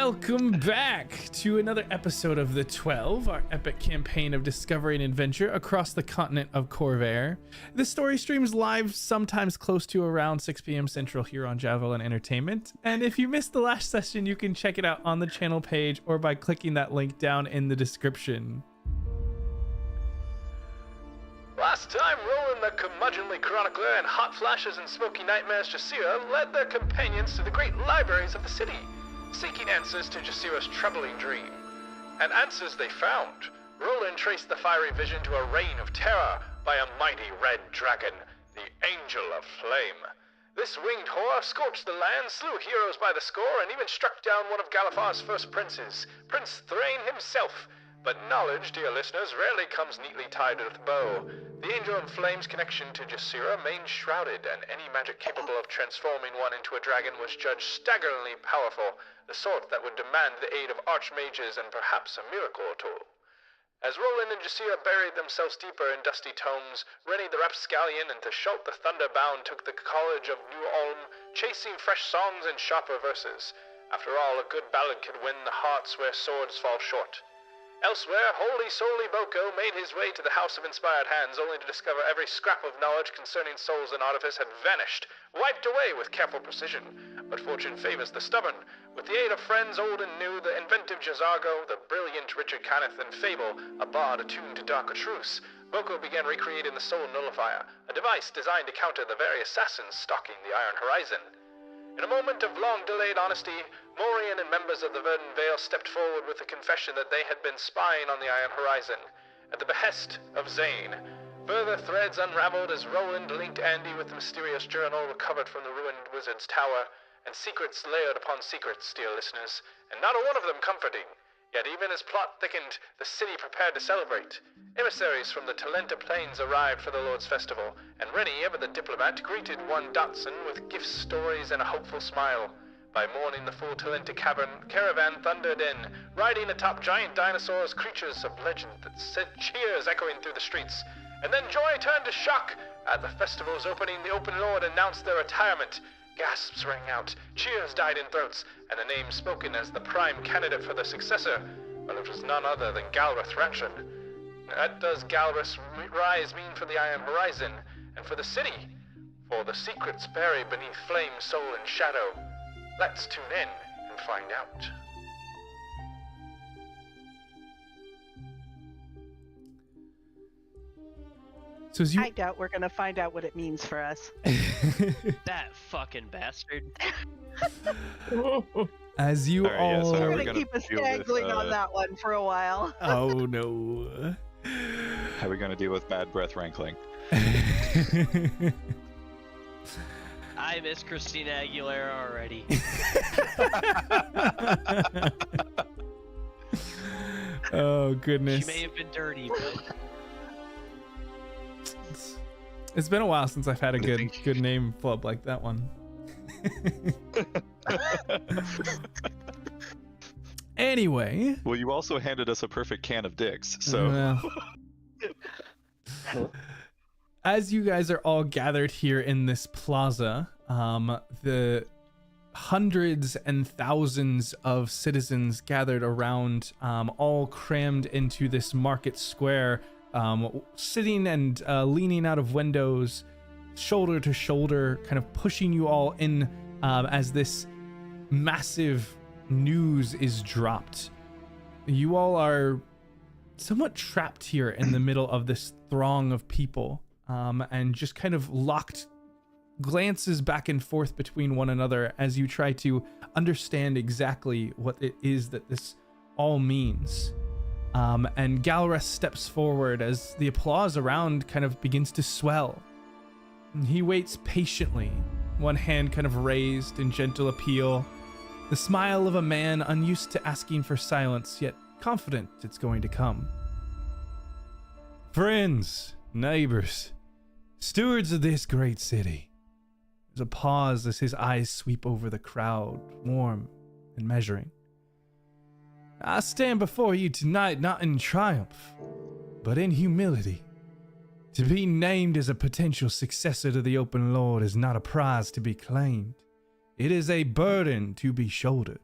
Welcome back to another episode of The 12, our epic campaign of discovery and adventure across the continent of Corvair. This story streams live sometimes close to around 6 p.m. Central here on Javelin Entertainment. And if you missed the last session, you can check it out on the channel page or by clicking that link down in the description. Last time, Roland the Curmudgeonly Chronicler and Hot Flashes and Smokey Nightmares Jasira led their companions to the great libraries of the city, seeking answers to Jasira's troubling dream. And answers they found. Roland traced the fiery vision to a reign of terror by a mighty red dragon, the Angel of Flame. This winged horror scorched the land, slew heroes by the score, and even struck down one of Galifar's first princes, Prince Thrane himself. But knowledge, dear listeners, rarely comes neatly tied with a bow. The Angel of Flame's connection to Jasira remained shrouded, and any magic capable of transforming one into a dragon was judged staggeringly powerful, the sort that would demand the aid of archmages and perhaps a miracle or two. As Roland and Jasira buried themselves deeper in dusty tomes, Renny the Rapscallion and Theschault the Thunderbound took the College of New Olamn, chasing fresh songs and sharper verses. After all, a good ballad could win the hearts where swords fall short. Elsewhere, Holy Solely Boko made his way to the House of Inspired Hands, only to discover every scrap of knowledge concerning souls and artifice had vanished, wiped away with careful precision. But fortune favors the stubborn. With the aid of friends old and new, the inventive Jazargo, the brilliant Richard Cannith, and Fable, a bard attuned to darker truths, Boko began recreating the Soul Nullifier, a device designed to counter the very assassins stalking the Iron Horizon. In a moment of long-delayed honesty, Morian and members of the Verdant Vale stepped forward with the confession that they had been spying on the Iron Horizon, at the behest of Zane. Further threads unraveled as Roland linked Andy with the mysterious journal recovered from the ruined wizard's tower, and secrets layered upon secrets, dear listeners, and not a one of them comforting. Yet even as plot thickened, the city prepared to celebrate. Emissaries from the Talenta Plains arrived for the Lord's Festival, and Renny, ever the diplomat, greeted one Dotson with gifts, stories, and a hopeful smile. By morning, the full Talenta caravan thundered in, riding atop giant dinosaurs, creatures of legend that sent cheers echoing through the streets. And then joy turned to shock. At the festival's opening, the Open Lord announced their retirement. Gasps rang out, cheers died in throats, and the name spoken as the prime candidate for the successor, well, it was none other than Galrath Ranchen. What does Galrath's rise mean for the Iron Horizon, and for the city? For the secrets buried beneath flame, soul, and shadow. Let's tune in and find out. So I doubt we're gonna find out what it means for us. That fucking bastard. As you all... We're gonna keep us dangling on that one for a while. Oh no. How are we gonna deal with bad breath rankling? I miss Christina Aguilera already. Oh goodness. She may have been dirty, but... It's been a while since I've had a good name flub like that one. Anyway. Well, you also handed us a perfect can of dicks, so... As you guys are all gathered here in this plaza, the hundreds and thousands of citizens gathered around, all crammed into this market square, sitting and leaning out of windows, shoulder to shoulder, kind of pushing you all in as this massive news is dropped. You all are somewhat trapped here in the middle of this throng of people, and just kind of locked glances back and forth between one another as you try to understand exactly what it is that this all means. And Galrath steps forward as the applause around kind of begins to swell. He waits patiently, one hand kind of raised in gentle appeal, the smile of a man unused to asking for silence, yet confident it's going to come. Friends, neighbors, stewards of this great city. There's a pause as his eyes sweep over the crowd, warm and measuring. I stand before you tonight not in triumph, but in humility. To be named as a potential successor to the Open Lord is not a prize to be claimed. It is a burden to be shouldered.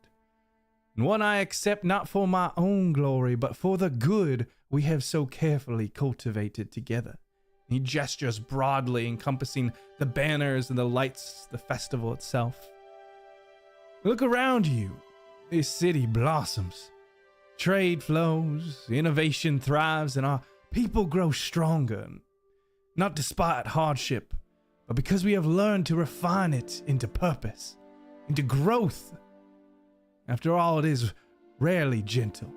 and one I accept not for my own glory, but for the good we have so carefully cultivated together. He gestures broadly, encompassing the banners and the lights, the festival itself. Look around you. This city blossoms. Trade flows, innovation thrives, and our people grow stronger. Not despite hardship, but because we have learned to refine it into purpose, into growth. After all, it is rarely gentle.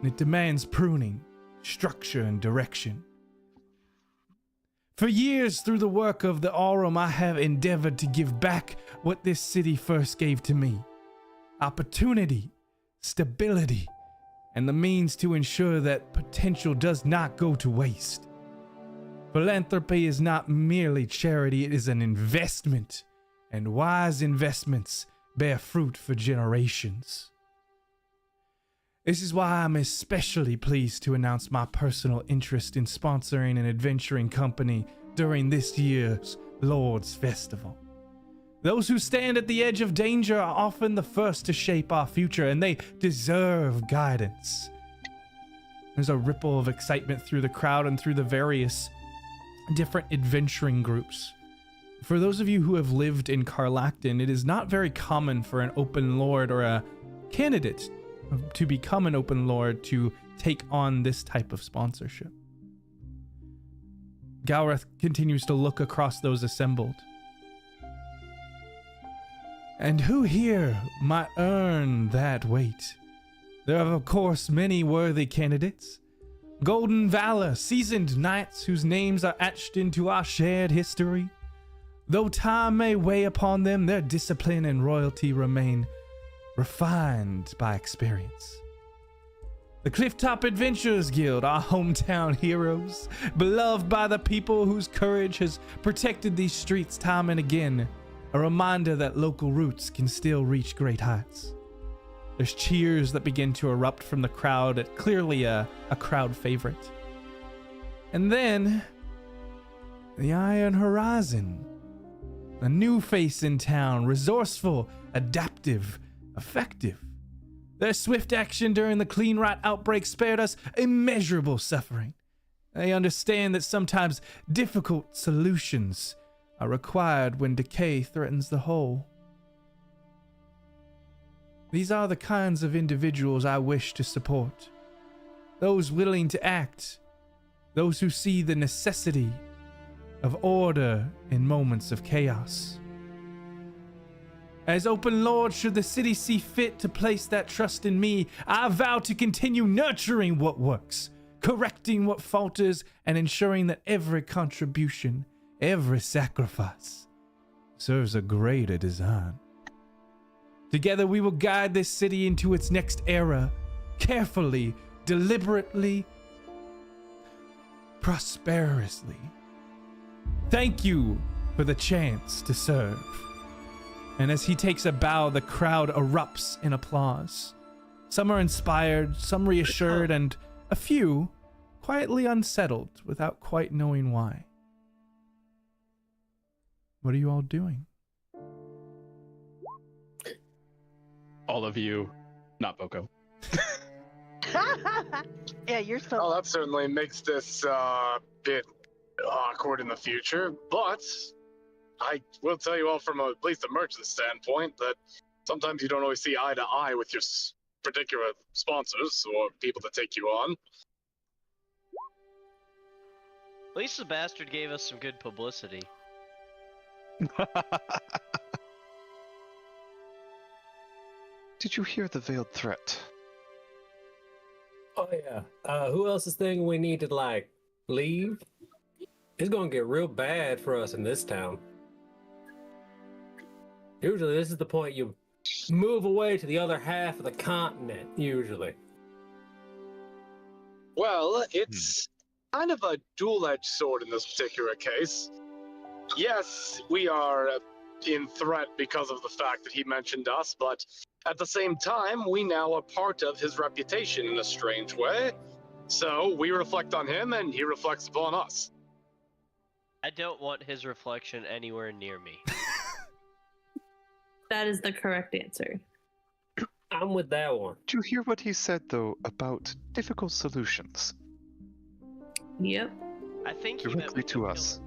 It demands pruning, structure, and direction. For years, through the work of the Olamn, I have endeavored to give back what this city first gave to me. Opportunity, stability, and the means to ensure that potential does not go to waste. Philanthropy is not merely charity, it is an investment, and wise investments bear fruit for generations. This is why I'm especially pleased to announce my personal interest in sponsoring an adventuring company during this year's Lord's Festival. Those who stand at the edge of danger are often the first to shape our future, and they deserve guidance. There's a ripple of excitement through the crowd and through the various different adventuring groups. For those of you who have lived in Carlacton, it is not very common for an open lord or a candidate to become an open lord to take on this type of sponsorship. Galrath continues to look across those assembled. And who here might earn that weight? There are, of course, many worthy candidates. Golden valor, seasoned knights whose names are etched into our shared history. Though time may weigh upon them, their discipline and royalty remain refined by experience. The Clifftop Adventurers Guild, our hometown heroes, beloved by the people whose courage has protected these streets time and again, a reminder that local roots can still reach great heights. There's cheers that begin to erupt from the crowd at clearly a crowd favorite. And then, the Iron Horizon, a new face in town, resourceful, adaptive, effective. Their swift action during the Clean Right outbreak spared us immeasurable suffering. They understand that sometimes difficult solutions are required when decay threatens the whole. These are the kinds of individuals I wish to support. Those willing to act. Those who see the necessity of order in moments of chaos. As Open Lord, should the city see fit to place that trust in me, I vow to continue nurturing what works, correcting what falters, and ensuring that every contribution, every sacrifice, serves a greater design. Together we will guide this city into its next era, carefully, deliberately, prosperously. Thank you for the chance to serve. And as he takes a bow, the crowd erupts in applause. Some are inspired, some reassured, and a few quietly unsettled without quite knowing why. What are you all doing? All of you, not Boko. Yeah, you're still. Oh, that certainly makes this bit awkward in the future, but I will tell you all from at least a merchant standpoint that sometimes you don't always see eye to eye with your particular sponsors or people that take you on. At least the bastard gave us some good publicity. Did you hear the veiled threat? Oh yeah. Who else is thinking we need to like leave? It's gonna get real bad for us in this town. Usually this is the point you move away to the other half of the continent, usually. Well, it's kind of a dual-edged sword in this particular case. Yes, we are in threat because of the fact that he mentioned us, but at the same time, we now are part of his reputation in a strange way. So we reflect on him, and he reflects upon us. I don't want his reflection anywhere near me. That is the correct answer. I'm with that one. Did you hear what he said, though, about difficult solutions? Yep. I think he meant Directly we to kill us. him.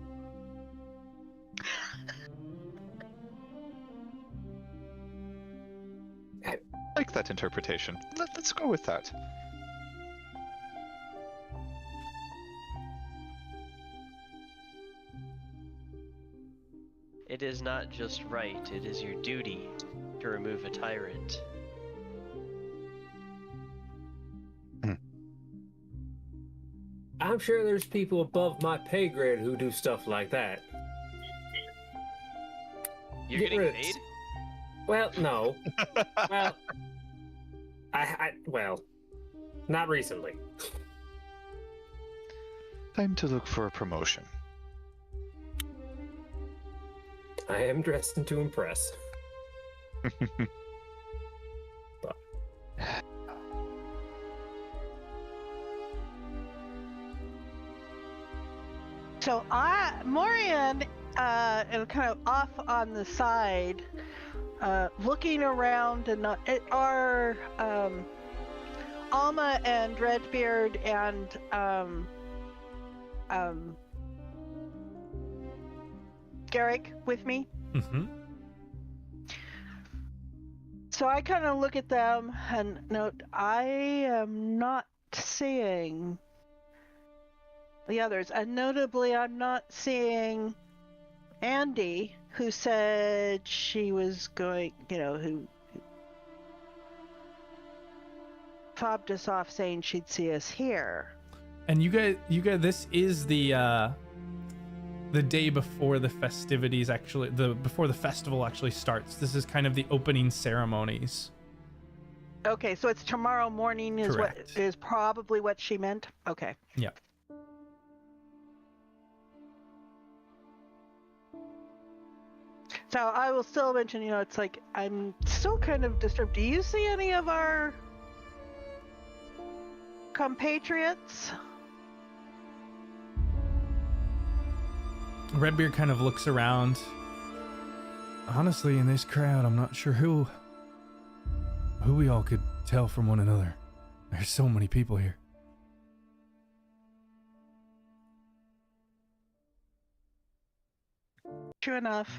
I like that interpretation. Let's go with that. It is not just right, it is your duty to remove a tyrant. I'm sure there's people above my pay grade who do stuff like that. You're Get getting rid of- paid? Well, no. Well, well, not recently. Time to look for a promotion. I am dressed to impress. So Morian, and kind of off on the side, looking around, and are Alma and Redbeard and Garrick with me. Mm-hmm. So I kind of look at them and note, I am not seeing the others, and notably I'm not seeing Andy, who said she was going, who fobbed us off saying she'd see us here. And you guys, this is the day before the festivities actually, before the festival actually starts. This is kind of the opening ceremonies. Okay, so it's tomorrow morning is Correct. what is probably what she meant. Okay. Yeah. So I will still mention, it's like I'm still kind of disturbed. Do you see any of our compatriots? Redbeard kind of looks around. Honestly, in this crowd, I'm not sure who we all could tell from one another. There's so many people here. True enough.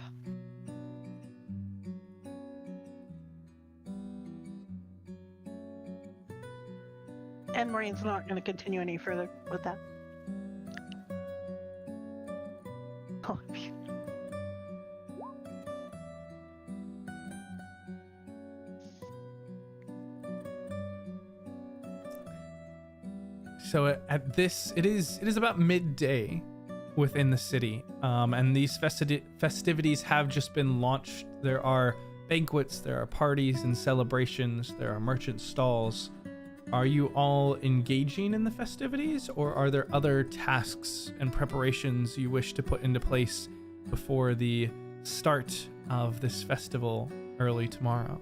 And Maureen's not going to continue any further with that. Oh, phew. So at this, it is about midday within the city, and these festivities have just been launched. There are banquets, there are parties and celebrations, there are merchant stalls. Are you all engaging in the festivities, or are there other tasks and preparations you wish to put into place before the start of this festival early tomorrow?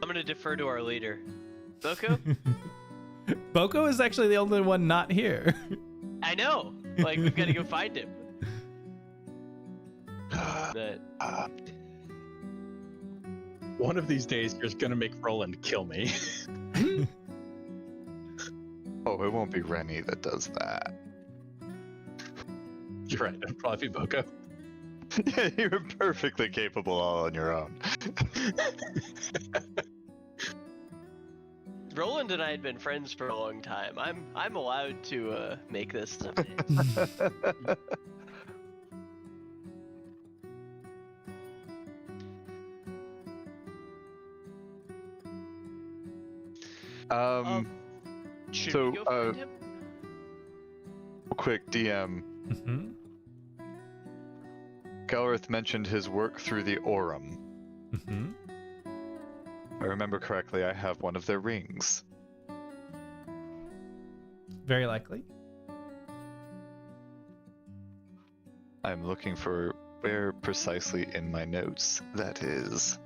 I'm gonna defer to our leader. Boko? Boko is actually the only one not here. I know! Like, we've gotta go find him. But One of these days, you're just gonna make Roland kill me. Oh, it won't be Renny that does that. You're right, it'll probably be Boko. Yeah, you're perfectly capable all on your own. Roland and I had been friends for a long time. I'm allowed to make this stuff. Should So, we go find him? Quick DM. Mm-hmm. Galrith mentioned his work through the Olamn. Mm-hmm. If I remember correctly, I have one of their rings. Very likely. I'm looking for where precisely in my notes that is.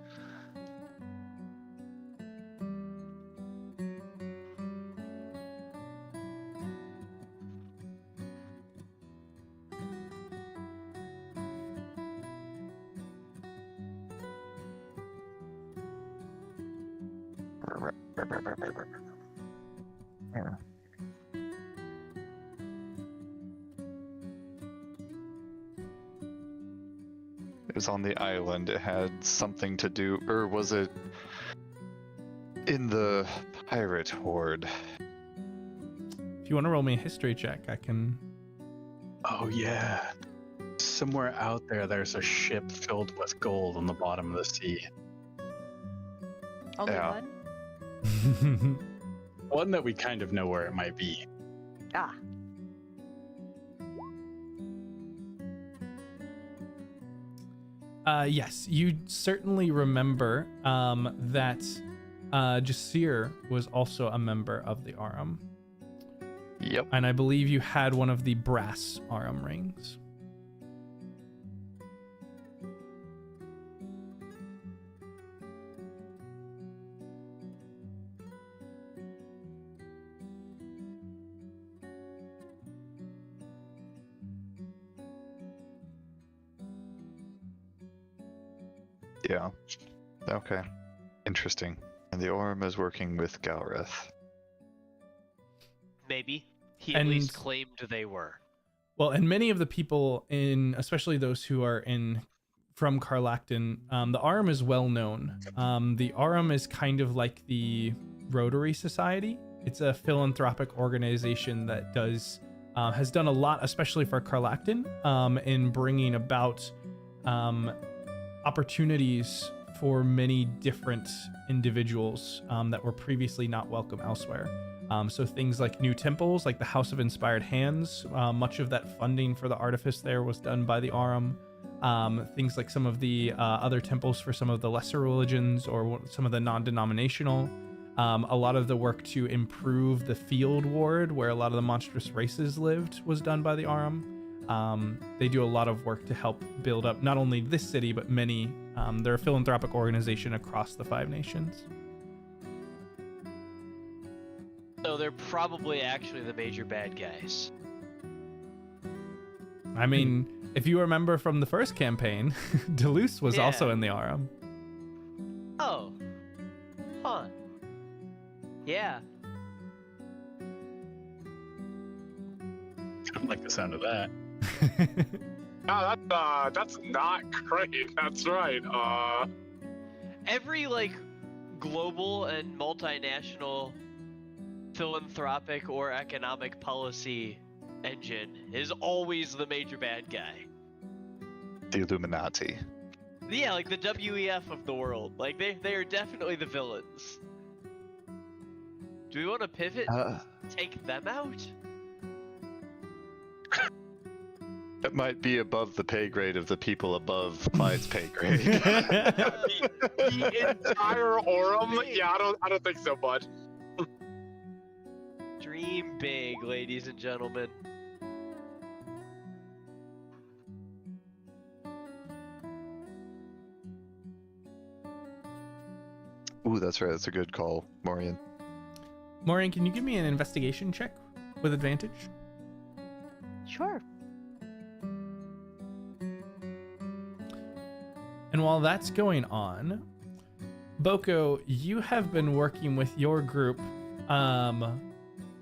It was on the island. It had something to do, or was it in the pirate horde? If you want to roll me a history check, I can. Oh yeah. Somewhere out there, there's a ship filled with gold on the bottom of the sea. Only Yeah. one? One that we kind of know where it might be. Ah. Yes, you certainly remember that Jasira was also a member of the Aram. Yep. And I believe you had one of the brass Aram rings. Yeah. Okay. Interesting. And the Orm is working with Galreth. Maybe. He at And- least claimed they were. Well, and many of the people in, especially those who are from Carlacton, the Aram is well known. The Aram is kind of like the Rotary Society. It's a philanthropic organization that has done a lot, especially for Carlacton, in bringing about opportunities for many different individuals that were previously not welcome elsewhere. So things like new temples, like the House of Inspired Hands, much of that funding for the artifice there was done by the Aram. Things like some of the other temples for some of the lesser religions or some of the non-denominational. A lot of the work to improve the field ward where a lot of the monstrous races lived was done by the Aram. They do a lot of work to help build up not only this city, but many. They're a philanthropic organization across the 5 nations. So they're probably actually the major bad guys. I mean, if you remember from the first campaign, Deleuze was also Yeah. in the Aram. Oh. Huh. Yeah. I don't like the sound of that. That's not great. That's right. Every, like, global and multinational philanthropic or economic policy engine is always the major bad guy. The Illuminati. Yeah, like the WEF of the world. Like, they are definitely the villains. Do we want to pivot? Take them out? It might be above the pay grade of the people above Clyde's pay grade. The entire Orem? Yeah, I don't think so, bud. Dream big, ladies and gentlemen. Ooh, that's right. That's a good call, Morian. Maureen, can you give me an investigation check with advantage? Sure. And while that's going on, Boko, you have been working with your group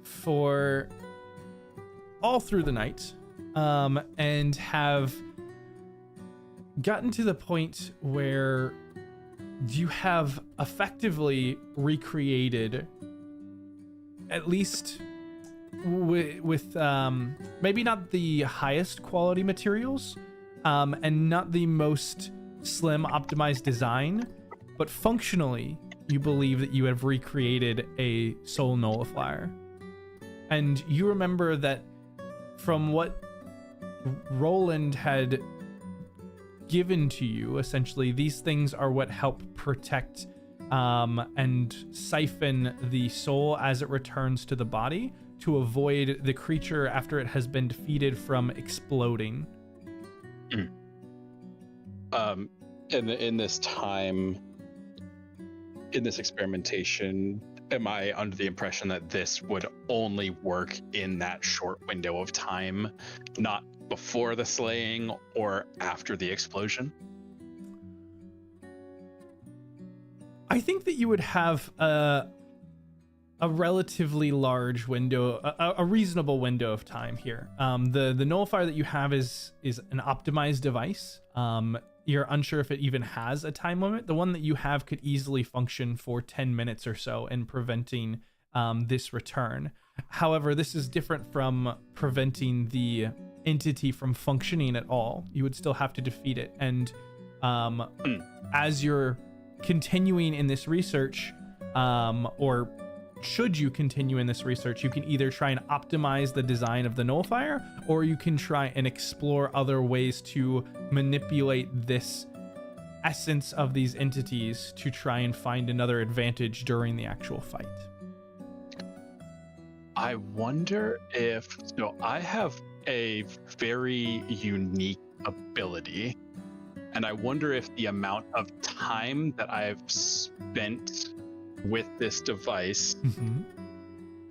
for all through the night and have gotten to the point where you have effectively recreated, at least with maybe not the highest quality materials and not the most slim optimized design, but functionally you believe that you have recreated a soul nullifier. And you remember that from what Roland had given to you, essentially these things are what help protect and siphon the soul as it returns to the body to avoid the creature after it has been defeated from exploding. In this time, in this experimentation, am I under the impression that this would only work in that short window of time, not before the slaying or after the explosion? I think that you would have a relatively large window, a reasonable window of time here. The nullifier that you have is an optimized device. You're unsure if it even has a time limit. The one that you have could easily function for 10 minutes or so in preventing this return. However, this is different from preventing the entity from functioning at all. You would still have to defeat it. And as you're continuing in this research, or should you continue in this research, you can either try and optimize the design of the nullifier, or you can try and explore other ways to manipulate this essence of these entities to try and find another advantage during the actual fight. I wonder if... So I have a very unique ability, and I wonder if the amount of time that I've spent with this device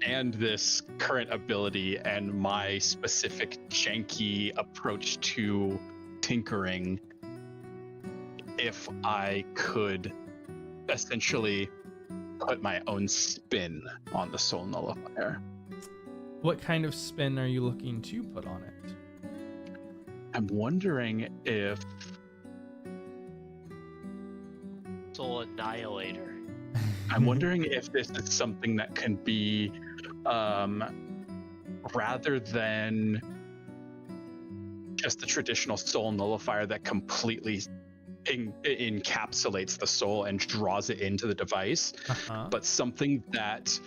and this current ability and my specific janky approach to tinkering, if I could essentially put my own spin on the soul nullifier. What kind of spin are you looking to put on it? I'm wondering if... Soul Annihilator. I'm wondering if this is something that can be, rather than just the traditional soul nullifier that completely encapsulates the soul and draws it into the device, but something that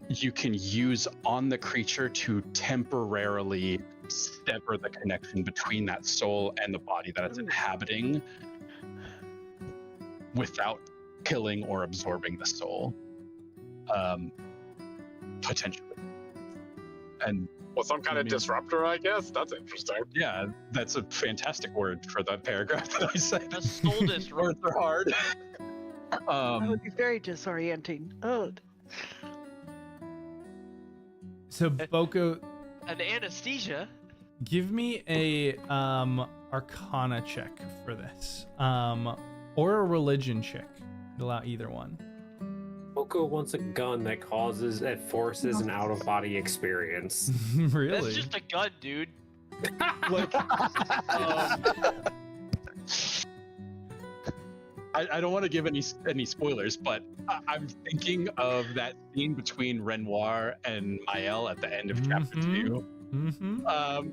you can use on the creature to temporarily sever the connection between that soul and the body that it's inhabiting without killing or absorbing the soul, potentially. And well, some kind of disruptor, I guess. That's interesting. Yeah, that's a fantastic word for that paragraph that I said. A soul disruptor. Words are hard. That would be very disorienting. Oh. So Boko, An anesthesia. give me a Arcana check for this, or a religion check. I'd allow either one. Oko wants a gun that forces an out-of-body experience. Really? That's just a gun, dude. Like, I don't want to give any spoilers, but I'm thinking of that scene between Renoir and Maëlle at the end of chapter 2,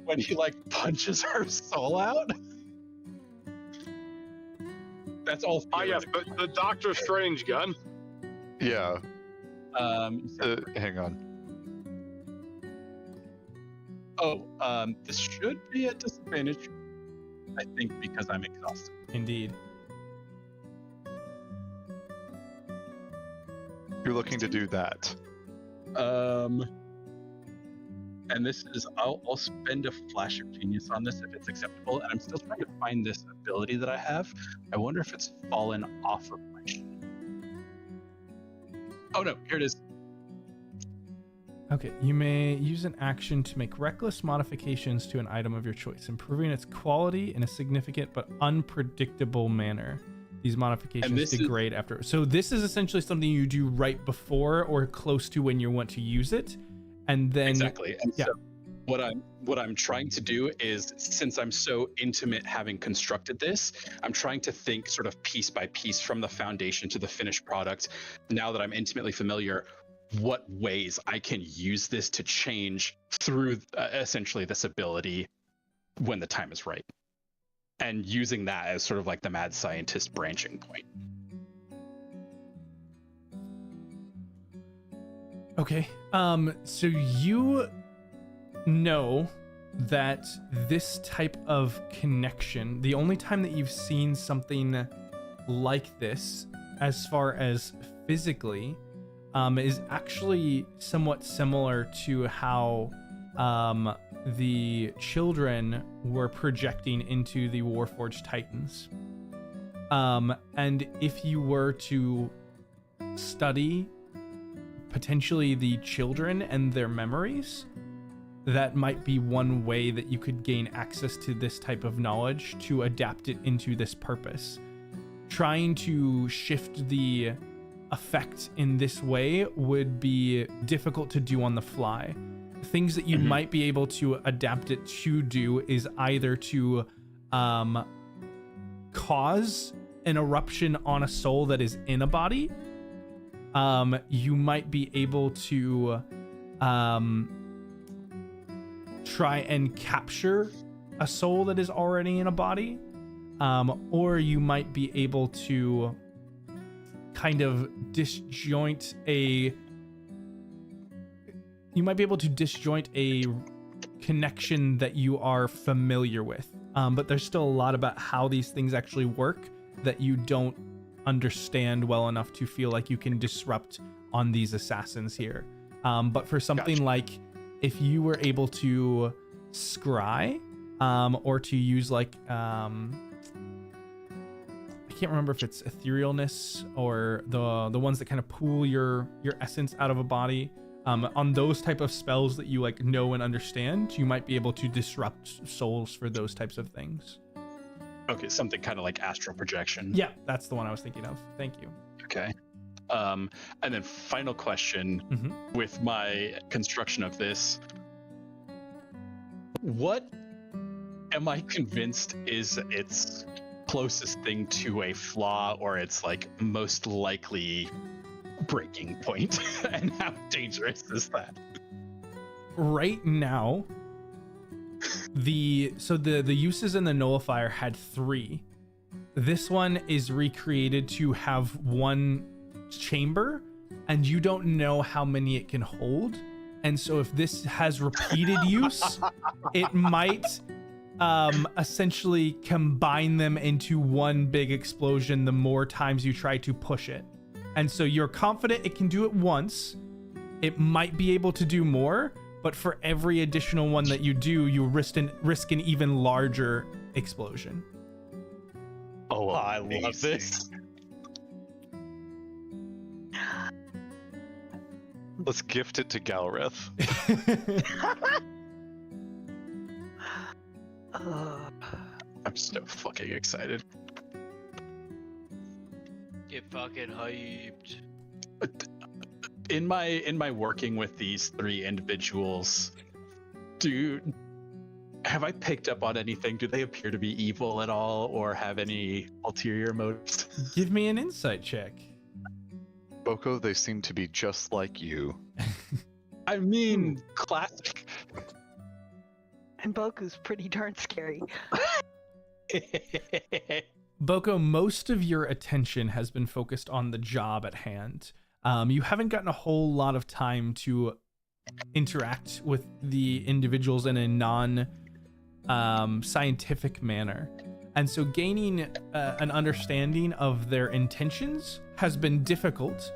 when he like punches her soul out. That's all. Ah, yes, the Doctor Strange gun. Yeah. Hang on. This should be a disadvantage, I think, because I'm exhausted. Indeed. You're looking to do that. And this is, I'll spend a flash of genius on this if it's acceptable, and I'm still trying to find this ability that I have. I wonder if it's fallen off of my sheet. Oh no, here it is. Okay, you may use an action to make reckless modifications to an item of your choice, improving its quality in a significant but unpredictable manner. These modifications degrade after. So this is essentially something you do right before or close to when you want to use it, and then exactly. And so what I'm trying to do is, since I'm so intimate having constructed this, I'm trying to think sort of piece by piece from the foundation to the finished product. Now that I'm intimately familiar, what ways I can use this to change through essentially this ability when the time is right, and using that as sort of like the mad scientist branching point. Okay. So you know that this type of connection, the only time that you've seen something like this as far as physically, is actually somewhat similar to how the children were projecting into the Warforged Titans. And if you were to study potentially the children and their memories, that might be one way that you could gain access to this type of knowledge to adapt it into this purpose. trying to shift the effect in this way would be difficult to do on the fly. Things that you might be able to adapt it to do is either to cause an eruption on a soul that is in a body. You might be able to try and capture a soul that is already in a body, or you might be able to kind of disjoint a connection that you are familiar with, but there's still a lot about how these things actually work that you don't understand well enough to feel like you can disrupt on these assassins here. But for something like, if you were able to scry, or to use like I can't remember if it's etherealness or the ones that kind of pull your essence out of a body, on those type of spells that you like know and understand, you might be able to disrupt souls for those types of things. Okay, something kind of like astral projection. Yeah, that's the one I was thinking of. Thank you. Okay. And then final question, with my construction of this, what am I convinced is its closest thing to a flaw, or its like most likely breaking point? And how dangerous is that? Right now, the uses in the nullifier had 3. This one is recreated to have 1 chamber, and you don't know how many it can hold. And so if this has repeated use, it might essentially combine them into one big explosion the more times you try to push it. And so you're confident it can do it once. It might be able to do more, but for every additional one that you do, you risk an even larger explosion. Oh, I love this. Let's gift it to Galreth. I'm so fucking excited. Get fucking hyped. In my working with these 3 individuals, have I picked up on anything? Do they appear to be evil at all, or have any ulterior motives? Give me an insight check. Boko, they seem to be just like you. I mean, classic. And Boku's pretty darn scary. Boko, most of your attention has been focused on the job at hand. You haven't gotten a whole lot of time to interact with the individuals in a non-scientific manner. And so gaining an understanding of their intentions has been difficult.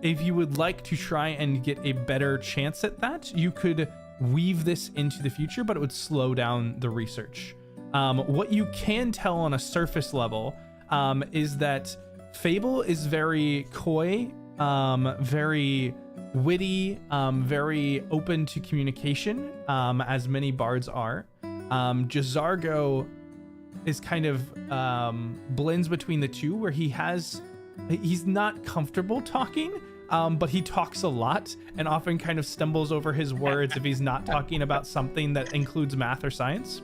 If you would like to try and get a better chance at that, you could weave this into the future, but it would slow down the research. What you can tell on a surface level is that Fable is very coy, very witty, very open to communication, as many bards are. Jazargo is kind of blends between the two, where he's not comfortable talking, but he talks a lot and often kind of stumbles over his words if he's not talking about something that includes math or science.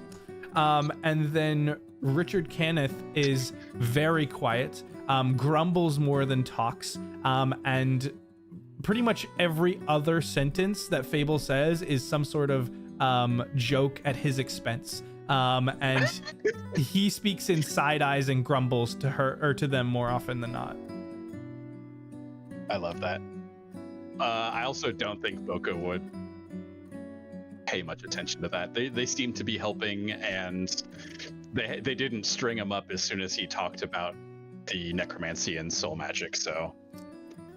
And then Richard Cannith is very quiet, grumbles more than talks, and pretty much every other sentence that Fable says is some sort of joke at his expense. And he speaks in side eyes and grumbles to her or to them more often than not. I love that. I also don't think Boko would pay much attention to that. They seem to be helping, and they didn't string him up as soon as he talked about the necromancy and soul magic. So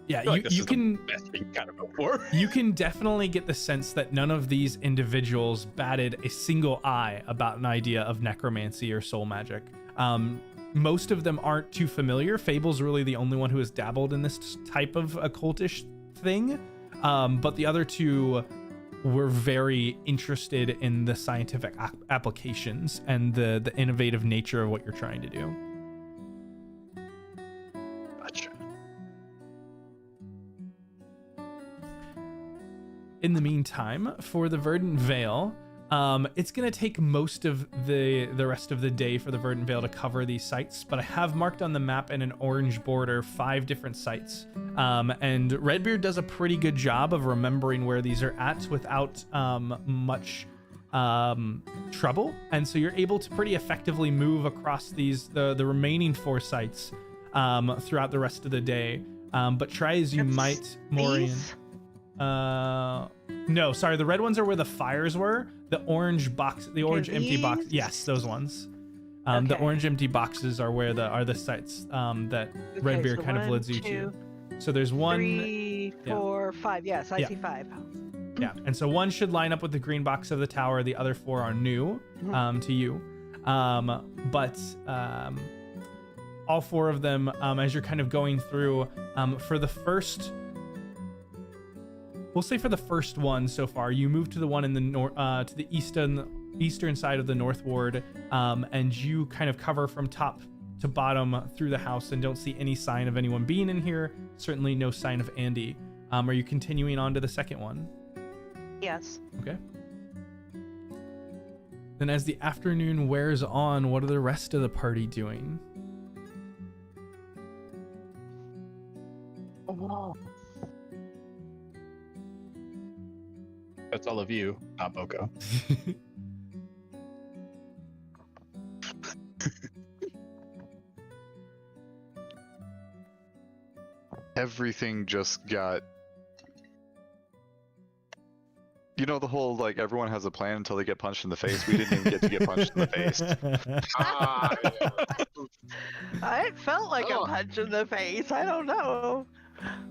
yeah, you can best thing kind of hope for. You can definitely get the sense that none of these individuals batted a single eye about an idea of necromancy or soul magic. Most of them aren't too familiar. Fable's really the only one who has dabbled in this type of occultish thing, but the other two were very interested in the scientific applications and the innovative nature of what you're trying to do. in the meantime, for the Verdant Vale, it's gonna take most of the rest of the day for the Verdant Vale to cover these sites, but I have marked on the map in an orange border 5 different sites. And Redbeard does a pretty good job of remembering where these are at without much trouble, and so you're able to pretty effectively move across the remaining 4 sites throughout the rest of the day. But try as you might, Morian. No, sorry, the red ones are where the fires were. The orange box, the orange empty box. Yes, those ones. The orange empty boxes are where the sites that Redbeard kind of leads you to. So there's 1, 3, 4, 5. Yes, I see 5. Yeah, and so 1 should line up with the green box of the tower. The other 4 are new to you. But all 4 of them, as you're kind of going through, for the first, we'll say for the first one so far, you move to the one in the to the eastern side of the North Ward, and you kind of cover from top to bottom through the house and don't see any sign of anyone being in here. Certainly no sign of Andy. Are you continuing on to the second one? Yes. Okay. Then as the afternoon wears on, what are the rest of the party doing? That's all of you, not Boko. Everything just got... You know the whole, like, everyone has a plan until they get punched in the face? We didn't even get to get punched in the face. It felt like a punch in the face. I don't know.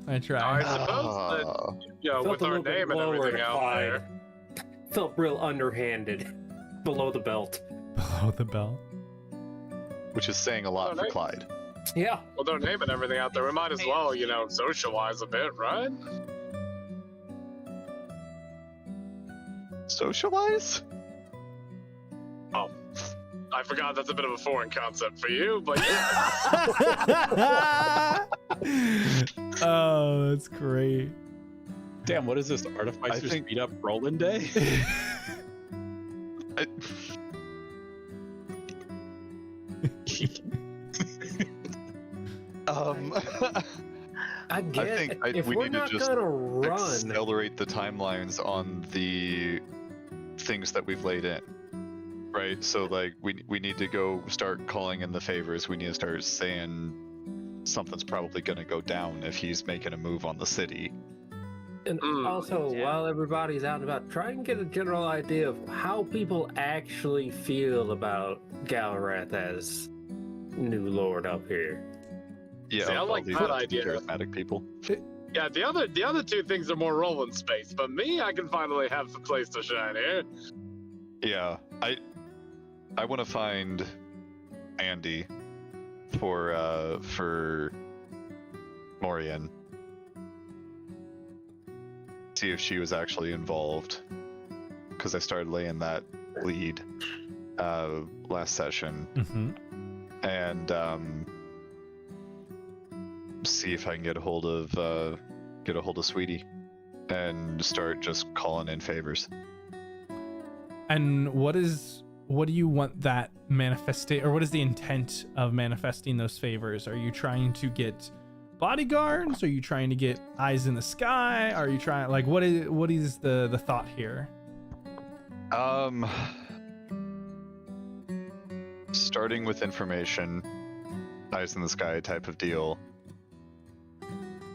I tried. I suppose that, you know, with our name and everything out there. Felt real underhanded. Below the belt. Below the belt. Which is saying a lot for Clyde. Yeah. With our name and everything out there, we might as well, you know, socialize a bit, right? Socialize? Oh, I forgot that's a bit of a foreign concept for you, but yeah. Oh, that's great. Damn, what is this? Artificers beat up Roland Day? I think if we we're need not to just gonna run, accelerate the timelines on the things that we've laid in, right? So like we need to go start calling in the favors. We need to start saying something's probably gonna go down if he's making a move on the city. And also, while everybody's out and about, try and get a general idea of how people actually feel about Galrath as new lord up here. Yeah, see, I like that idea. Charismatic people. Yeah, the other 2 things are more Roland space, but me, I can finally have the place to shine here. Yeah, I want to find Andy for Morian. See if she was actually involved, because I started laying that lead last session, and see if I can get a hold of Sweetie and start just calling in favors. And what do you want that manifestate, or what is the intent of manifesting those favors? Are you trying to get bodyguards? Are you trying to get eyes in the sky? Are you trying, like, what is the thought here? Starting with information, eyes in the sky type of deal.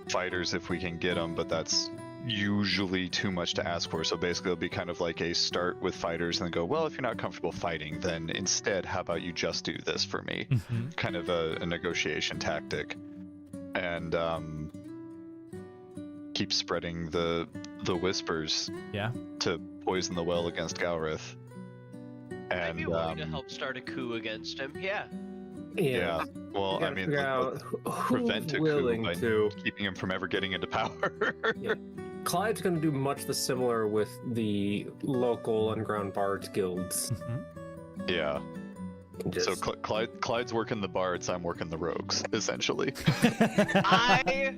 Fighters if we can get them, but that's usually too much to ask for. So basically it'll be kind of like a start with fighters and then go, well, if you're not comfortable fighting, then instead how about you just do this for me? Kind of a negotiation tactic. And keep spreading the whispers to poison the well against Galrath. And I'd be willing to help start a coup against him. Yeah. Well, I mean, prevent a coup by keeping him from ever getting into power. Clyde's going to do much the similar with the local underground bards guilds. Yeah. So Clyde's working the bards, I'm working the rogues, essentially. I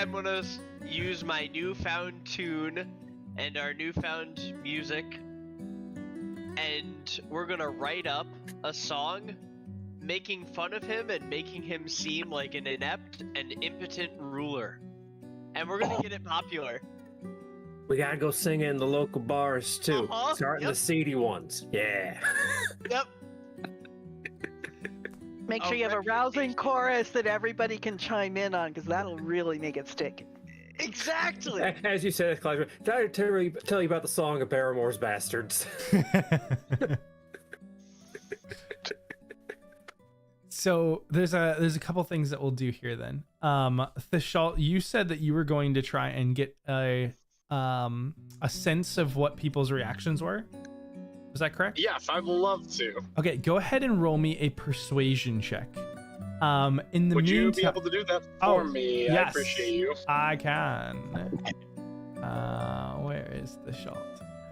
am gonna use my newfound tune and our newfound music, and we're gonna write up a song making fun of him and making him seem like an inept and impotent ruler. And we're gonna get it popular. We gotta go sing in the local bars too. Starting Yep. the seedy ones. Yeah. Yep. Make sure A you have a rousing reputation. chorus that everybody can chime in on, because that'll really make it stick. Exactly. As you said, Clive, did I tell you about the song of Barrymore's Bastards? So there's a couple things that we'll do here then. Theschault, you said that you were going to try and get a sense of what people's reactions were. Was that correct? Yes, I'd love to. Okay, go ahead and roll me a persuasion check. In the Would you meantime, be able to do that Oh, for me? yes. I appreciate you. I can. Where is the shot?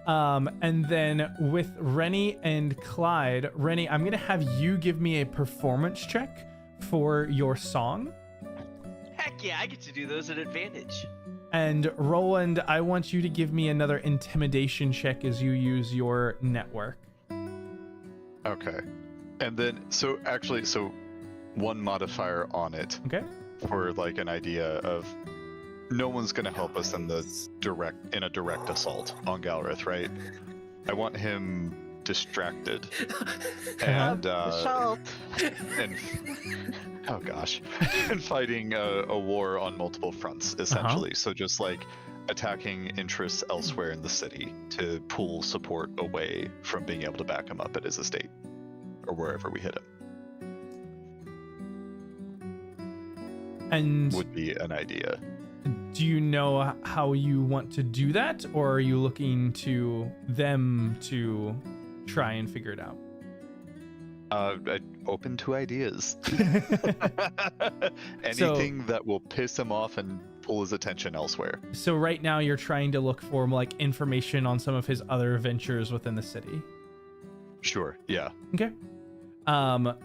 And then with Renny and Clyde, Renny, I'm gonna have you give me a performance check for your song. Heck yeah, I get to do those at advantage. And Roland, I want you to give me another intimidation check as you use your network. Okay. And then, so one modifier on it Okay. for like an idea of no one's gonna help us in a direct assault on Galrith, right? I want him distracted and Theschault. and oh gosh, and fighting a war on multiple fronts essentially. So just like attacking interests elsewhere in the city to pull support away from being able to back him up at his estate or wherever we hit him And would be an idea. do you know how you want to do that, or are you looking to them to try and figure it out? Open to ideas. Anything that will piss him off and pull his attention elsewhere. So right now you're trying to look for like information on some of his other ventures within the city. Sure, yeah. Okay.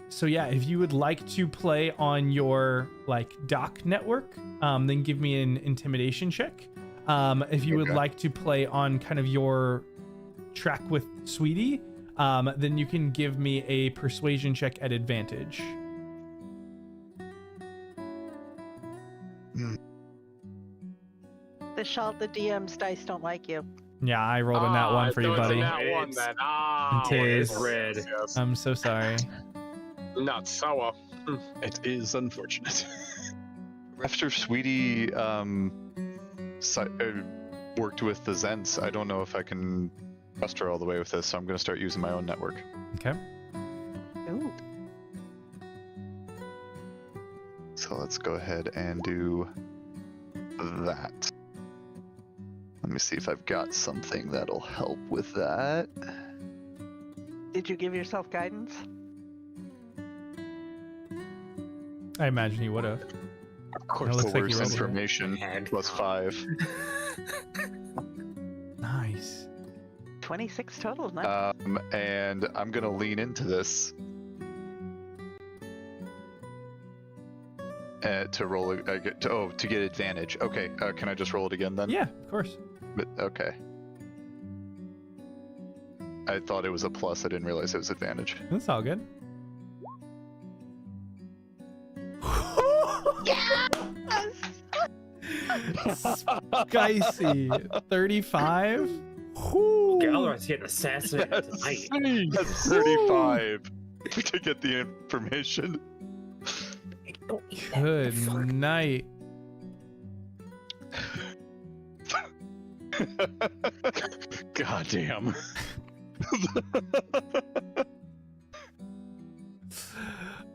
So yeah, if you would like to play on your like dock network, then give me an intimidation check. If you would Okay. like to play on kind of your track with Sweetie, then you can give me a persuasion check at advantage. Theschault, the DM's dice don't like you. Yeah, I rolled a nat one for you, so it's a buddy. nat one then. Ah, It is. Red. Yes. I'm so sorry. Not sour. It is unfortunate. After Sweetie worked with the Zents, I don't know if I can trust her all the way with this, so I'm going to start using my own network. Okay. Ooh. So let's go ahead and do that. Let me see if I've got something that'll help with that. Did you give yourself guidance? I imagine you would have. Of course, looks like you words rolled it. information plus 5. Nice. 26 total. Nice. And I'm gonna lean into this to roll. To get advantage. Okay. Can I just roll it again then? Yeah, of course. But, okay. I thought it was a plus. I didn't realize it was advantage. That's all good. Spicy. 35. Whew. Galrith's getting assassinated tonight. That's 35 to get the information. Good night. God damn.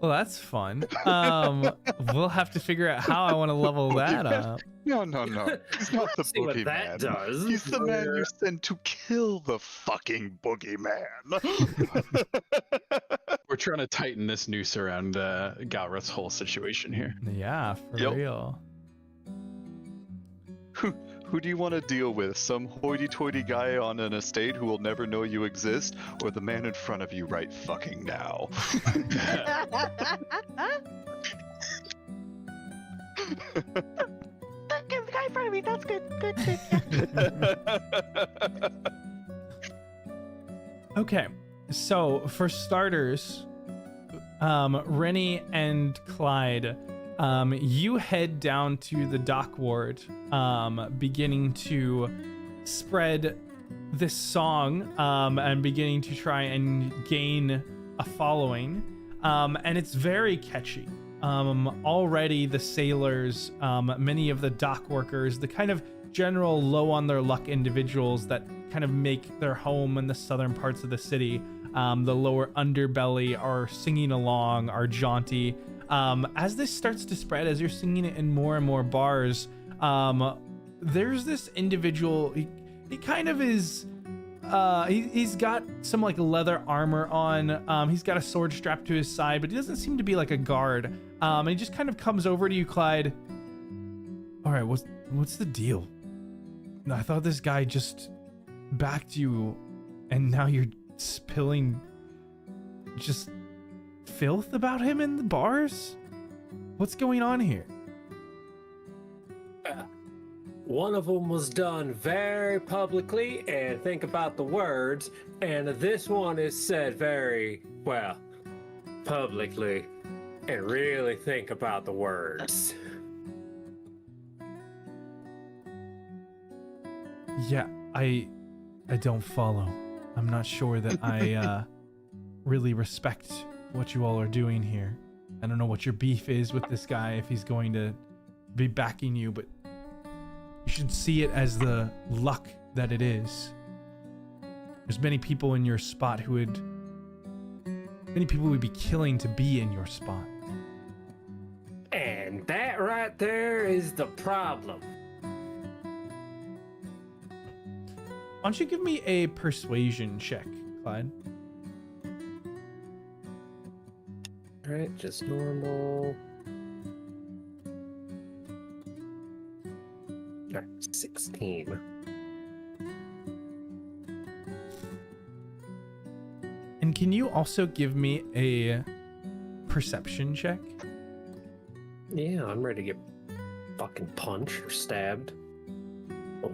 Well, that's fun. We'll have to figure out how I want to level that up. No. He's not the See what boogeyman. that does. He's the man you sent to kill the fucking boogeyman. We're trying to tighten this noose around Galrith's whole situation here. Yeah, for Yep. real. Who do you want to deal with? Some hoity-toity guy on an estate who will never know you exist, or the man in front of you right fucking now? The guy in front of baby. That's good. Good. Yeah. Okay, so for starters, Renny and Clyde, you head down to the dock ward, beginning to spread this song, and beginning to try and gain a following, and it's very catchy. Already the sailors, many of the dock workers, the kind of general low on their luck individuals that kind of make their home in the southern parts of the city, the lower underbelly, are singing along, are jaunty. As this starts to spread, as you're singing it in more and more bars, there's this individual, he kind of is, he's got some like leather armor on, he's got a sword strapped to his side, but he doesn't seem to be like a guard. And he just kind of comes over to you, Clyde. All right, what's the deal? I thought this guy just backed you, and now you're spilling just filth about him in the bars? What's going on here? One of them was done very publicly, and think about the words, and this one is said very, well, publicly, and really think about the words. Yeah, I don't follow. I'm not sure that I really respect what you all are doing here. I don't know what your beef is with this guy, if he's going to be backing you, but you should see it as the luck that it is. There's many people in your spot many people would be killing to be in your spot. And that right there is the problem. Why don't you give me a persuasion check, Clyde? Alright, just normal. 16. And can you also give me a perception check? Yeah, I'm ready to get fucking punched or stabbed. Oh.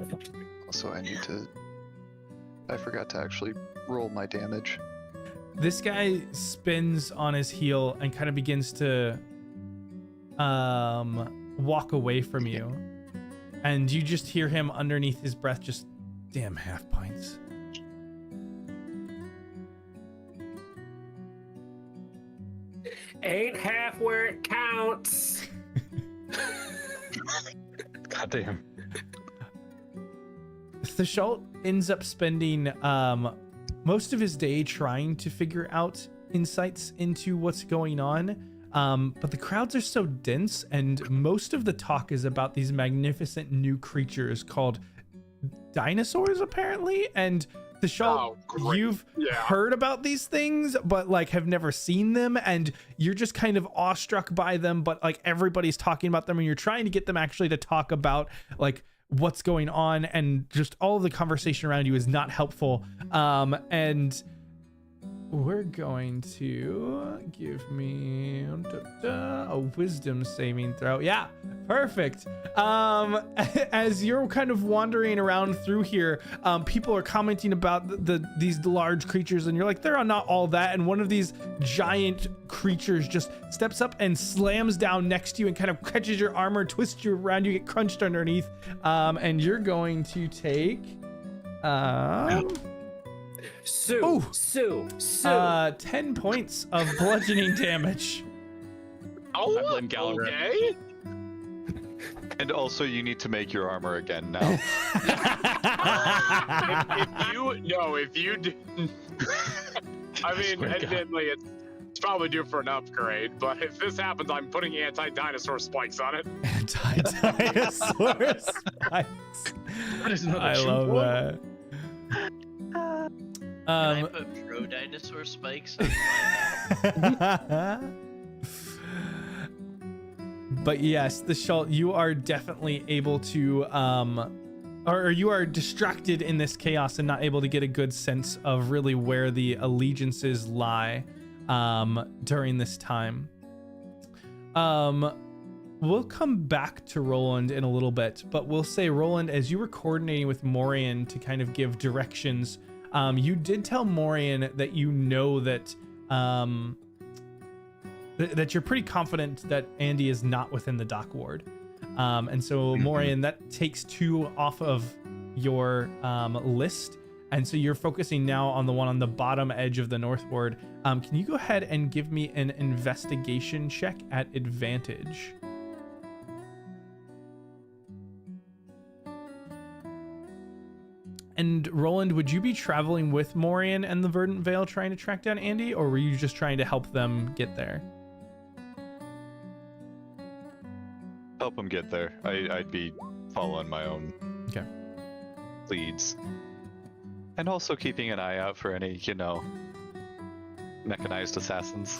Also, I forgot to actually roll my damage. This guy spins on his heel and kind of begins to walk away from you. And you just hear him underneath his breath just, damn half pints. Ain't half where it counts. Goddamn. Theschault ends up spending most of his day trying to figure out insights into what's going on. But the crowds are so dense, and most of the talk is about these magnificent new creatures called dinosaurs, apparently. And Theschault, you've heard about these things, but like have never seen them, and you're just kind of awestruck by them. But like everybody's talking about them, and you're trying to get them actually to talk about like what's going on, and just all of the conversation around you is not helpful. And we're going to give me a wisdom saving throw. Yeah, perfect. As you're kind of wandering around through here, people are commenting about these large creatures, and you're like, they're not all that. And one of these giant creatures just steps up and slams down next to you and kind of catches your armor, twists you around, you get crunched underneath. And you're going to take Sue. 10 points of bludgeoning damage. Oh, I blame Galifar. okay. And also, you need to make your armor again now. if you do, I mean, admittedly, it's probably due for an upgrade. But if this happens, I'm putting anti-dinosaur spikes on it. Anti-dinosaur spikes. I love that. Can I put pro dinosaur spikes on mine? But yes, Theschault, you are definitely able to or you are distracted in this chaos and not able to get a good sense of really where the allegiances lie during this time. we'll come back to Roland in a little bit, but we'll say, Roland, as you were coordinating with Morian to kind of give directions, you did tell Morian that you know that that you're pretty confident that Andy is not within the dock ward. And so Morian, that takes 2 off of your list. And so you're focusing now on the one on the bottom edge of the north ward. Can you go ahead and give me an investigation check at advantage? And Roland, would you be traveling with Morian and the Verdant Veil trying to track down Andy, or were you just trying to help them get there? Help him get there. I'd be following my own leads. And also keeping an eye out for any, mechanized assassins.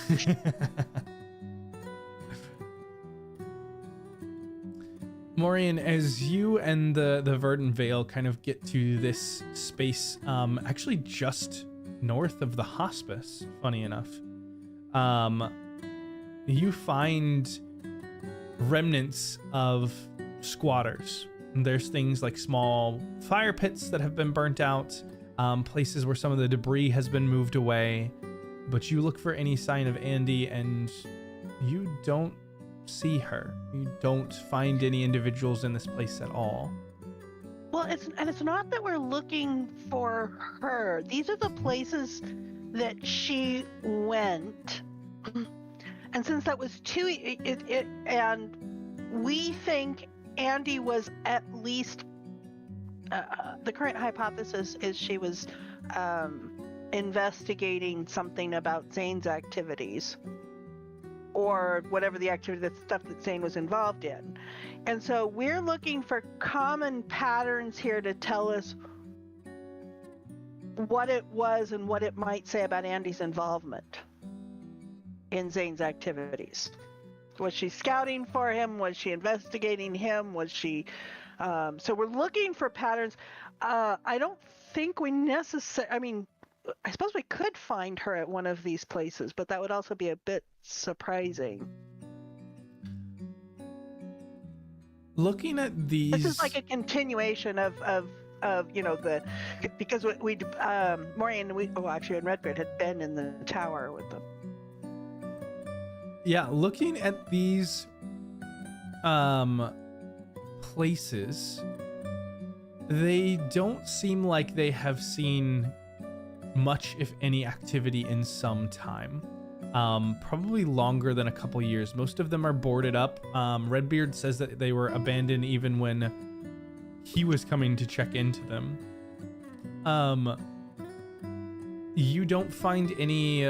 Morian, as you and the Verdant Veil kind of get to this space, actually just north of the hospice, funny enough, you find remnants of squatters. There's things like small fire pits that have been burnt out, places where some of the debris has been moved away, but you look for any sign of Andy and you don't see her. You don't find any individuals in this place at all. Well, it's not that we're looking for her. These are the places that she went. And since that was and we think Andy was at least, the current hypothesis is she was investigating something about Zane's activities, or whatever the activity, the stuff that Zane was involved in. And so we're looking for common patterns here to tell us what it was and what it might say about Andy's involvement in Zane's activities. Was she scouting for him? Was she investigating him? Was she... so we're looking for patterns. I don't think we necessarily... I suppose we could find her at one of these places, but that would also be a bit surprising. Looking at these... This is like a continuation of because Morian, actually, and Redbeard had been in the tower with them. Yeah, looking at these places, they don't seem like they have seen much, if any, activity in some time. Probably longer than a couple years. Most of them are boarded up. Redbeard says that they were abandoned even when he was coming to check into them. You don't find any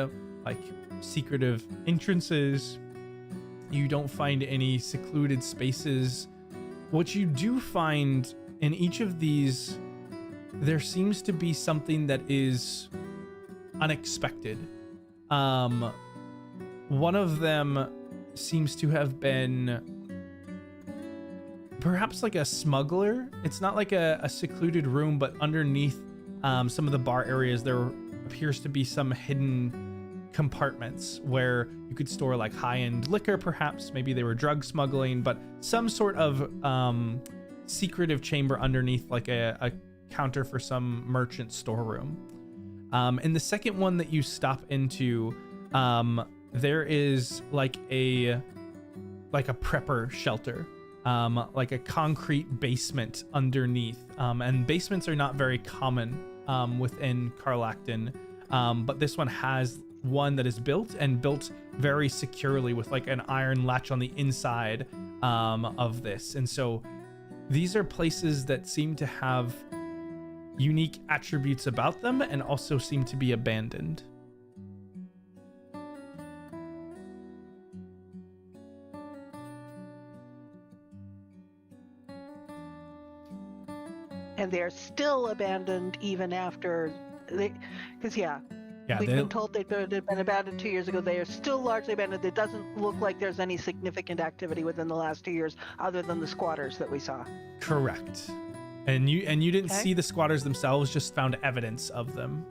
secretive entrances. You don't find any secluded spaces. What you do find in each of these, there seems to be something that is unexpected. One of them seems to have been perhaps like a smuggler. It's not like a secluded room, but underneath some of the bar areas, there appears to be some hidden compartments where you could store like high-end liquor, perhaps. Maybe they were drug smuggling, but some sort of secretive chamber underneath, like a counter for some merchant storeroom. In the second one that you stop into, there is like a prepper shelter, like a concrete basement underneath. And basements are not very common within Carlacton, but this one has one that is built very securely with like an iron latch on the inside of this. And so these are places that seem to have unique attributes about them and also seem to be abandoned. And they're still abandoned even after we've been told they've been abandoned 2 years ago. They are still largely abandoned. It doesn't look like there's any significant activity within the last 2 years other than the squatters that we saw. Correct. And you didn't see the squatters themselves, just found evidence of them.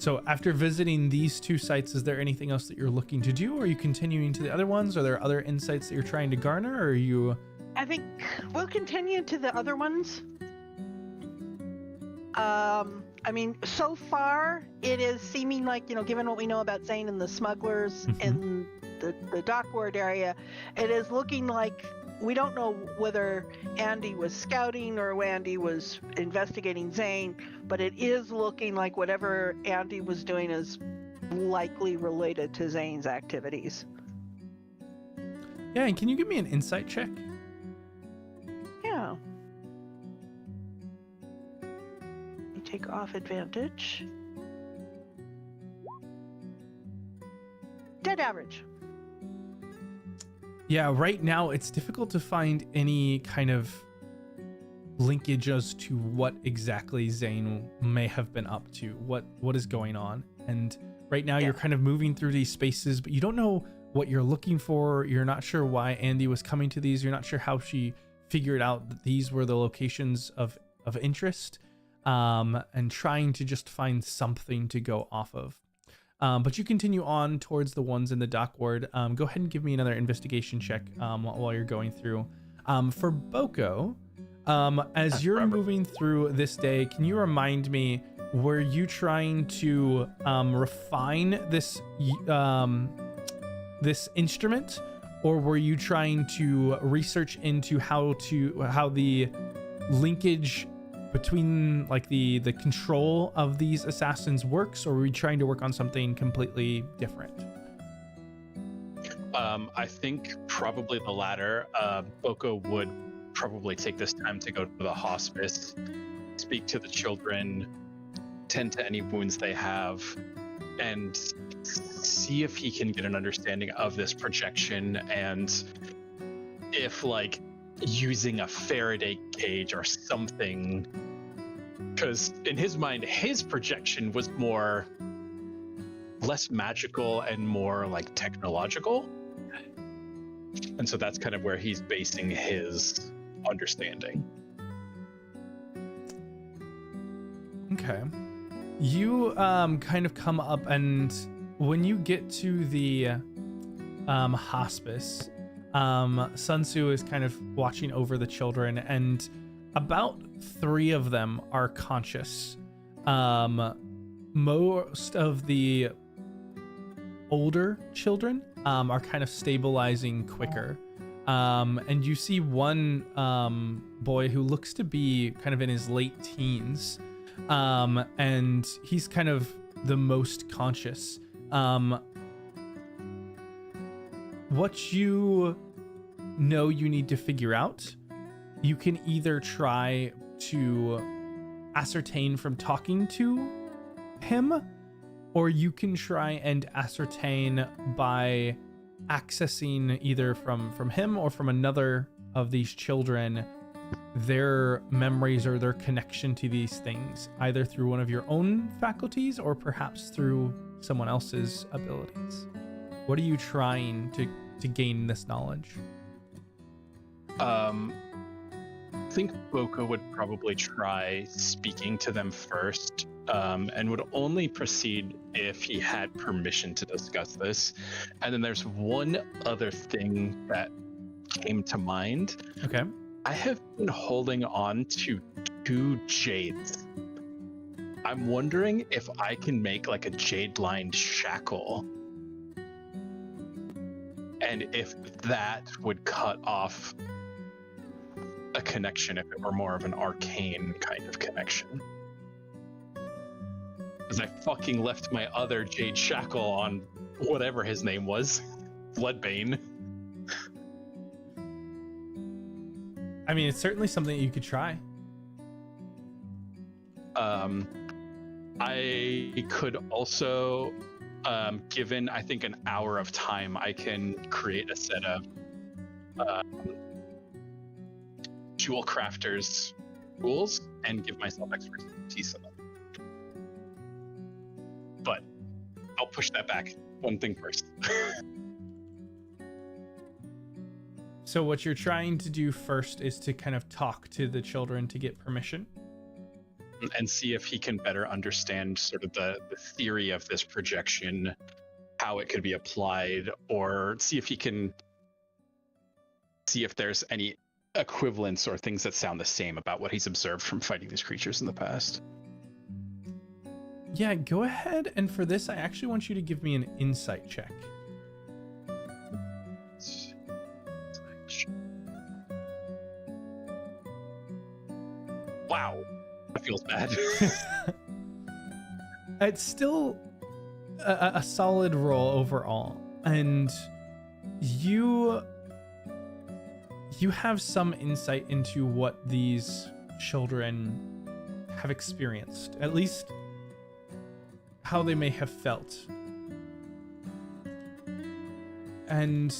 So after visiting these 2 sites, is there anything else that you're looking to do? Are you continuing to the other ones? Are there other insights that you're trying to garner, or are you... I think we'll continue to the other ones. I mean, so far it is seeming like, given what we know about Zane and the smugglers in the Dockward area, it is looking like we don't know whether Andy was scouting or Andy was investigating Zane, but it is looking like whatever Andy was doing is likely related to Zane's activities. Yeah, and can you give me an insight check? Yeah. Take off advantage. Dead average. Yeah, right now it's difficult to find any kind of linkage as to what exactly Zane may have been up to, what is going on. And right now you're kind of moving through these spaces, but you don't know what you're looking for. You're not sure why Andy was coming to these. You're not sure how she figured out that these were the locations of interest. And trying to just find something to go off of. But you continue on towards the ones in the Dockward. Go ahead and give me another investigation check while you're going through. For Boko, as you're moving through this day, can you remind me, were you trying to refine this this instrument, or were you trying to research into how the linkage between like the control of these assassins works, or are we trying to work on something completely different? I think probably the latter. Boko would probably take this time to go to the hospice, speak to the children, tend to any wounds they have, and see if he can get an understanding of this projection, and if like using a Faraday cage or something, because in his mind his projection was less magical and more like technological, and so that's kind of where he's basing his understanding. Okay, you kind of come up, and when you get to the hospice, Sun Tzu is kind of watching over the children, and about 3 of them are conscious. Most of the older children are kind of stabilizing quicker. And you see one boy who looks to be kind of in his late teens, and he's kind of the most conscious. What you know you need to figure out, you can either try to ascertain from talking to him, or you can try and ascertain by accessing either from him or from another of these children their memories or their connection to these things, either through one of your own faculties or perhaps through someone else's abilities. What are you trying to gain this knowledge? I think Boko would probably try speaking to them first, and would only proceed if he had permission to discuss this. And then there's one other thing that came to mind. Okay. I have been holding on to 2 jades. I'm wondering if I can make like a jade-lined shackle, and if that would cut off a connection if it were more of an arcane kind of connection. Because I fucking left my other jade shackle on whatever his name was, Bloodbane. I mean, it's certainly something that you could try. I could also, given I think an hour of time, I can create a set of jewel crafters rules and give myself expertise in them. But I'll push that back. One thing first. So what you're trying to do first is to kind of talk to the children to get permission? and see if he can better understand sort of the theory of this projection, how it could be applied, or see if he can see if there's any equivalents or things that sound the same about what he's observed from fighting these creatures in the past. Yeah, go ahead. And for this, I actually want you to give me an insight check. Wow, that feels bad. It's still a solid roll overall, and you have some insight into what these children have experienced, at least how they may have felt. And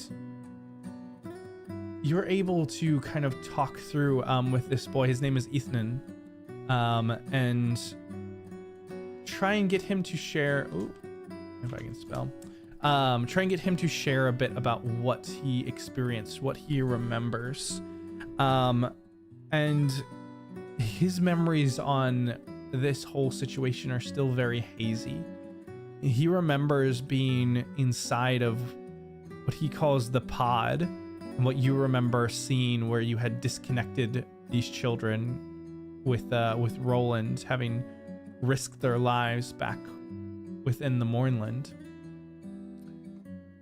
you're able to kind of talk through with this boy. His name is Ethan, and try and get him to share. Ooh, if I can spell. Try and get him to share a bit about what he experienced, what he remembers, and his memories on this whole situation are still very hazy. He remembers being inside of what he calls the pod, and what you remember seeing where you had disconnected these children with Roland, having risked their lives back within the Mournland.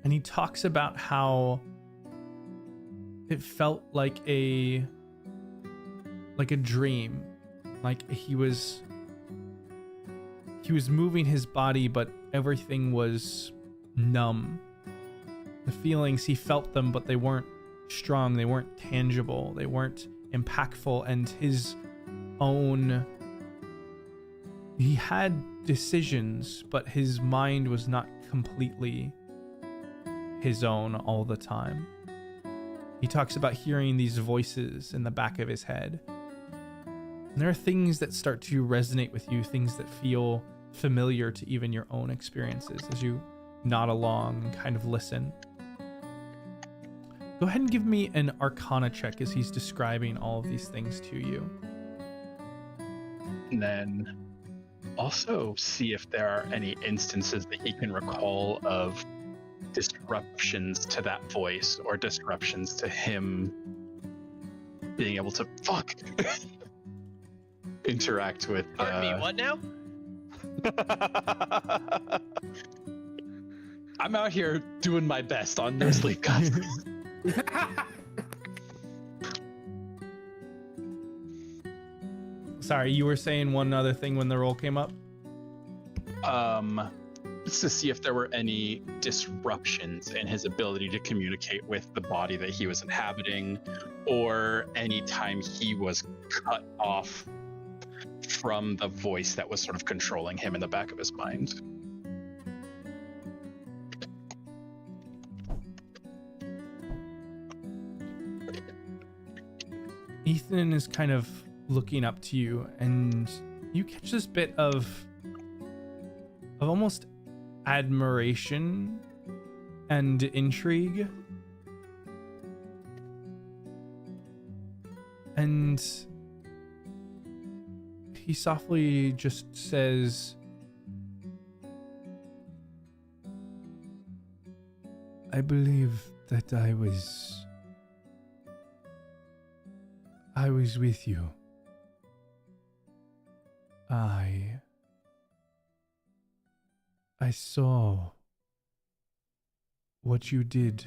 And he talks about how it felt like a dream, like he was moving his body, but everything was numb. The feelings, he felt them, but they weren't strong, they weren't tangible, they weren't impactful. And he had decisions, but his mind was not completely his own all the time. He talks about hearing these voices in the back of his head. And there are things that start to resonate with you, things that feel familiar to even your own experiences as you nod along and kind of listen. Go ahead and give me an Arcana check as he's describing all of these things to you. And then also see if there are any instances that he can recall of disruptions to that voice, or disruptions to him being able to interact with Pardon me, what now? I'm out here doing my best on no sleep, guys. Sorry, you were saying one other thing when the roll came up? Just to see if there were any disruptions in his ability to communicate with the body that he was inhabiting, or any time he was cut off from the voice that was sort of controlling him in the back of his mind. Ethan is kind of looking up to you, and you catch this bit of almost admiration and intrigue. And he softly just says, I believe that I was with you. I saw what you did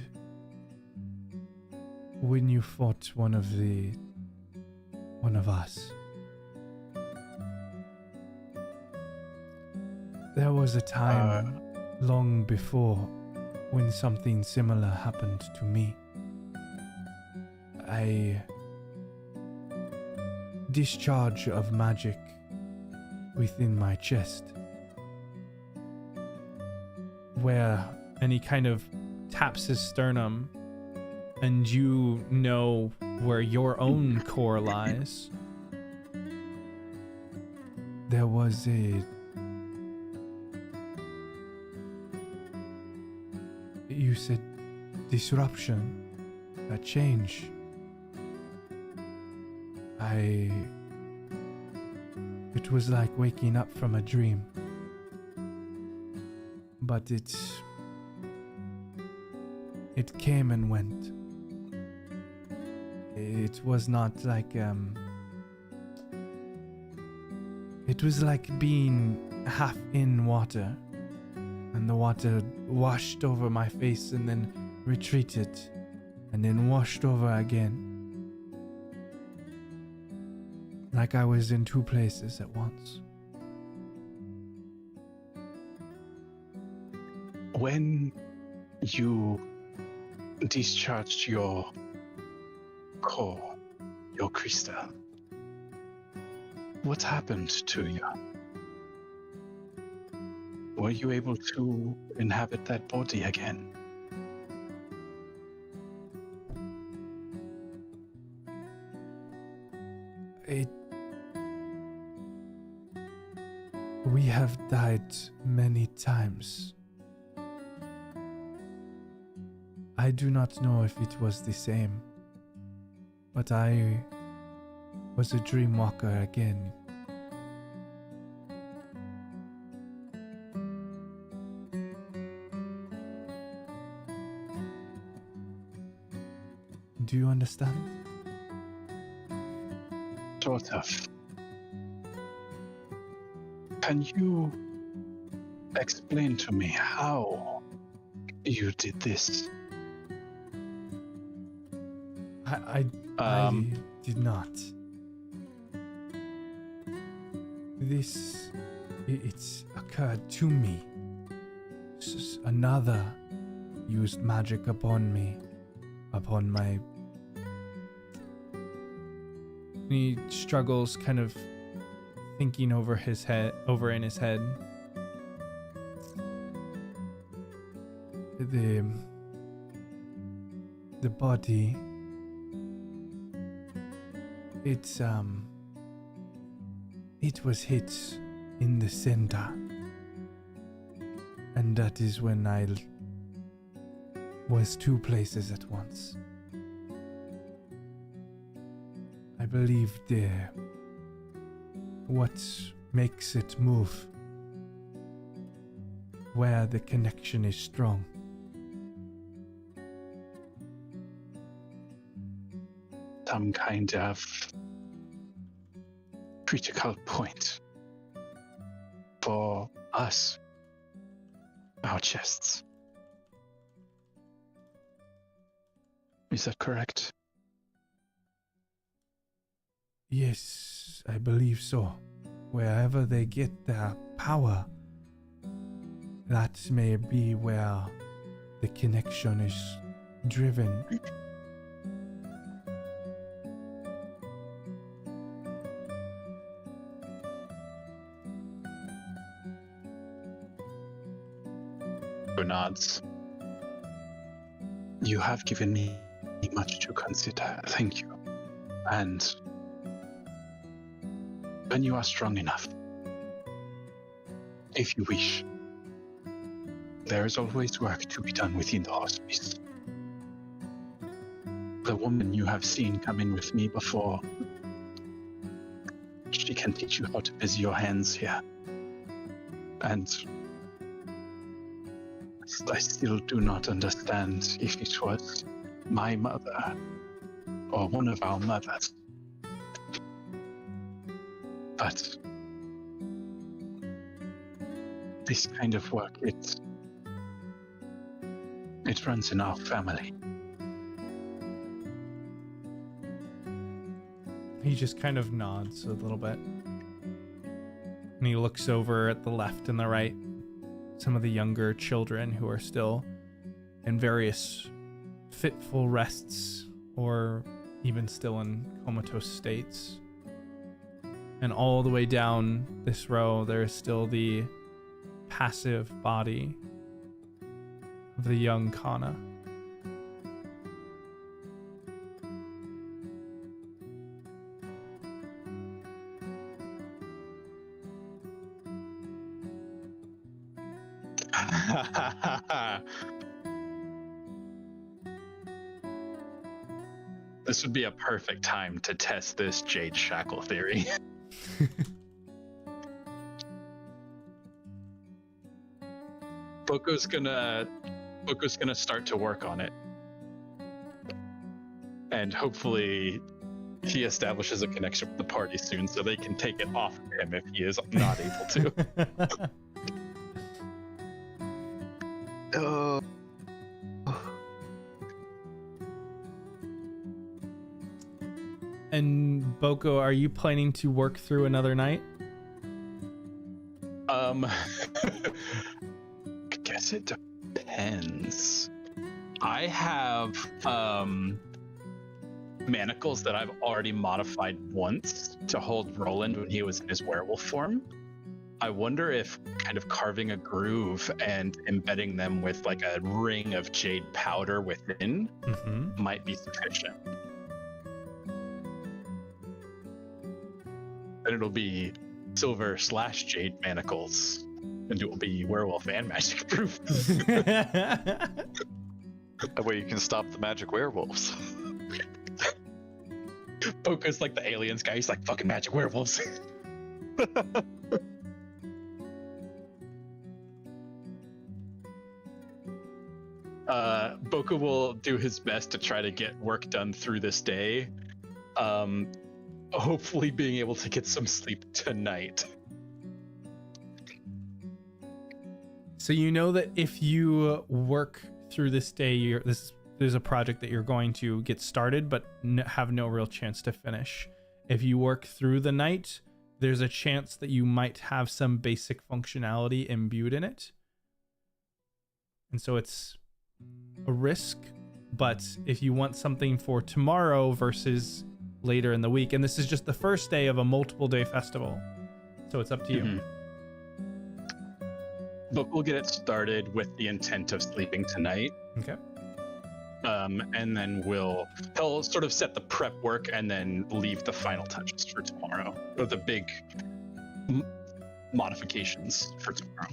when you fought one of us. There was a time long before when something similar happened to me. A discharge of magic within my chest, and he kind of taps his sternum, and you know where your own core lies. There was you said disruption, a change. It was like waking up from a dream. But it came and went. It was not like, it was like being half in water, and the water washed over my face and then retreated, and then washed over again. Like I was in two places at once. When you discharged your core, your crystal, what happened to you? Were you able to inhabit that body again? We have died many times. I do not know if it was the same, but I was a dream walker again. Do you understand? Sort of. Can you explain to me how you did this? I did not. It's occurred to me. Another used magic upon me, upon my... He struggles, kind of thinking over in his head. The body, it was hit in the center, and that is when I was two places at once. I believe what makes it move, where the connection is strong. Some kind of critical point for us, our chests. Is that correct? Yes, I believe so. Wherever they get their power, that may be where the connection is driven. Nods. You have given me much to consider. Thank you. And when you are strong enough, if you wish, there is always work to be done within the hospice. The woman you have seen come in with me before, she can teach you how to busy your hands here. And I still do not understand if it was my mother or one of our mothers. But this kind of work, it runs in our family. He just kind of nods a little bit. And he looks over at the left and the right. Some of the younger children who are still in various fitful rests or even still in comatose states. And all the way down this row, there is still the passive body of the young Kana. This would be a perfect time to test this Jade Shackle theory. Boko's gonna start to work on it, and hopefully he establishes a connection with the party soon, so they can take it off of him if he is not able to. And Boko, are you planning to work through another night? I guess it depends. I have manacles that I've already modified once to hold Roland when he was in his werewolf form. I wonder if kind of carving a groove and embedding them with like a ring of jade powder within might be sufficient. And it'll be silver/jade manacles, and it will be werewolf and magic proof. That way you can stop the magic werewolves. Boko's like the aliens guy. He's like, fucking magic werewolves. Boko will do his best to try to get work done through this day. Hopefully being able to get some sleep tonight. So you know that if you work through this day, there's a project that you're going to get started, but have no real chance to finish. If you work through the night, there's a chance that you might have some basic functionality imbued in it. And so it's a risk, but if you want something for tomorrow versus later in the week, and this is just the first day of a multiple day festival, so it's up to you. But we'll get it started with the intent of sleeping tonight. Okay. And then he'll sort of set the prep work and then leave the final touches for tomorrow, or the big modifications for tomorrow.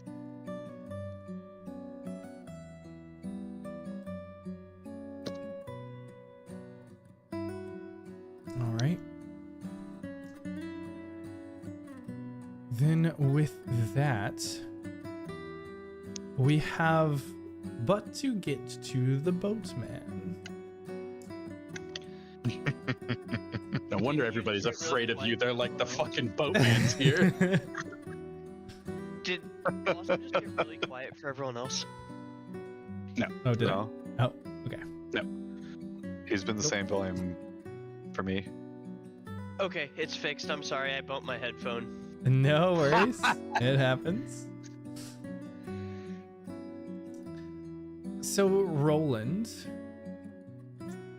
All right. Then with that, we have but to get to the boatman. No wonder everybody's afraid of you. They're like, the fucking boatman's here. Did Blossom just get really quiet for everyone else? No. Oh, did No. I? Oh, okay. No. He's been the same volume for me. Okay, it's fixed. I'm sorry, I bumped my headphone. No worries. It happens. So, Roland,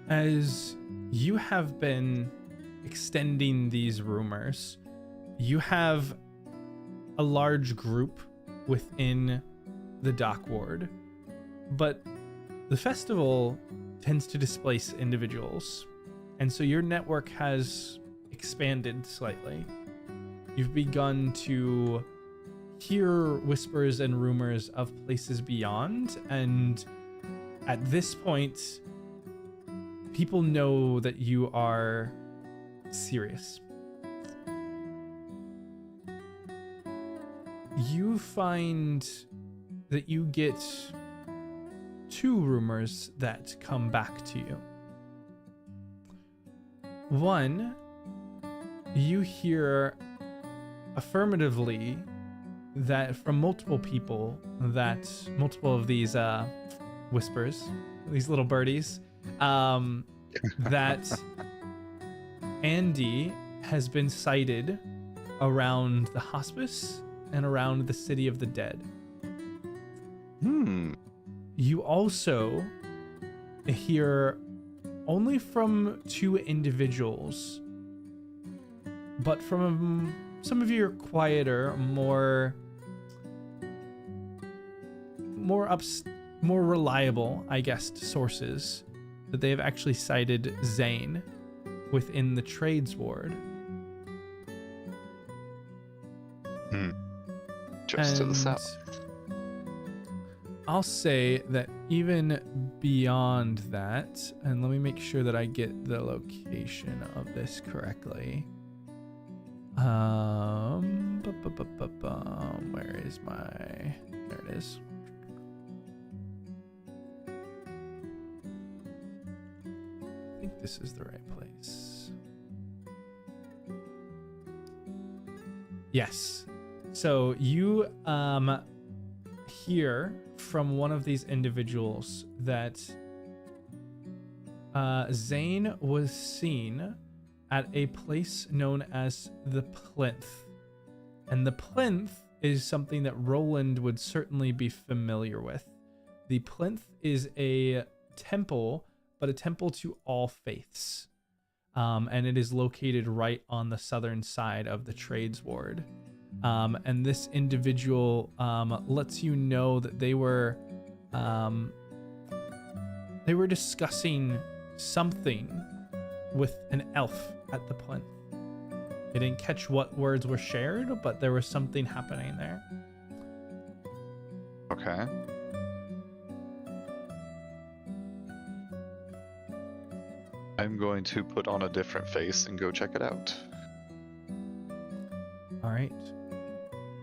as you have been extending these rumors, you have a large group within the dock ward, but the festival tends to displace individuals, and so your network has expanded slightly. You've begun to hear whispers and rumors of places beyond, and at this point, people know that you are serious. You find that you get 2 rumors that come back to you. One, you hear affirmatively that from multiple people, that multiple of these whispers, these little birdies, that Andy has been sighted around the hospice and around the city of the dead. You also hear only from 2 individuals, but from some of your quieter, more reliable, I guess, sources, that they have actually cited Zane within the trades ward. Just to the south. I'll say that even beyond that, and let me make sure that I get the location of this correctly. Where is my... There it is. think this is the right place. Yes. So you hear from one of these individuals that Zane was seen at a place known as the Plinth. And the Plinth is something that Roland would certainly be familiar with. The Plinth is a temple, but a temple to all faiths. And it is located right on the southern side of the Trades Ward. And this individual lets you know that they were discussing something with an elf at the Plinth. They didn't catch what words were shared, but there was something happening there. Okay. I'm going to put on a different face and go check it out. All right.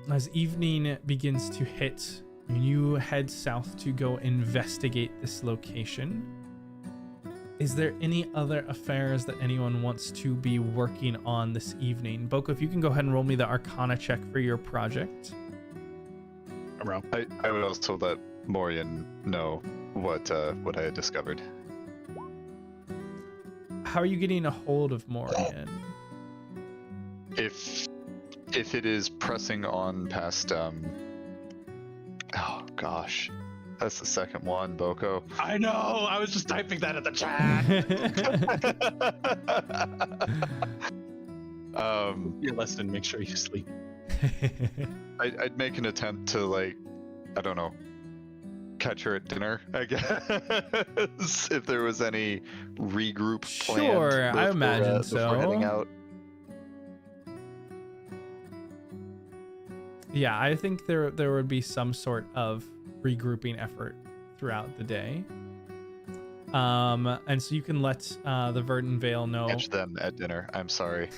As evening begins to hit, you head south to go investigate this location. Is there any other affairs that anyone wants to be working on this evening? Boko, if you can go ahead and roll me the Arcana check for your project. I would also let Morian know what I had discovered. How are you getting a hold of Morian? If it is pressing on past oh gosh. That's the second one, Boko. I know! I was just typing that in the chat! Your lesson, make sure you sleep. I'd make an attempt to, like, I don't know, catch her at dinner, I guess. If there was any regroup planned. Sure, I imagine before heading so. out. Yeah, I think there would be some sort of regrouping effort throughout the day. And so you can let the Verdant Vale know. Catch them at dinner. I'm sorry.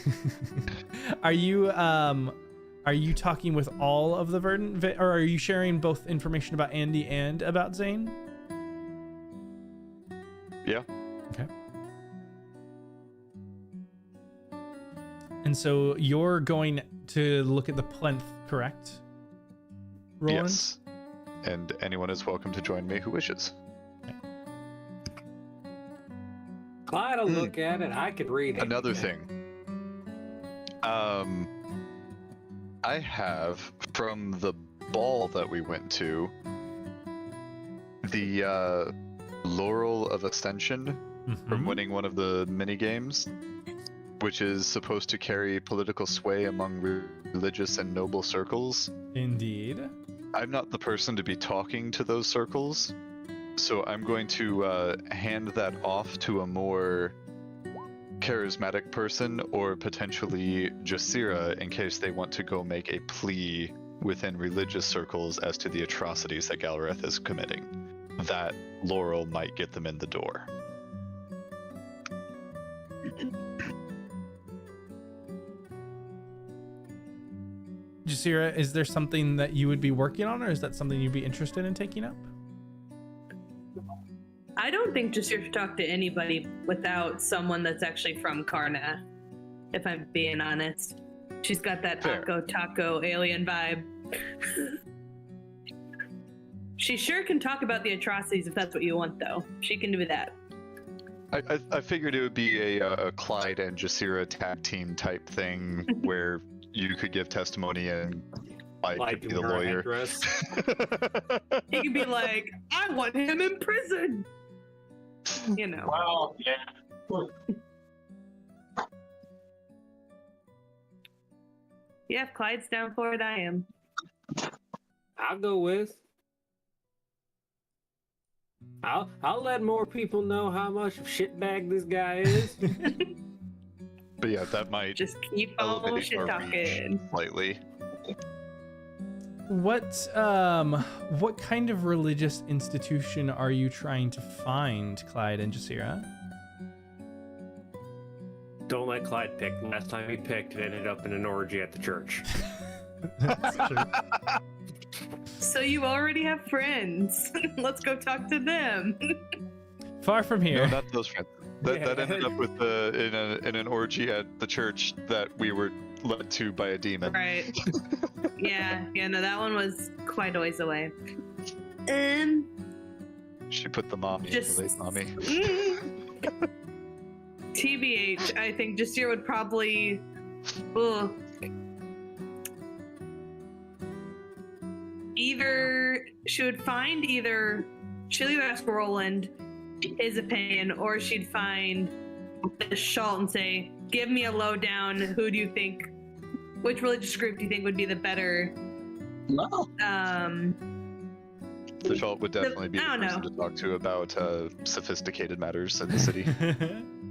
Are you talking with all of the Verdant Vale, or are you sharing both information about Andy and about Zane? Yeah. Okay. And so you're going to look at the Plinth, correct? Roland? Yes. And anyone is welcome to join me who wishes. Clyde will look at it. I could read it. Another thing. I have, from the ball that we went to, the Laurel of Ascension from winning one of the mini games, which is supposed to carry political sway among religious and noble circles. Indeed. I'm not the person to be talking to those circles, so I'm going to hand that off to a more charismatic person, or potentially Jasira, in case they want to go make a plea within religious circles as to the atrocities that Galifar is committing. That Laurel might get them in the door. Jasira, is there something that you would be working on, or is that something you'd be interested in taking up? I don't think Jasira should talk to anybody without someone that's actually from Karna, if I'm being honest. She's got that Fair. Akko Taco alien vibe. She sure can talk about the atrocities if that's what you want, though. She can do that. I figured it would be a Clyde and Jasira tag team type thing where you could give testimony and Clyde could be the lawyer. He could be like, I want him in prison. You know. Well, yeah. Yeah, if Clyde's down for it, I am. I'll go with. I'll let more people know how much of a shitbag this guy is. But yeah, that might Just keep on elevate shit our reach talking. slightly. What kind of religious institution are you trying to find, Clyde and Jasira? Don't let Clyde pick. Last time he picked, it ended up in an orgy at the church. That's true. So you already have friends. Let's go talk to them. Far from here. No, not those friends. That ended up with in an orgy at the church that we were led to by a demon. Right. Yeah, no, that one was quite a ways away. She put the mommy in Just- the late mommy. TBH, I think Jasira would probably. Ugh. Either she would find she'll either ask Roland his opinion, or she'd find Theschault and say, "Give me a lowdown. Who do you think? Which religious group do you think would be the better?" No. Theschault would definitely be the I don't person know. to talk to about sophisticated matters in the city.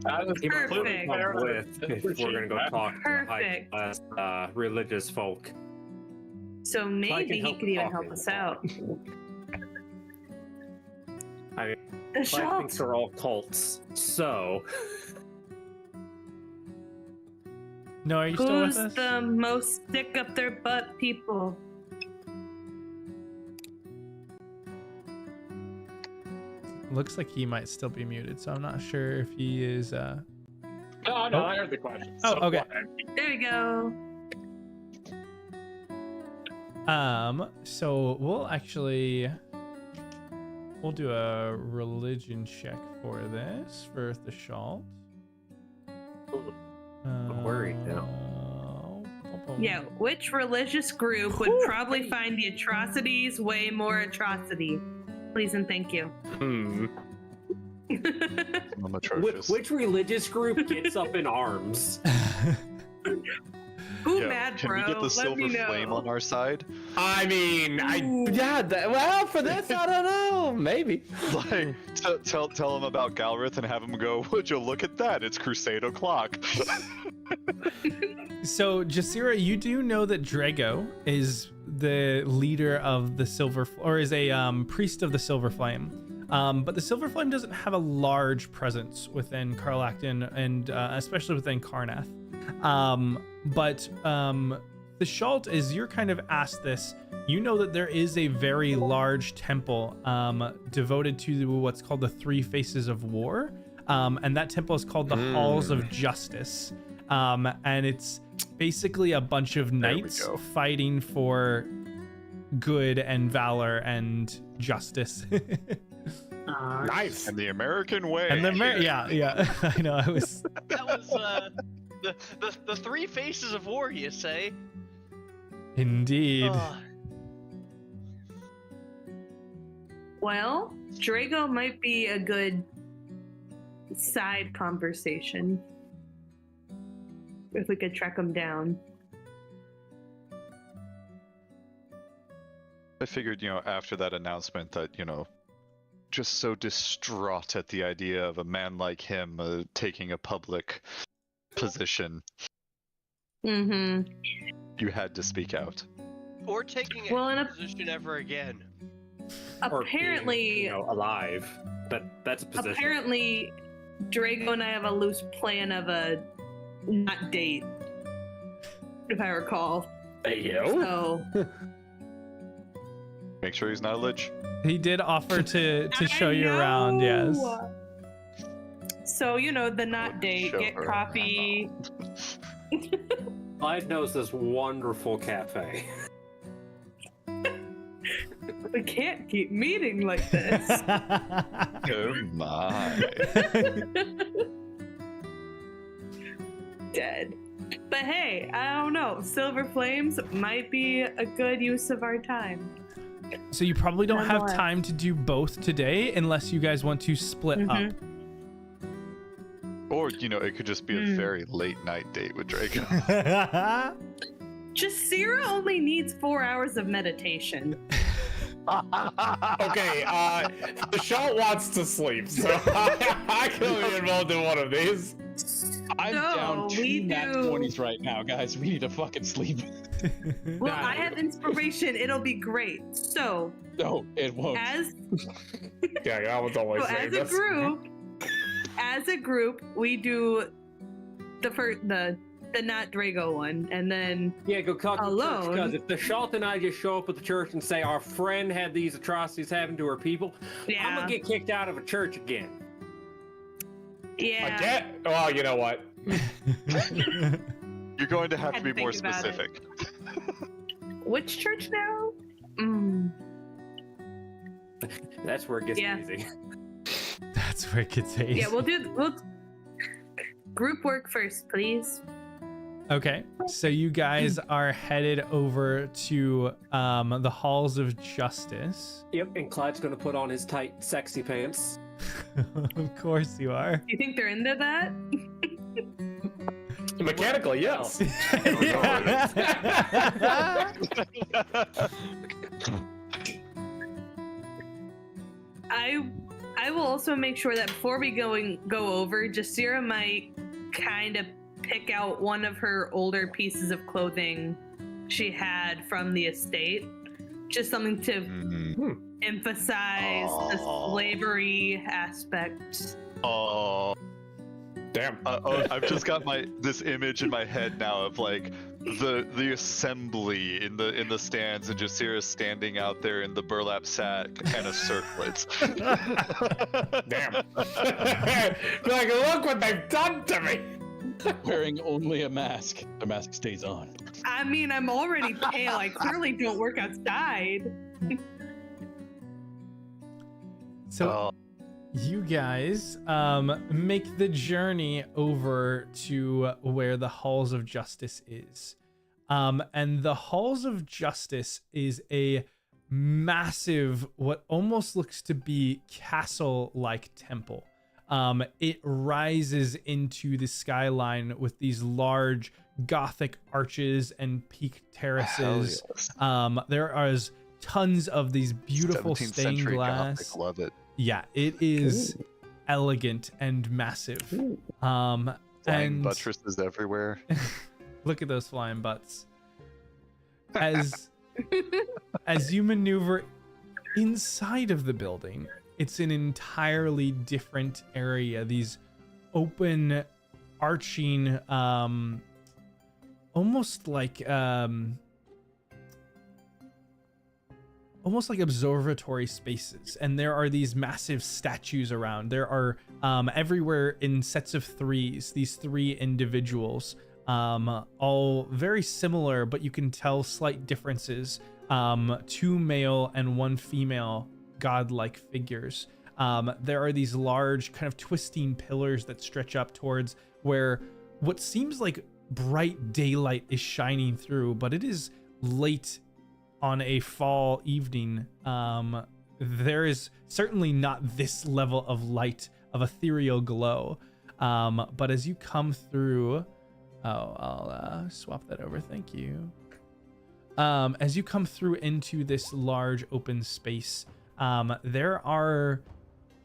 I was Perfect. with if we're gonna go talk to the high Perfect. class religious folk. So maybe he help could even talk help in us the out. I mean, The Black thinks Theschault. they're all cults, so No, are you still with Who's us? the most stick up their butt people? Looks like he might still be muted, so I'm not sure if he is. No, Oh. I heard the question. Oh, So okay. what? There we go. So we'll do a religion check for this for Theschault. I'm worried now. Yeah, which religious group would probably find the atrocities way more atrocity? Please and thank you. I'm atrocious. Which religious group gets up in arms? Who Yeah, mad, can bro? we get the Let silver me know. flame on our side? I mean, for this, I don't know. Maybe. Like, tell him about Galrith and have him go, would you look at that? It's crusade o'clock. So Jasira, you do know that Drago is the leader of the or is a priest of the Silver Flame. But the Silver Flame doesn't have a large presence within Karlakton and especially within Karnath. But Theschault, as you're kind of asked this, you know that there is a very large temple devoted to what's called the Three Faces of War. And that temple is called the Halls of Justice. And it's basically a bunch of knights fighting for good and valor and justice. Nice. And the American way. And yeah, I know. I was. That was the three faces of war, you say? Indeed. Well, Drago might be a good side conversation if we could track him down. I figured, after that announcement that, just so distraught at the idea of a man like him taking a public position, Mm-hmm. you had to speak out. Or taking Well, in a a- position ever again. Or Apparently, being, alive. That's a position. apparently, Drago and I have a loose plan of a not date, if I recall. So Make sure he's not a lich. He did offer to I show you around. Yes. know. So the not date, Show get her coffee. Clyde knows this wonderful cafe. We can't keep meeting like this. Oh my. Dead. But hey, I don't know. Silver Flames might be a good use of our time. So you probably don't have Nonetheless. time to do both today unless you guys want to split up. Or, it could just be a very late night date with Draco. Jasira only needs 4 hours of meditation. Okay, Theschault wants to sleep, so I can be involved in one of these. I'm So, down we 2 nat do- 20s right now, guys. We need to fucking sleep. Well, I have inspiration. It'll be great. So, No, it won't. as Yeah, that was always so saying as a this. group, we do the not Drago one, and then Yeah, go talk to the church, Alone? because if Theschault and I just show up at the church and say our friend had these atrocities happen to her people, I'm yeah, gonna get kicked out of a church again. Yeah. Again? Well, you know what? You're going to have Had to to be more think about it. specific. Which church now? Mm. That's where it gets Yeah. easy. That's where it gets easy. Yeah, we'll group work first, please. Okay, so you guys are headed over to the Halls of Justice. Yep, and Clyde's gonna put on his tight, sexy pants. Of course you are. Do you think they're into that? Mechanically, yes. I will also make sure that before we go over, Jasira might kind of pick out one of her older pieces of clothing she had from the estate. Just something to emphasize the slavery aspect. Oh, Damn. I've just got this image in my head now of like the assembly in the stands and Jasira standing out there in the burlap sack and a circlet. Damn. Like, look what they've done to me. Wearing only a mask. The mask stays on. I mean, I'm already pale. I clearly don't work outside. So you guys make the journey over to where the Halls of Justice is. And the Halls of Justice is a massive, what almost looks to be castle-like temple. It rises into the skyline with these large Gothic arches and peaked terraces. There are tons of these beautiful 17th stained century glass. Gothic, love it. Yeah, it is elegant and massive. Flying And buttresses everywhere. look at those flying butts. As you maneuver inside of the building, it's an entirely different area. These open, arching, almost like observatory spaces, and there are these massive statues around. There are everywhere in sets of threes, these three individuals, all very similar, but you can tell slight differences. Two male and one female godlike figures. There are these large kind of twisting pillars that stretch up towards where what seems like bright daylight is shining through, but it is late on a fall evening. There is certainly not this level of light, of ethereal glow. But as you come through, I'll swap that over. Thank you. As you come through into this large open space, there are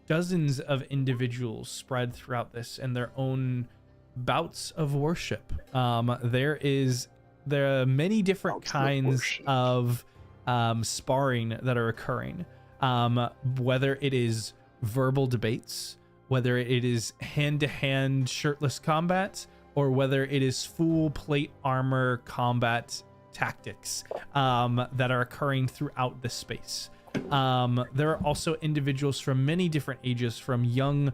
dozens of individuals spread throughout this and their own bouts of worship. There are many different kinds of sparring that are occurring, whether it is verbal debates, whether it is hand-to-hand shirtless combat, or whether it is full plate armor combat tactics that are occurring throughout this space. There are also individuals from many different ages, from young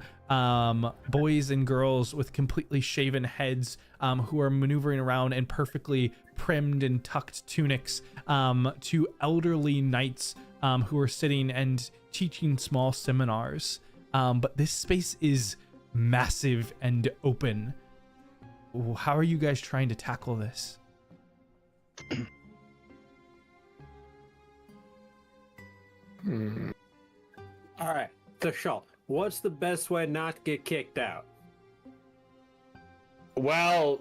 boys and girls with completely shaven heads who are maneuvering around in perfectly primmed and tucked tunics, to elderly knights who are sitting and teaching small seminars. But this space is massive and open. How are you guys trying to tackle this? All right, Theschault, what's the best way not to get kicked out? Well,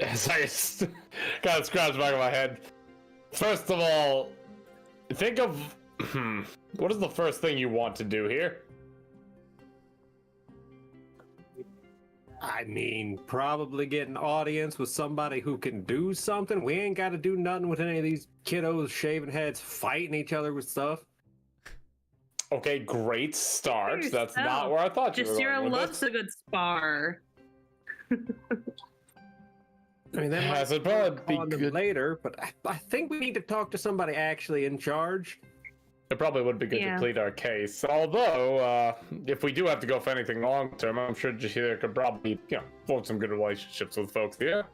as I kind of scratch the back of my head, first of all, think of what is the first thing you want to do here? I mean, probably get an audience with somebody who can do something. We ain't got to do nothing with any of these kiddos shaving heads fighting each other with stuff. Okay, great start. Yourself. That's not where I thought you were going Jasira with loves this. a good spar. I mean, that Yes, might it'd probably work be on them good. later, but I think we need to talk to somebody actually in charge. it probably would be good to plead our case. Although, if we do have to go for anything long term, I'm sure Jasira could probably, form some good relationships with folks here.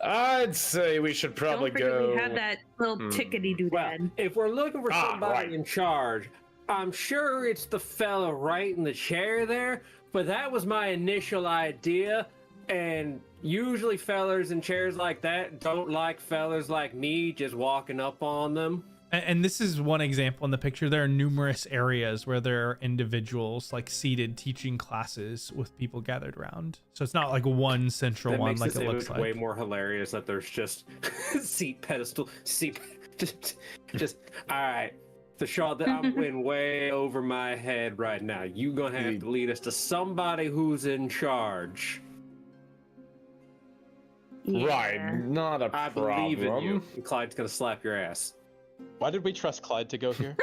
I'd say we should probably Don't forget go. we have that little tickety doodad. Well, if we're looking for somebody right. in charge, I'm sure it's the fella right in the chair there, but that was my initial idea, and usually fellas in chairs like that don't like fellas like me just walking up on them. And this is one example in the picture. There are numerous areas where there are individuals like seated teaching classes with people gathered around. So it's not like one central That one makes like this it looks image like. way more hilarious that there's just seat pedestal, just all right. Theschault, I'm in way over my head right now. You gonna have to lead us to somebody who's in charge. Right, not a I problem. believe in you. And Clyde's gonna slap your ass. Why did we trust Clyde to go here?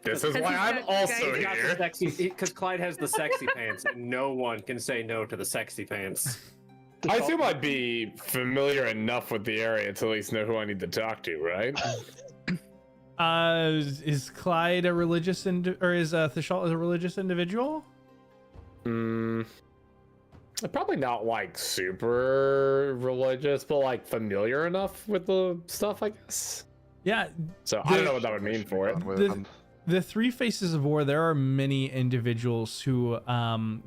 This is why I'm also here. Because Clyde has the sexy pants, and no one can say no to the sexy pants. I assume I'd be familiar enough with the area to at least know who I need to talk to, right? Is Clyde a religious or is Theschault a religious individual? Probably not like super religious, but like familiar enough with the stuff, I guess. Yeah. So I don't know what that would mean for it. The Three Faces of War, there are many individuals who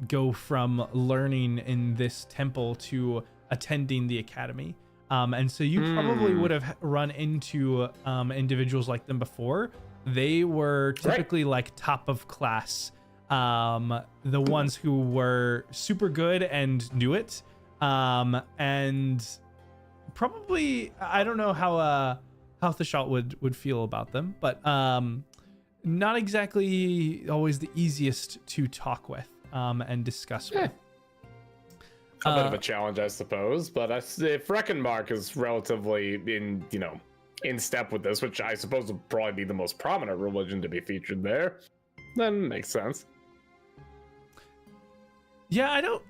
go from learning in this temple to attending the academy. And so you probably would have run into individuals like them before. They were typically like top of class. The ones who were super good and knew it. And probably, I don't know how Theschault would feel about them, but not exactly always the easiest to talk with and discuss with. A bit of a challenge, I suppose, but if Reckonmark is relatively in step with this, which I suppose would probably be the most prominent religion to be featured there, then makes sense. Yeah, I don't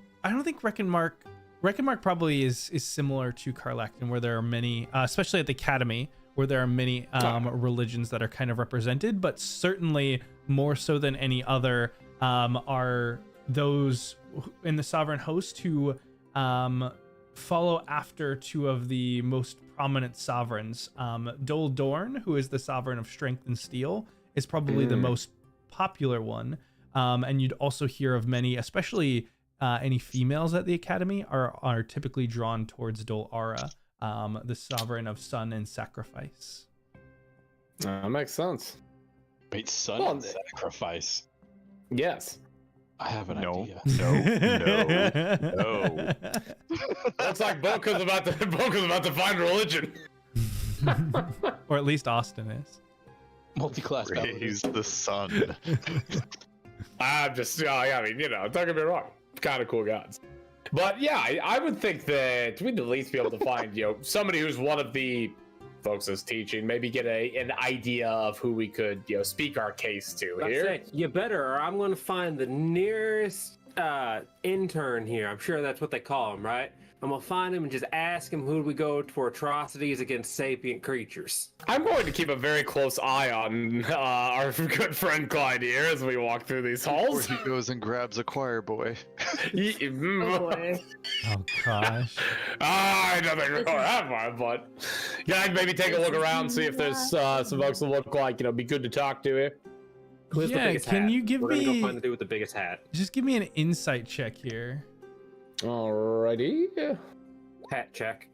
think Reckonmark probably is similar to Carlecton, where there are many, especially at the academy, where there are many religions that are kind of represented, but certainly more so than any other are those in the sovereign host who follow after two of the most prominent sovereigns. Dol Dorn, who is the sovereign of strength and steel, is probably the most popular one. And you'd also hear of many, especially any females at the academy are typically drawn towards Dol Ara, the sovereign of sun and sacrifice. That makes sense. Wait, sun and sacrifice? Yes. I have an idea. No. Looks like Boka's about to find religion. Or at least Austin is. Multi-class. Raise the sun. I'm just, don't get me wrong. Kind of cool gods. But yeah, I would think that we'd at least be able to find, somebody who's one of the folks that's teaching, maybe get an idea of who we could, speak our case to here. You better, or I'm going to find the nearest intern here. I'm sure that's what they call him, right? I'm going to find him and just ask him who we go for atrocities against sapient creatures. I'm going to keep a very close eye on our good friend Clyde here as we walk through these halls. Or he goes and grabs a choir boy. Oh boy. Oh gosh. I don't think we're going that far, but I'd maybe take a look around, see if there's some folks that look like, be good to talk to here. Who's the Yeah, biggest can hat? you give We're gonna me go find the dude with the biggest hat. just give me an insight check here? Alrighty. Hat check.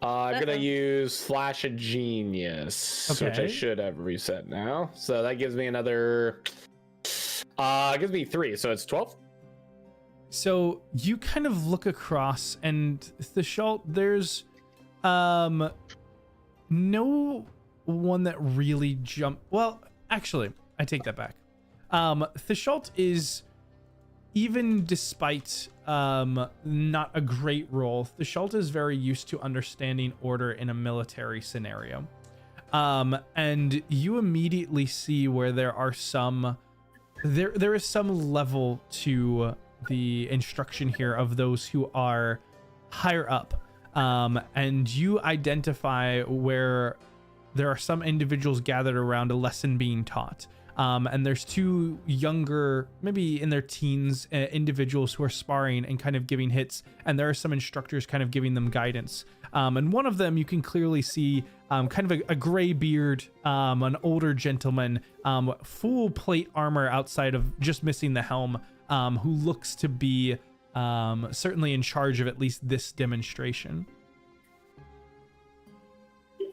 I'm gonna use Flash of Genius, which I Okay. should have reset now. So that gives me another. Gives me 3, so it's 12. So you kind of look across, and Theschault, there's no one that really jumped. Well, actually, I take that back. Theschault is, even despite not a great role, Theschault is very used to understanding order in a military scenario. And you immediately see where there are there is some level to the instruction here of those who are higher up. And you identify where there are some individuals gathered around a lesson being taught. And there's two younger, maybe in their teens, individuals who are sparring and kind of giving hits. And there are some instructors kind of giving them guidance. And one of them you can clearly see kind of a gray beard, an older gentleman, full plate armor outside of just missing the helm, who looks to be certainly in charge of at least this demonstration.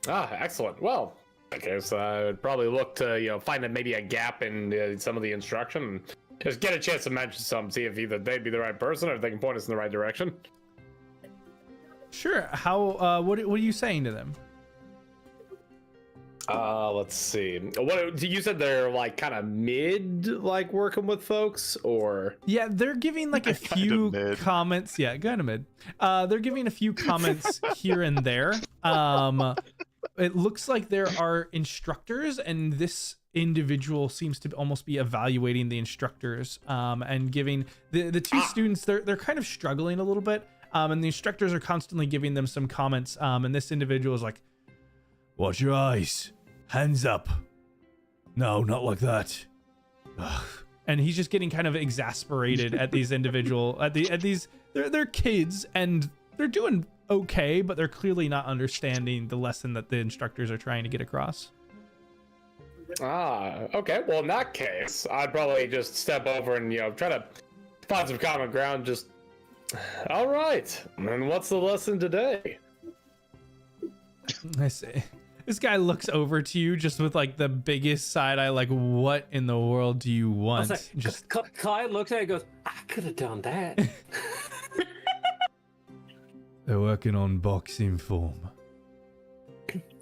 Ah, excellent. Well, I guess I would probably look to, find maybe a gap in some of the instruction and just get a chance to mention some, see if either they'd be the right person or if they can point us in the right direction. Sure. How? What are you saying to them? Let's see. What you said they're like kind of mid, like working with folks, or Yeah, they're giving like a few comments. Yeah, kind of mid. They're giving a few comments here and there. It looks like there are instructors, and this individual seems to almost be evaluating the instructors, and giving the two students. They're kind of struggling a little bit, and the instructors are constantly giving them some comments. And this individual is like, "Watch your eyes, hands up. No, not like that." Ugh. And he's just getting kind of exasperated at these they're kids and they're doing okay, but they're clearly not understanding the lesson that the instructors are trying to get across. Okay. Well, in that case, I'd probably just step over and try to find some common ground. Just all right. And what's the lesson today? I see. This guy looks over to you just with like the biggest side eye, like, what in the world do you want? Like, just Clyde looks at it and goes, I could have done that. They're working on boxing form.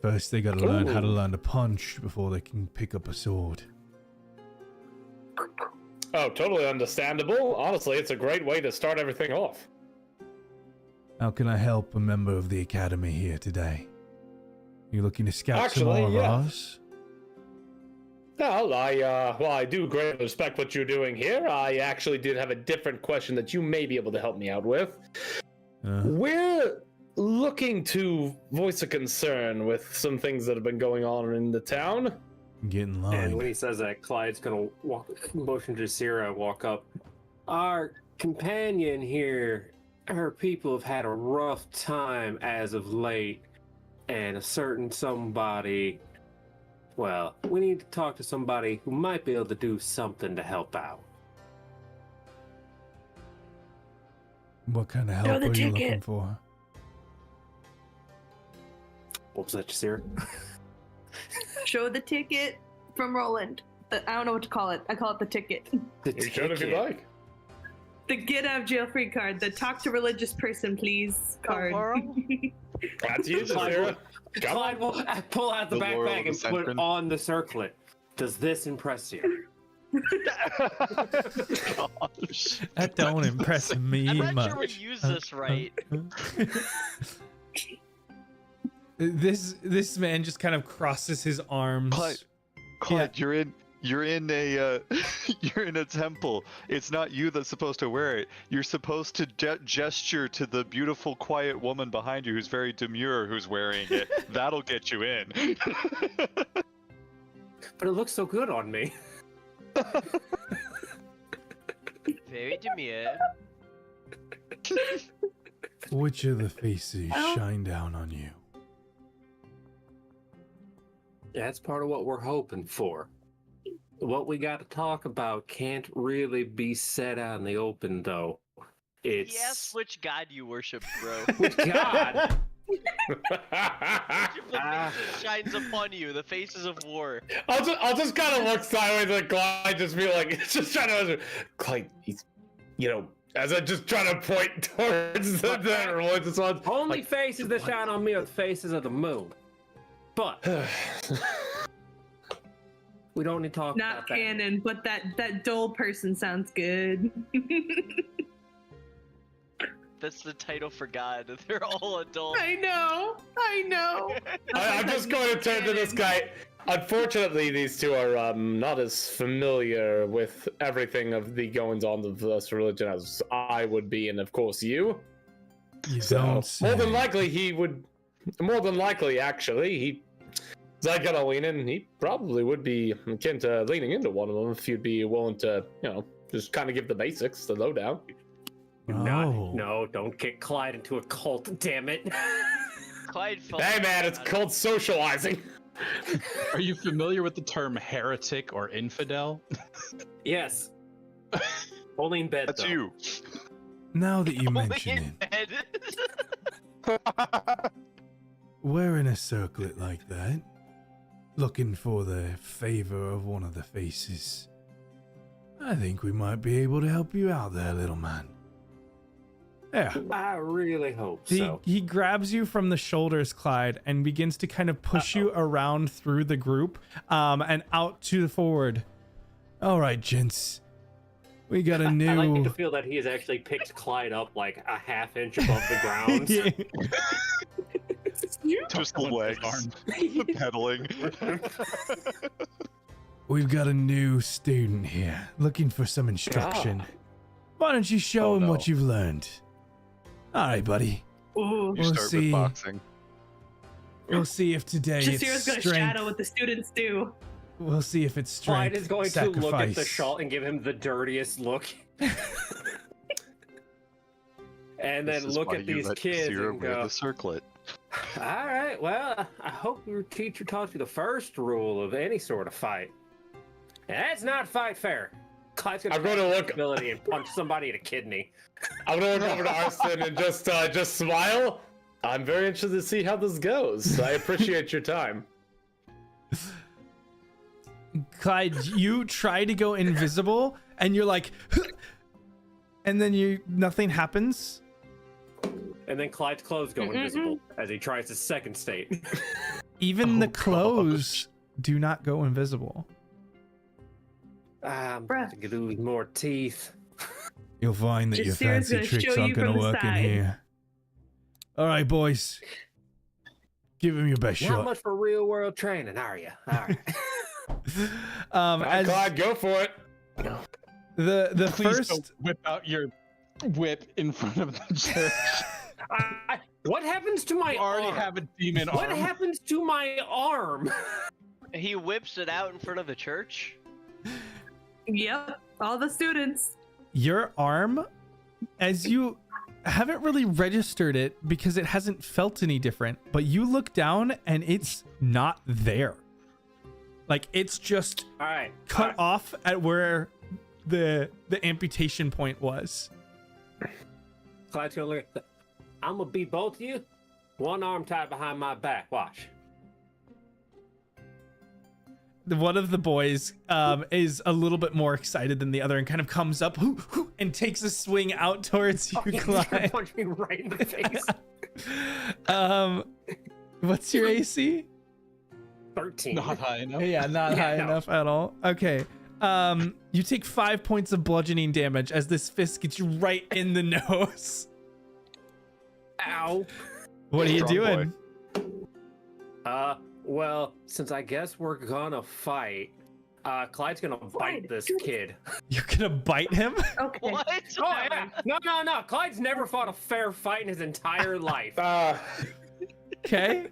First, they gotta learn how to land a punch before they can pick up a sword. Oh, totally understandable. Honestly, it's a great way to start everything off. How can I help a member of the academy here today? You looking to scout some more of ours? Well, I do greatly respect what you're doing here. I actually did have a different question that you may be able to help me out with. We're looking to voice a concern with some things that have been going on in the town. Get in line. And when he says that, Clyde's gonna motion Jasira walk up. Our companion here, her people have had a rough time as of late, and a certain somebody, well, we need to talk to somebody who might be able to do something to help out. What kind of help are you looking for? What was that, Jasira? Show the ticket from Roland. I don't know what to call it. I call it the ticket. You should if you like. The get out of jail free card. The talk to religious person, please card. That's you, Jasira. Clyde will pull out the backpack and put it on the circlet. Does this impress you? Gosh. That don't impress me I'm not much. sure we use this right. This man just kind of crosses his arms. Clyde, you're in a you're in a temple. It's not you that's supposed to wear it. You're supposed to gesture to the beautiful, quiet woman behind you who's very demure, who's wearing it. That'll get you in. But it looks so good on me. Very demure. Which of the faces shine down on you? Yeah, that's part of what we're hoping for. What we got to talk about can't really be said out in the open, though. It's... Yes, which god you worship, bro. Which god? Which of the faces shines upon you, the faces of war. I'll just kind of look sideways at Clyde, just be like, just trying to, Clyde, he's, as I just try to point towards the religious ones. Only faces that shine on me are the faces of the moon. But we don't need to talk about that. Not canon, but that dull person sounds good. That's the title for God. They're all adults. I know. I'm just going to turn to this guy. Unfortunately, these two are not as familiar with everything of the goings-on of this religion as I would be, and of course you. You don't say. More than likely, actually, he Zach gonna lean in. He probably would be akin to leaning into one of them if you'd be willing to, just kind of give the basics, the lowdown. No, don't get Clyde into a cult, damn it. Clyde felt Hey man, it's called socializing. Are you familiar with the term heretic or infidel? Yes. Only in bed, That's though. you. Now that you only mention in it, bed. we're in a circlet like that, looking for the favor of one of the faces. I think we might be able to help you out there, little man. Yeah. I really hope He, so. he grabs you from the shoulders, Clyde, and begins to kind of push you around through the group and out to the forward. All right, gents. We got a new... I like to feel that he has actually picked Clyde up like a half inch above the ground. Just the legs. Pedaling. We've got a new student here, looking for some instruction. Why don't you show him what you've learned? All right, buddy. Ooh. You start with boxing. We'll see if today Jasira's it's gonna strength. shadow what the students do. We'll see if it's strength. Clyde is going sacrifice. to look at Theschault and give him the dirtiest look. And then look at these kids and go, the circlet. all right, well, I hope your teacher taught you the first rule of any sort of fight. And that's not fight fair. Clyde's I'm going to look. ability and punch somebody in a kidney. I'm gonna look over to Arston and just smile. I'm very interested to see how this goes. I appreciate your time. Clyde, you try to go invisible, and you're like, and then nothing happens. And then Clyde's clothes go invisible as he tries his second state. Even the clothes do not go invisible. I'm about to lose more teeth. You'll find that your Jasira's fancy gonna tricks show aren't you going to from the work in side. here. All right, boys. Give him your best Not shot. much for real world training, are you? All right. As Clyde, go for it. the Please first don't whip out your whip in front of the church. What happens to my You already arm? have a demon What arm. happens to my arm? He whips it out in front of the church. Yep, all the students. your arm, as you haven't really registered it because it hasn't felt any different, but you look down and it's not there. Like it's just All right. cut off at where the amputation point was. Clyde's gonna look at I'm gonna beat both of you. One arm tied behind my back. Watch. One of the boys is a little bit more excited than the other and kind of comes up and takes a swing out towards you, He's gonna Clyde. punch me right in the face. What's your AC? 13. Not high enough. Yeah, not high enough at all. Okay. You take 5 points of bludgeoning damage as this fist gets you right in the nose. Ow. What are you Strong doing? Well, since I guess we're gonna fight, Clyde's gonna bite this kid. You're gonna bite him? Okay. What? Oh, yeah. No. Clyde's never fought a fair fight in his entire life. Okay.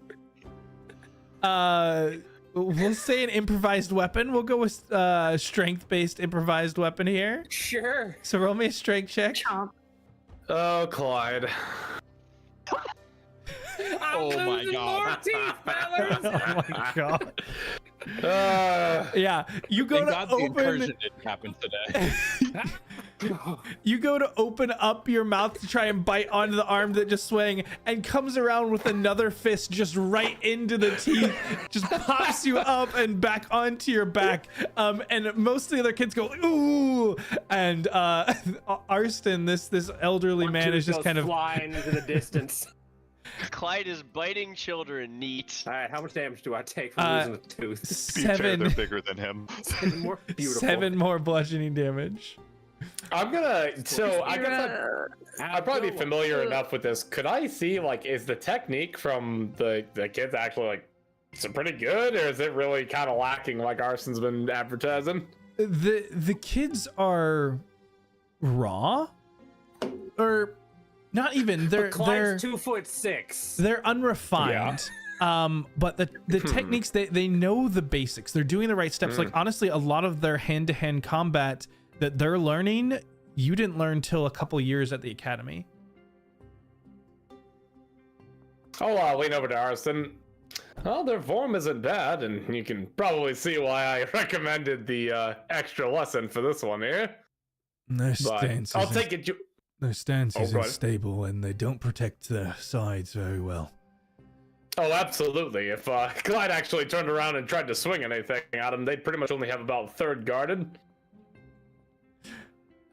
We'll say an improvised weapon. We'll go with strength-based improvised weapon here. Sure. So roll me a strength check. Chomp. Oh, Clyde. I'm Oh my losing God. more teeth, fellas. Oh my god. Uh, Yeah, you go Thank to God the open. incursion didn't happen today. You go to open up your mouth to try and bite onto the arm that just swung and comes around with another fist just right into the teeth, just pops you up and back onto your back. And most of the other kids go, ooh. And Arston, this elderly man is just Goes kind of flying into the distance. Clyde is biting children. Neat. All right, how much damage do I take from losing a tooth? To be fair, they're seven, bigger than him. 7 more. Beautiful. 7 more bludgeoning damage. I'm gonna. So I guess I'd probably be familiar Ugh. enough with this. Could I see, like, is the technique from the kids actually like, is it pretty good, or is it really kind of lacking, like Arson's been advertising? The kids are raw, or not even. They're Clyde's 2'6". they're unrefined. But the techniques, they know the basics. They're doing the right steps. Like, honestly, a lot of their hand-to-hand combat that they're learning, you didn't learn till a couple years at the academy. I'll lean over to Arston. Well, their form isn't bad, and you can probably see why I recommended the extra lesson for this one here. Their stance I'll take it. Their stance isn't stable, and they don't protect their sides very well. Oh, absolutely. If Clyde actually turned around and tried to swing anything at him, they'd pretty much only have about a third guarded.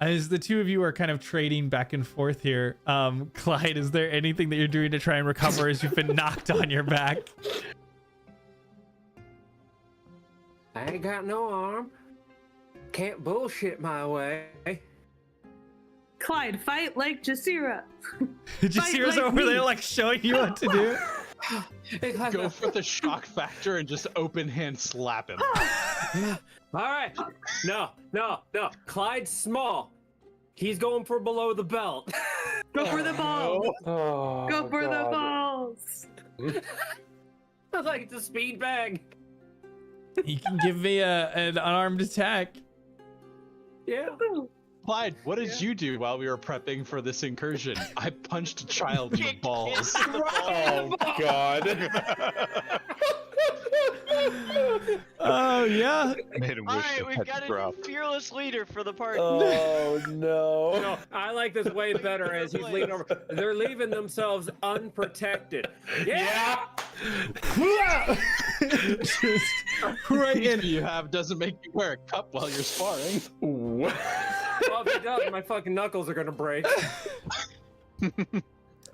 As the two of you are kind of trading back and forth here, Clyde, is there anything that you're doing to try and recover as you've been knocked on your back? I ain't got no arm. Can't bullshit my way. Clyde, fight like Jasira. Jasira's like over me. there, like, showing you what to do. Go for the shock factor and just open hand slap him. All right. No. Clyde's small. He's going for below the belt. Go for the balls. Oh, Go for the balls. I like it's a speed bag. You can give me an unarmed attack. Yeah. Clyde, what did you do while we were prepping for this incursion? I punched a child in the balls. Oh, God. Oh, yeah. Made him All wish right, the we've head got a dropped. new fearless leader for the party. Oh, no. No, I like this way better as he's leaning over. They're leaving themselves unprotected. Yeah. Just right in. You have doesn't make you wear a cup while you're sparring. Ooh. Well, if it does, my fucking knuckles are gonna break.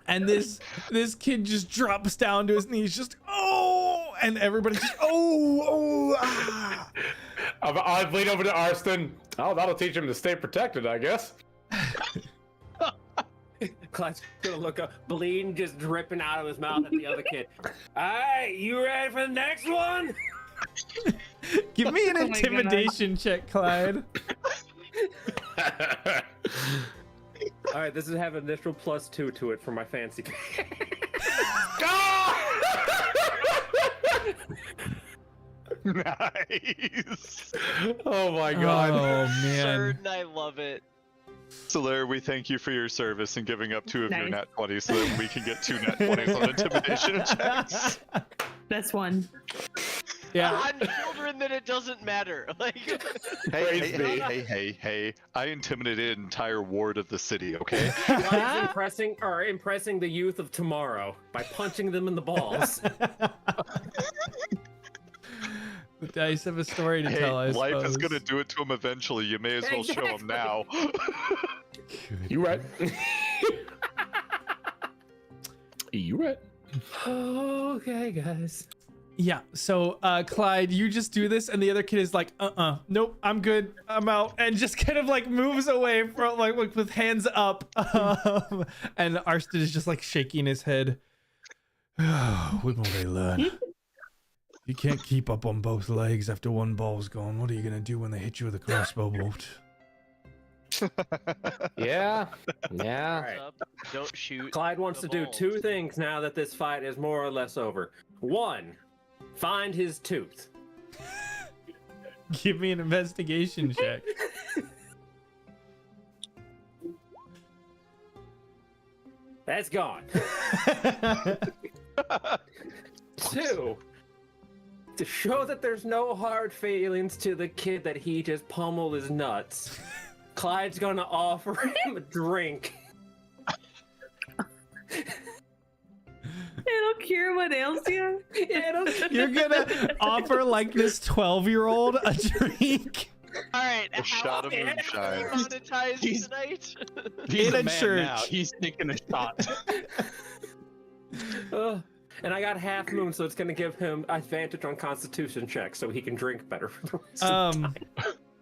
And this kid just drops down to his knees, just and everybody just ah. I've leaned over to Arston. Oh, that'll teach him to stay protected, I guess. Clyde's gonna look up, bleeding just dripping out of his mouth at the other kid. Alright, you ready for the next one? Give me an Oh my intimidation check, Clyde. Alright, this is have an initial +2 to it for my fancy. Nice. Oh, my God. Oh man. Certain, I love it. Solaire, we thank you for your service and giving up 2 of your Nice. nat 20s so that we can get 2 nat 20s on intimidation checks. That's one. Yeah. On children, that it doesn't matter. Like, Hey. I intimidated an entire ward of the city, okay? Clyde's impressing the youth of tomorrow by punching them in the balls. The dice have a story to tell, I life is suppose. gonna do it to him eventually. You may as well show him now. You right. You right. Okay, guys. Yeah, so Clyde, you just do this, and the other kid is like, nope, I'm good, I'm out, and just kind of like moves away from like with hands up. And Arston is just like shaking his head. When will they learn? You can't keep up on both legs after one ball's gone. What are you gonna do when they hit you with a crossbow bolt? Yeah. Alright. up, don't shoot. Clyde wants to the do balls. 2 things now that this fight is more or less over. 1, find his tooth. Give me an investigation check. That's gone. 2, to show that there's no hard feelings to the kid that he just pummeled his nuts, Clyde's gonna offer him a drink. It'll cure what ails you. You're gonna offer like this 12-year-old a drink? All right, A shot of moonshine. monetized He's- tonight. He's In a a man church. now. He's taking a shot. And I got half moon, so it's gonna give him advantage on Constitution checks, so he can drink better for the rest of the time.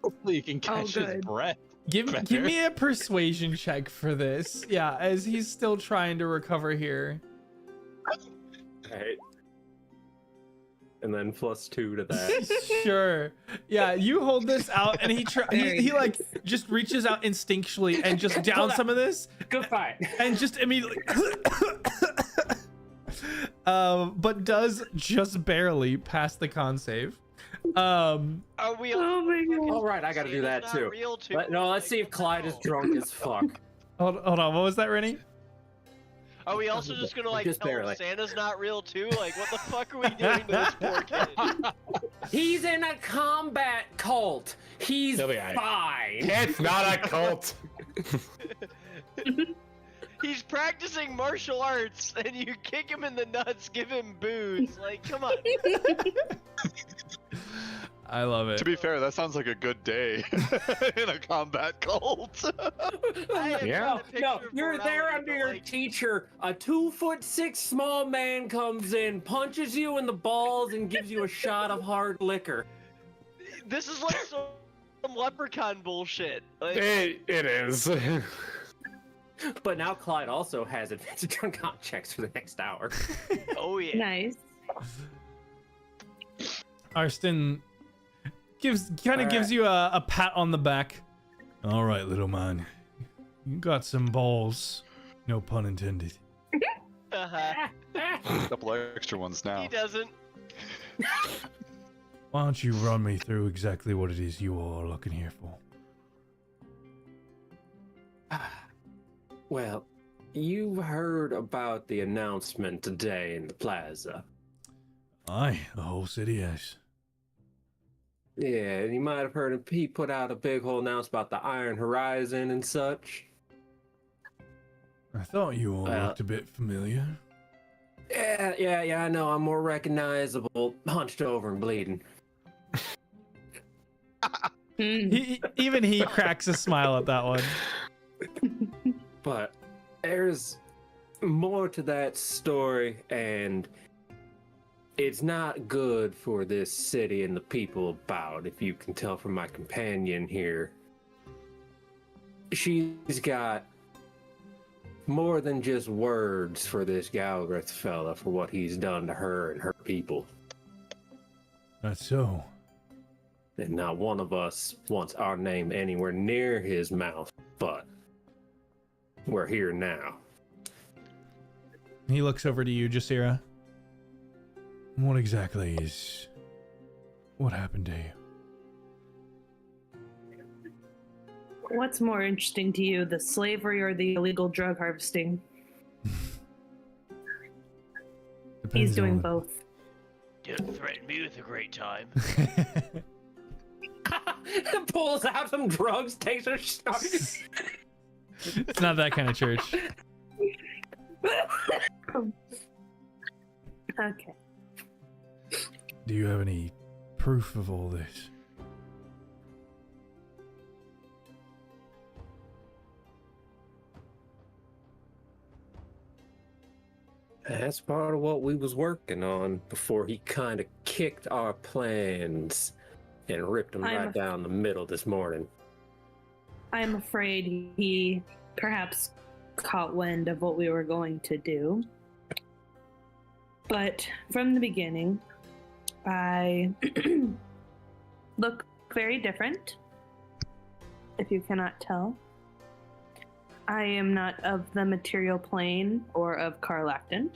Hopefully, he can catch his good. breath. Give Better. me a persuasion check for this. Yeah, as he's still trying to recover here. Right. And then +2 to that. Sure. Yeah, you hold this out, and he like just reaches out instinctually and just downs some of this, Good fight. and just immediately but does just barely pass the con save. Are we? Oh my god. All right, I got to do that too. Let's see if Clyde is drunk as fuck. Hold on, what was that, Renny? Are we also just gonna like Just tell him barely. Santa's not real too? Like, what the fuck are we doing to this poor kid? He's in a combat cult. He's He'll be all right. fine. It's not a cult. He's practicing martial arts, and you kick him in the nuts, give him booze. Like, come on. I love it. To be fair, that sounds like a good day in a combat cult. Yeah. No, you're there under your teacher. A 2'6" small man comes in, punches you in the balls, and gives you a shot of hard liquor. This is like some leprechaun bullshit. Like, It is. But now Clyde also has advantage on con checks for the next hour. oh yeah. Nice. Arston gives you a pat on the back. All right, little man, you got some balls, no pun intended. Uh-huh. A couple extra ones now. He doesn't. Why don't you run me through exactly what it is you all are looking here for? Well, you've heard about the announcement today in the plaza. Aye, the whole city has. Yeah, and you might have heard him. He put out a big whole announcement about the Iron Horizon and such. I thought you all Well- looked a bit familiar. Yeah, I know. I'm more recognizable, hunched over and bleeding. Even he cracks a smile at that one. But there's more to that story, and it's not good for this city and the people about, if you can tell from my companion here. She's got more than just words for this Galgrith fella for what he's done to her and her people. That's so. And not one of us wants our name anywhere near his mouth, but we're here now. He looks over to you, Jasira. What exactly is... What happened to you? What's more interesting to you, the slavery or the illegal drug harvesting? Depends He's doing on- both. Didn't threaten me with a great time. Pulls out some drugs, takes a shot. It's not that kind of church. Okay. Do you have any proof of all this? That's part of what we was working on before he kind of kicked our plans and ripped them right down the middle this morning. I'm afraid he perhaps caught wind of what we were going to do. But from the beginning, I look very different, if you cannot tell. I am not of the material plane or of Carlacton.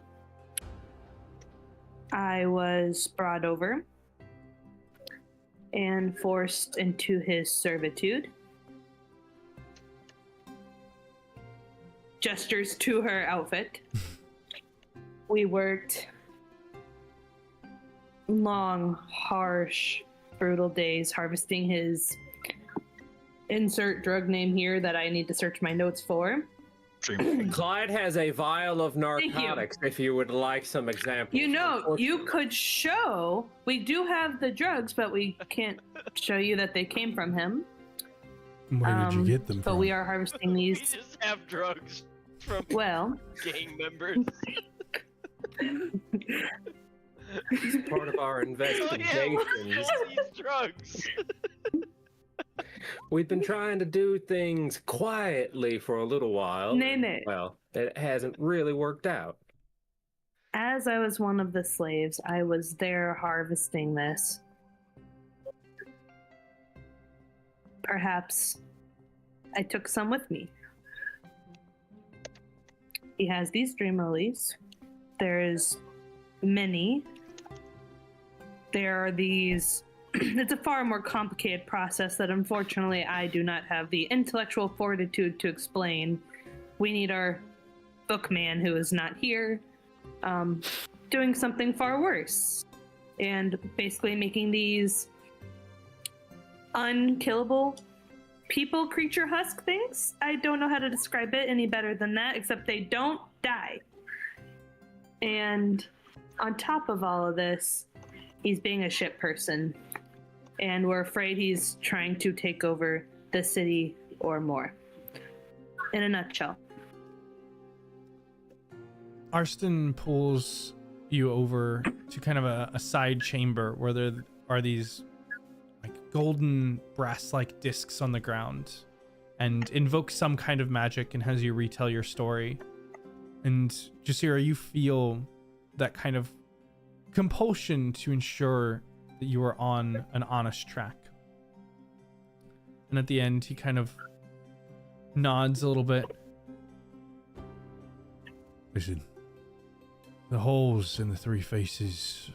I was brought over and forced into his servitude. Gestures to her outfit. We worked long, harsh, brutal days harvesting his insert drug name here that I need to search my notes for. Clyde has a vial of you. narcotics if you would like some examples. You know, you could show, we do have the drugs, but we can't show you that they came from him. Where did you get them But from? we are harvesting We these. just have drugs from Well, gang members. It's part of our Oh yeah, investigations. all these drugs. We've been trying to do things quietly for a little while. Nay. Well, it hasn't really worked out. As I was one of the slaves, I was there harvesting this. Perhaps I took some with me. He has these dream lilies. There's many. There are these. It's a far more complicated process that unfortunately I do not have the intellectual fortitude to explain. We need our bookman, who is not here, doing something far worse. And basically making these unkillable people creature husk things. I don't know how to describe it any better than that, except they don't die. And on top of all of this, he's being a shit person. And we're afraid he's trying to take over the city or more. In a nutshell. Arston pulls you over to kind of a side chamber where there are these like golden brass-like discs on the ground, and invokes some kind of magic and has you retell your story. And Jasira, you feel that kind of compulsion to ensure that you are on an honest track. And at the end, he kind of nods a little bit. Listen, the holes in the three faces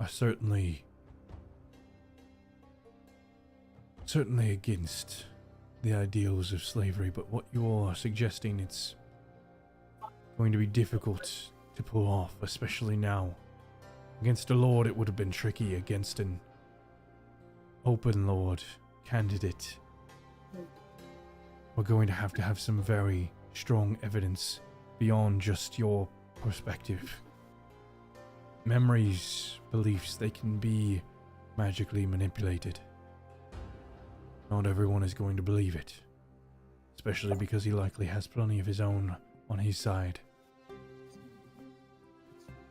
are certainly against the ideals of slavery, but what you all are suggesting, it's going to be difficult to pull off, especially now. Against a lord, it would have been tricky. Against an open lord candidate, we're going to have some very strong evidence beyond just your perspective. Memories, beliefs, they can be magically manipulated. Not everyone is going to believe it, especially because he likely has plenty of his own on his side.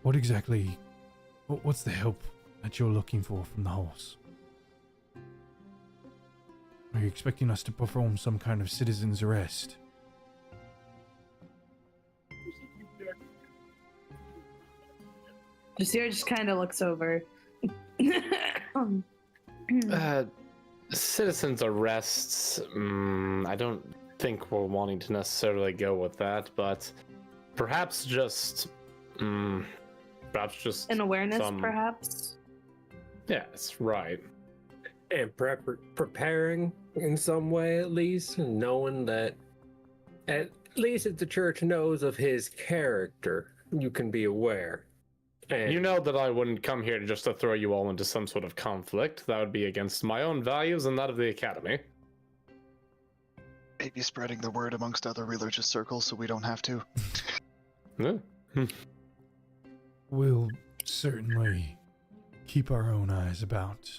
What's the help that you're looking for from the horse? Are you expecting us to perform some kind of citizen's arrest? Jasira just kind of looks over. Citizens arrests, I don't think we're wanting to necessarily go with that, but perhaps just an awareness, perhaps. Yes, right. And preparing in some way, at least, knowing that at least if the church knows of his character, you can be aware. And you know that I wouldn't come here just to throw you all into some sort of conflict. That would be against my own values and that of the Academy. Maybe spreading the word amongst other religious circles so we don't have to. We'll certainly keep our own eyes about.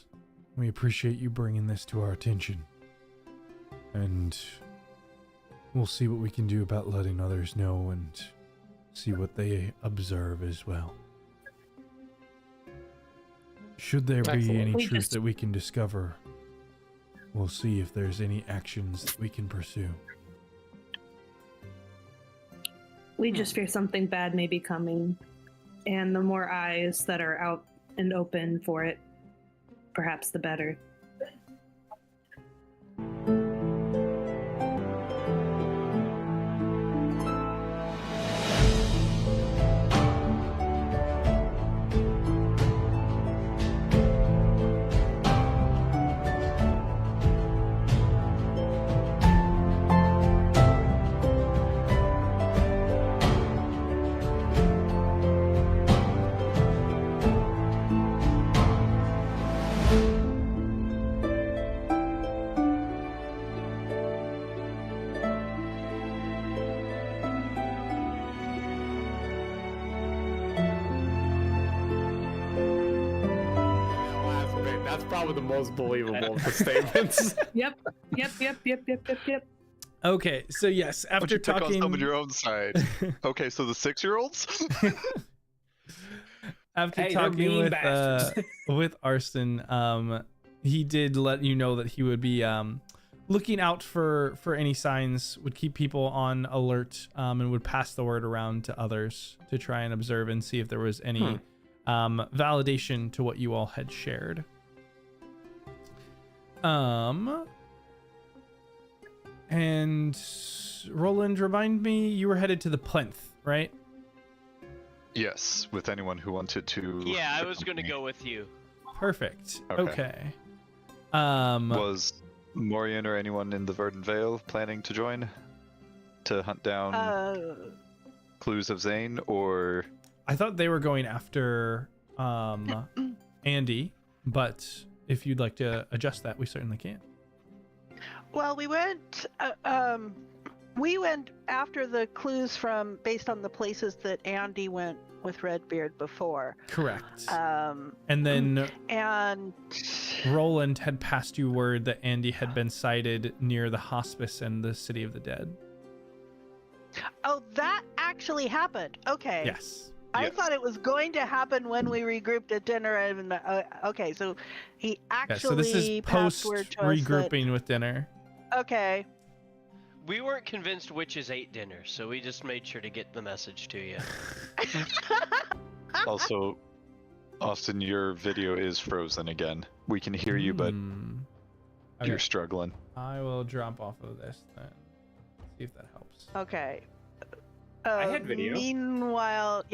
We appreciate you bringing this to our attention. And we'll see what we can do about letting others know and see what they observe as well. Should there be any truth that we can discover, we'll see if there's any actions that we can pursue. We just fear something bad may be coming. And the more eyes that are out and open for it, perhaps the better. That's probably the most believable of the statements. Yep. Okay, so yes, after Pick on talking some on your own side. Okay, so the 6-year-olds? after talking with Arston, he did let you know that he would be looking out for any signs, would keep people on alert, and would pass the word around to others to try and observe and see if there was any validation to what you all had shared. And Roland, remind me, you were headed to the plinth, right? Yes, with anyone who wanted to. Yeah, I was gonna go with you. Perfect. Okay. Okay. Was Morian or anyone in the Verdant Vale planning to join to hunt down clues of Zane, or? I thought they were going after Andy, but if you'd like to adjust that, we certainly can. Well, we went after the clues based on the places that Andy went with Redbeard before. Correct. And then Roland had passed you word that Andy had been sighted near the hospice and the City of the Dead. Oh, that actually happened. Okay. Yes. I thought it was going to happen when we regrouped at dinner. And okay, so he actually. So this is post regrouping with dinner. Okay. We weren't convinced witches ate dinner, so we just made sure to get the message to you. Also, Austin, your video is frozen again. We can hear you, but you're struggling. I will drop off of this then. See if that helps. Okay. I had video. Meanwhile,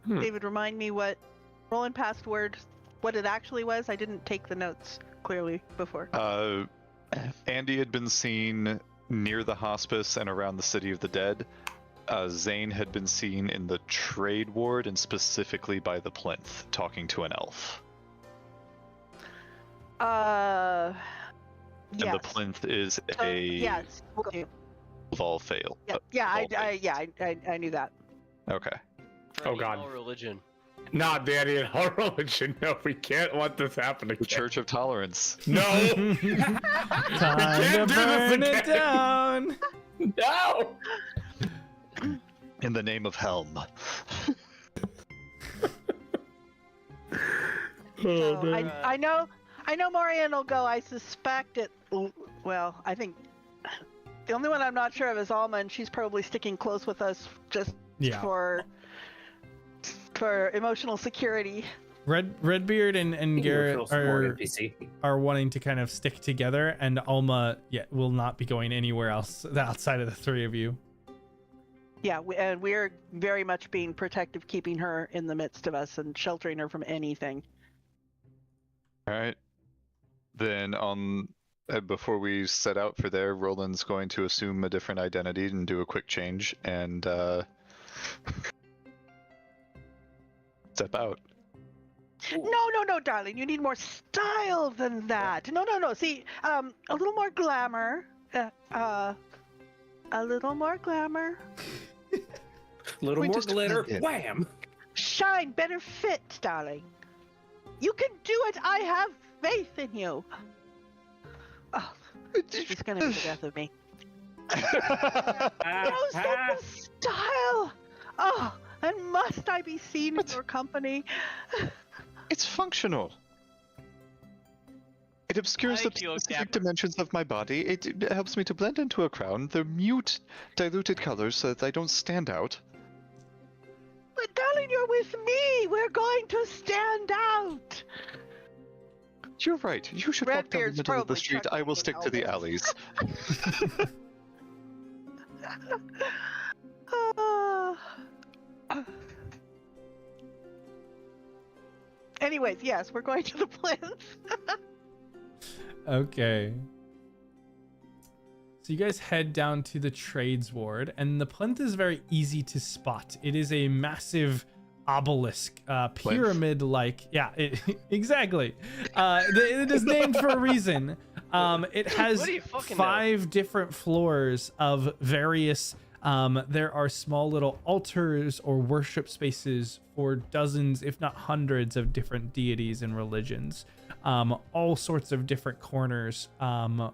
David, remind me what Roland passed word, what it actually was. I didn't take the notes clearly before. Andy had been seen near the hospice and around the City of the Dead. Zane had been seen in the trade ward and specifically by the plinth, talking to an elf. Yes. And the plinth is yes. All fail. I knew that. Okay. Oh God. All religion. Not Danny and our religion. No, we can't let this happen again. The Church of Tolerance. No. Time to burn it down. No. In the name of Helm. I know Morian will go. I suspect it. Well, I think the only one I'm not sure of is Alma, and she's probably sticking close with us just for emotional security. Redbeard and Garrett are wanting to kind of stick together, and Alma will not be going anywhere else outside of the three of you. Yeah, and we're very much being protective, keeping her in the midst of us and sheltering her from anything. All right. Then before we set out for there, Roland's going to assume a different identity and do a quick change and step out. No, darling. You need more style than that. No. See, a little more glamour. A little more glamour. Little more glitter. Wham! Shine, better fit, darling. You can do it. I have faith in you. Oh, she's gonna be the death of me. Rose, that's the style. Oh, and must I be seen in your company? It's functional. It obscures the specific dimensions of my body. It helps me to blend into a crown. The mute, diluted colors so that I don't stand out. But darling, you're with me. We're going to stand out. You're right. You should walk down the middle of the street. I will stick to the alleys. Anyways, yes, we're going to the plinth. Okay. So you guys head down to the trades ward, and the plinth is very easy to spot. It is a massive obelisk, pyramid-like. Yeah, exactly. It is named for a reason. It has 5 different floors of various. There are small little altars or worship spaces for dozens, if not hundreds, of different deities and religions. All sorts of different corners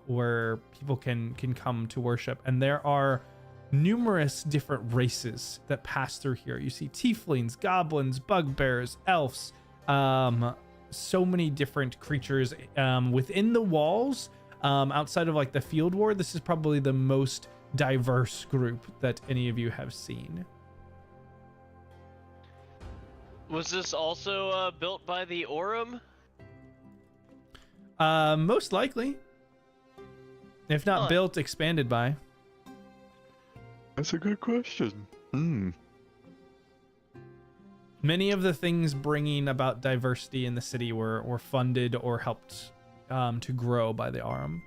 where people can come to worship, and there are numerous different races that pass through here. You see tieflings, goblins, bugbears, elves, so many different creatures within the walls. Outside of like the field ward, this is probably the most diverse group that any of you have seen. Was this also built by the Olamn? Most likely. If not built, expanded by. That's a good question. Many of the things bringing about diversity in the city were funded or helped to grow by the Arum.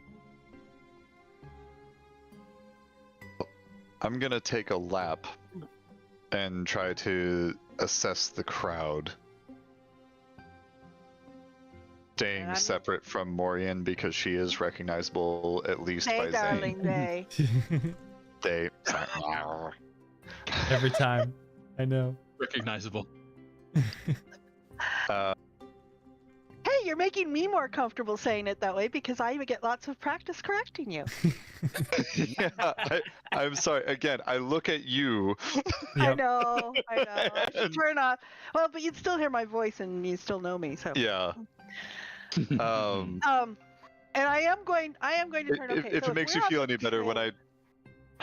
I'm gonna take a lap and try to assess the crowd. Staying separate from Morian because she is recognizable at least by Hey, darling, Zane. they. Every time. I know. Recognizable. Hey, you're making me more comfortable saying it that way because I would get lots of practice correcting you. Yeah, I'm sorry. Again, I look at you. I know. I should turn off. Well, but you'd still hear my voice and you still know me. So. Yeah. And I am going to turn. Okay, if so it makes you we're feel on the any better, trail-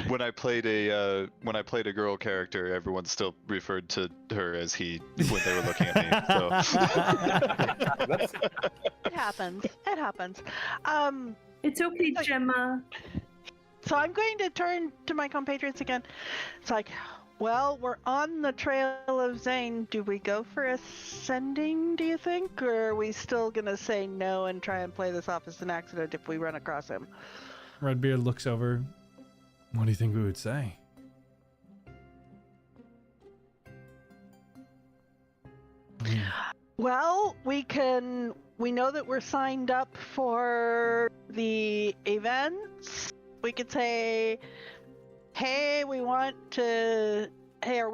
when I played a girl character, everyone still referred to her as he when they were looking at me. So. It happens. It happens. It's okay, Gemma. So I'm going to turn to my compatriots again. It's like, well, we're on the trail of Zane. Do we go for ascending, do you think? Or are we still going to say no and try and play this off as an accident if we run across him? Redbeard looks over. What do you think we would say? Well, we know that we're signed up for the events. We could say, hey, are we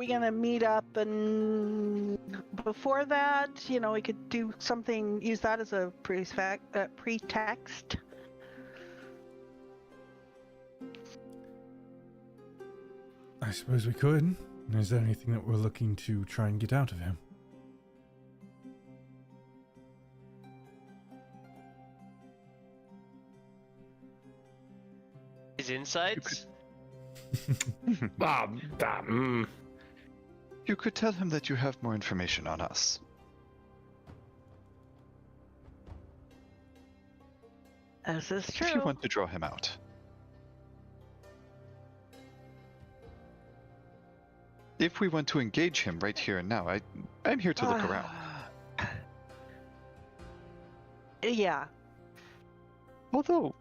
going to meet up? And before that, we could do something, use that as a pretext. I suppose we could. Is there anything that we're looking to try and get out of him? His insides? You could tell him that you have more information on us. This is true. If you want to draw him out. If we want to engage him right here and now, I'm here to look around. Yeah. Although,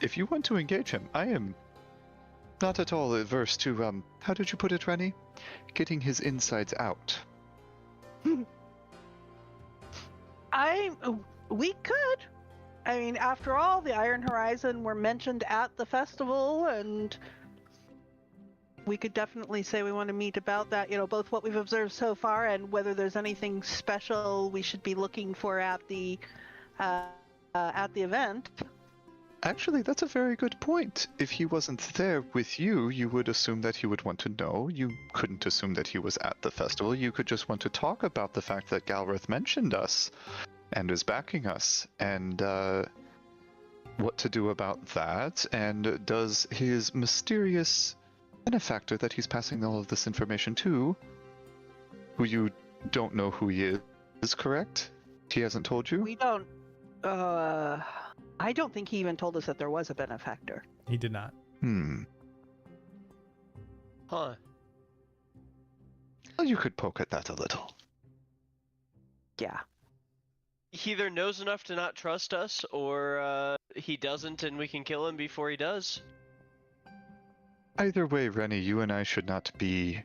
if you want to engage him, I am not at all averse to, how did you put it, Renny? Getting his insides out. We could. I mean, after all, the Iron Horizon were mentioned at the festival, and we could definitely say we want to meet about that, both what we've observed so far and whether there's anything special we should be looking for at the event. Actually, that's a very good point. If he wasn't there with you, you would assume that he would want to know. You couldn't assume that he was at the festival. You could just want to talk about the fact that Galrath mentioned us and is backing us, and what to do about that, and does his mysterious benefactor that he's passing all of this information to, who you don't know who he is, correct? He hasn't told you? We don't, I don't think he even told us that there was a benefactor. He did not. Huh. Well, you could poke at that a little. Yeah. He either knows enough to not trust us, or he doesn't and we can kill him before he does. Either way, Renny, you and I should not be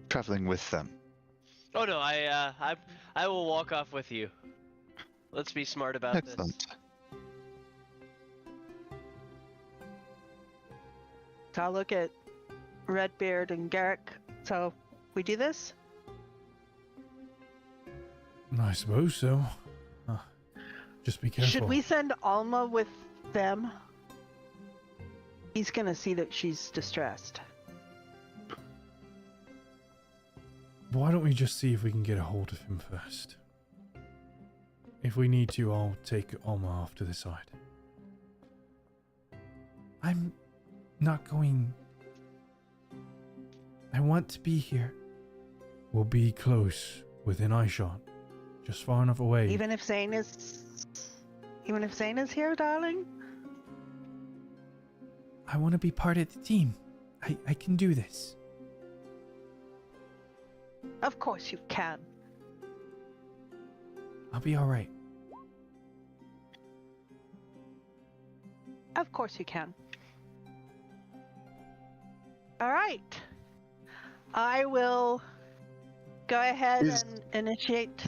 traveling with them. Oh no, I will walk off with you. Let's be smart about Excellent. this. So I'll look at Redbeard and Garrick. So, we do this? I suppose so. Just be careful. Should we send Alma with them? He's gonna see that she's distressed. Why don't we just see if we can get a hold of him first? If we need to, I'll take Alma off to the side. I'm not going... I want to be here. We'll be close, within eyeshot. Just far enough away. Even if Zane is here, darling? I want to be part of the team. I can do this. Of course you can. I'll be all right. Of course you can. All right. I will go ahead and initiate.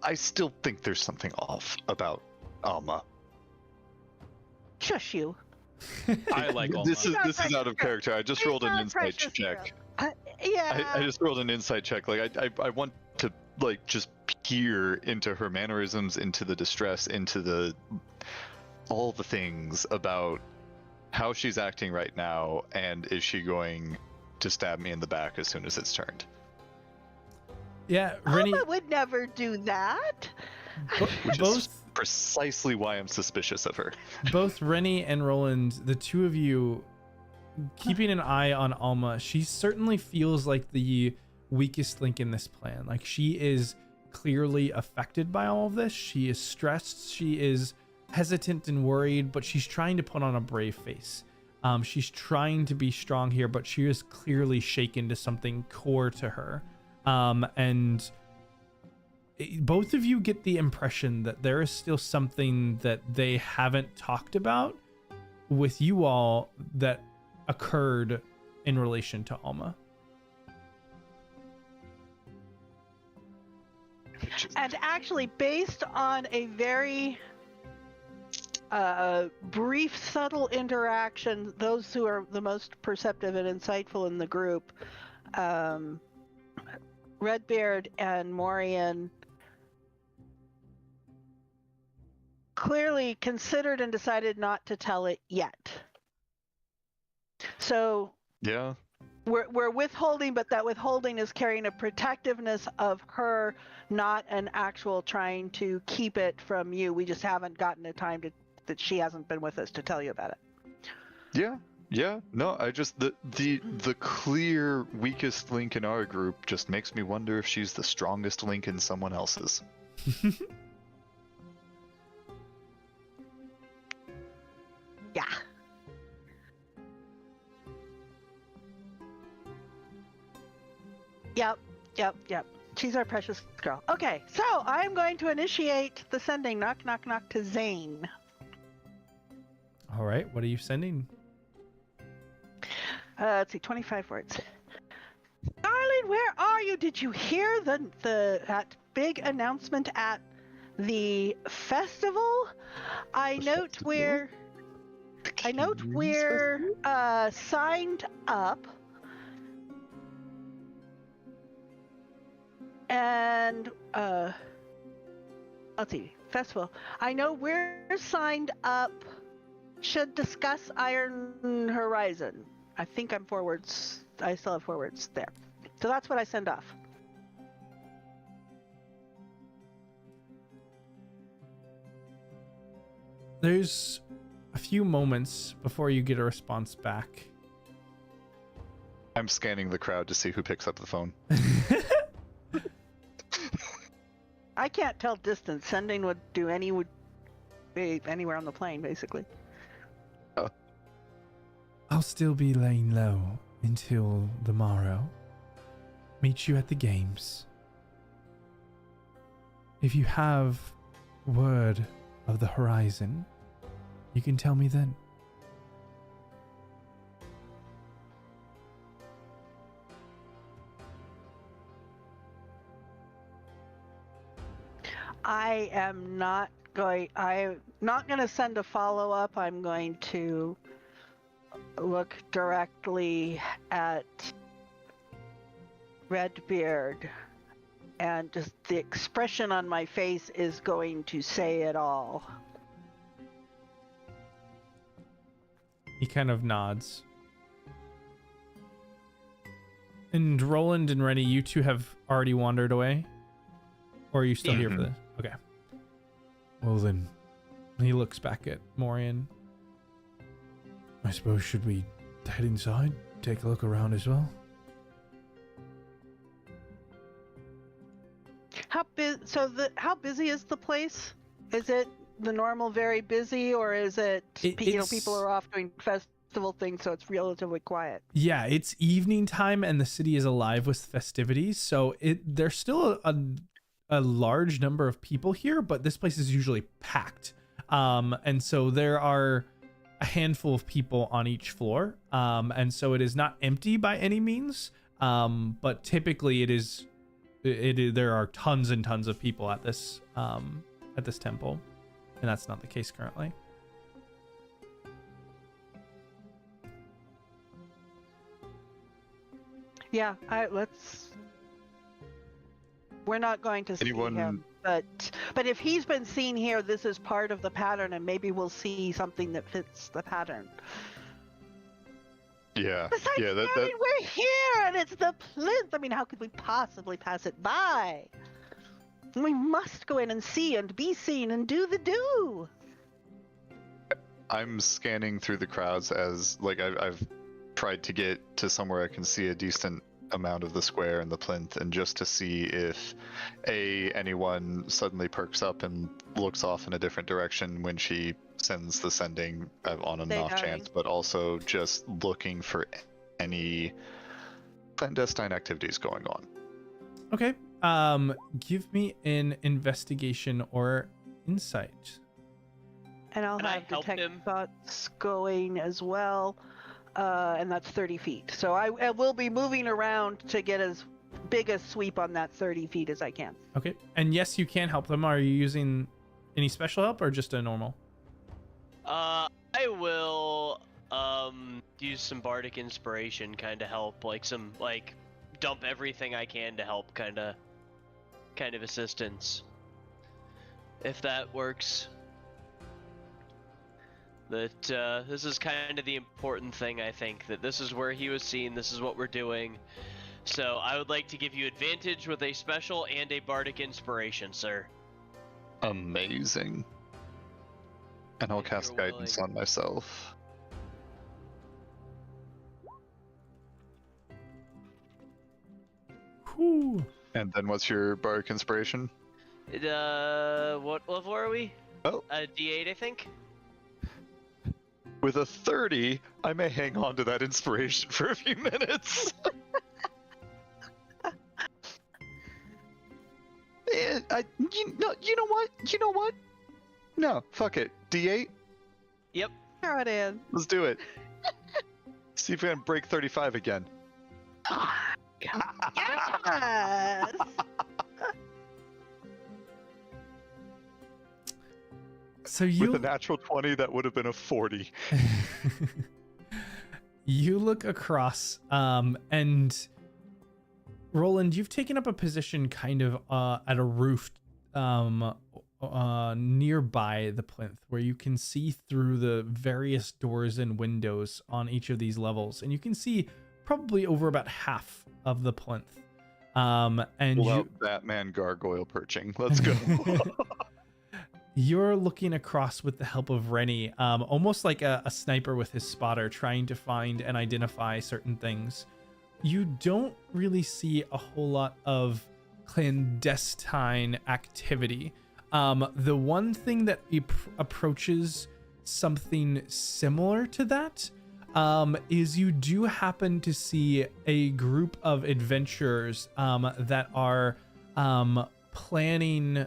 I still think there's something off about Alma. Shush you. I like Alma. This is out of character. I just rolled an insight check. Yeah. I just rolled an insight check. Like I want to like just peer into her mannerisms, into the distress, into all the things about how she's acting right now, and is she going to stab me in the back as soon as it's turned? Yeah, Renny. Alma would never do that. Which is precisely why I'm suspicious of her. Both Renny and Roland, the two of you, keeping an eye on Alma, she certainly feels like the weakest link in this plan. Like, she is clearly affected by all of this. She is stressed. She is hesitant and worried, but she's trying to put on a brave face. She's trying to be strong here, but she is clearly shaken to something core to her. And both of you get the impression that there is still something that they haven't talked about with you all that occurred in relation to Alma. And actually, based on a very brief, subtle interaction, those who are the most perceptive and insightful in the group, Redbeard and Morian, clearly considered and decided not to tell it yet. So Yeah. we're withholding, but that withholding is carrying a protectiveness of her, not an actual trying to keep it from you. We just haven't gotten the time that she hasn't been with us to tell you about it. Yeah. No, I just the clear weakest link in our group just makes me wonder if she's the strongest link in someone else's. Yeah. Yep. She's our precious girl. Okay, so I'm going to initiate the sending knock knock knock to Zane. All right, what are you sending? Let's see, 25 words. Darling, where are you? Did you hear that big announcement at the festival? I note we're signed up. And let's see, festival. I know we're signed up. Should discuss Iron Horizon. I think I'm forwards. I still have forwards there. So that's what I send off. There's a few moments before you get a response back. I'm scanning the crowd to see who picks up the phone. I can't tell distance. Sending would be anywhere on the plane, basically. Oh. I'll still be laying low until the morrow. Meet you at the games. If you have word of the horizon, you can tell me then. I'm not going to send a follow-up. I'm going to look directly at Redbeard, and just the expression on my face is going to say it all. He kind of nods. And Roland and Renny, you two have already wandered away? Or are you still here for this? Okay. Well then, he looks back at Morian. I suppose should we head inside? Take a look around as well? How busy is the place? Is it the normal very busy, or is it, people are off doing festival thing, so it's relatively quiet. Yeah, it's evening time and the city is alive with festivities. So there's still a large number of people here, but this place is usually packed. And so there are a handful of people on each floor. And so it is not empty by any means. But typically there are tons and tons of people at this temple, and that's not the case currently. Yeah, we're not going to see him, but if he's been seen here, this is part of the pattern, and maybe we'll see something that fits the pattern. Yeah. Besides, Yeah. we're here, and it's the plinth. I mean, how could we possibly pass it by? We must go in and see and be seen and do the do. I'm scanning through the crowds as like I've tried to get to somewhere I can see a decent amount of the square and the plinth, and just to see if anyone suddenly perks up and looks off in a different direction when she sends the sending on an off chance, but also just looking for any clandestine activities going on. Okay. Give me an investigation or insight. And I'll have detect thoughts going as well. And that's 30 feet. So I will be moving around to get as big a sweep on that 30 feet as I can. Okay. And yes, you can help them. Are you using any special help or just a normal? I will use some bardic inspiration, kind of help, dump everything I can to help, kind of assistance, if that works. That this is kind of the important thing, I think, that this is where he was seen, this is what we're doing. So I would like to give you advantage with a special and a bardic inspiration, sir. Amazing. And I'll cast guidance on myself. Whew. And then what's your bardic inspiration? What level are we? Oh. D8, I think. With a 30, I may hang on to that inspiration for a few minutes. You know what? No, fuck it. D8? Yep. Throw it in. Let's do it. See if we can break 35 again. Yes! So with a natural 20, that would have been a 40. You look across, and Roland, you've taken up a position kind of at a roof nearby the plinth, where you can see through the various doors and windows on each of these levels, and you can see probably over about half of the plinth. And Batman gargoyle perching. Let's go. You're looking across with the help of Renny, almost like a sniper with his spotter, trying to find and identify certain things. You don't really see a whole lot of clandestine activity. The one thing that approaches something similar to that is you do happen to see a group of adventurers that are planning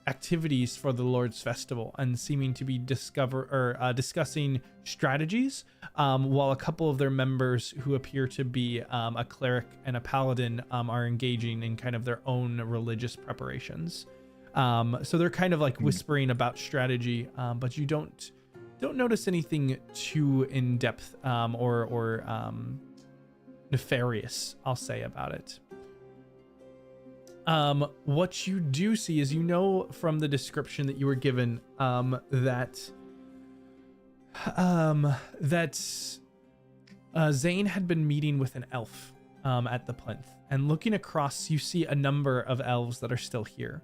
activities for the Lord's Festival and seeming to be discussing strategies, while a couple of their members who appear to be a cleric and a paladin are engaging in kind of their own religious preparations. So they're kind of like whispering about strategy, but you don't notice anything too in depth or nefarious, I'll say, about it. What you do see is, from the description that you were given, that Zane had been meeting with an elf at the plinth, and looking across, you see a number of elves that are still here.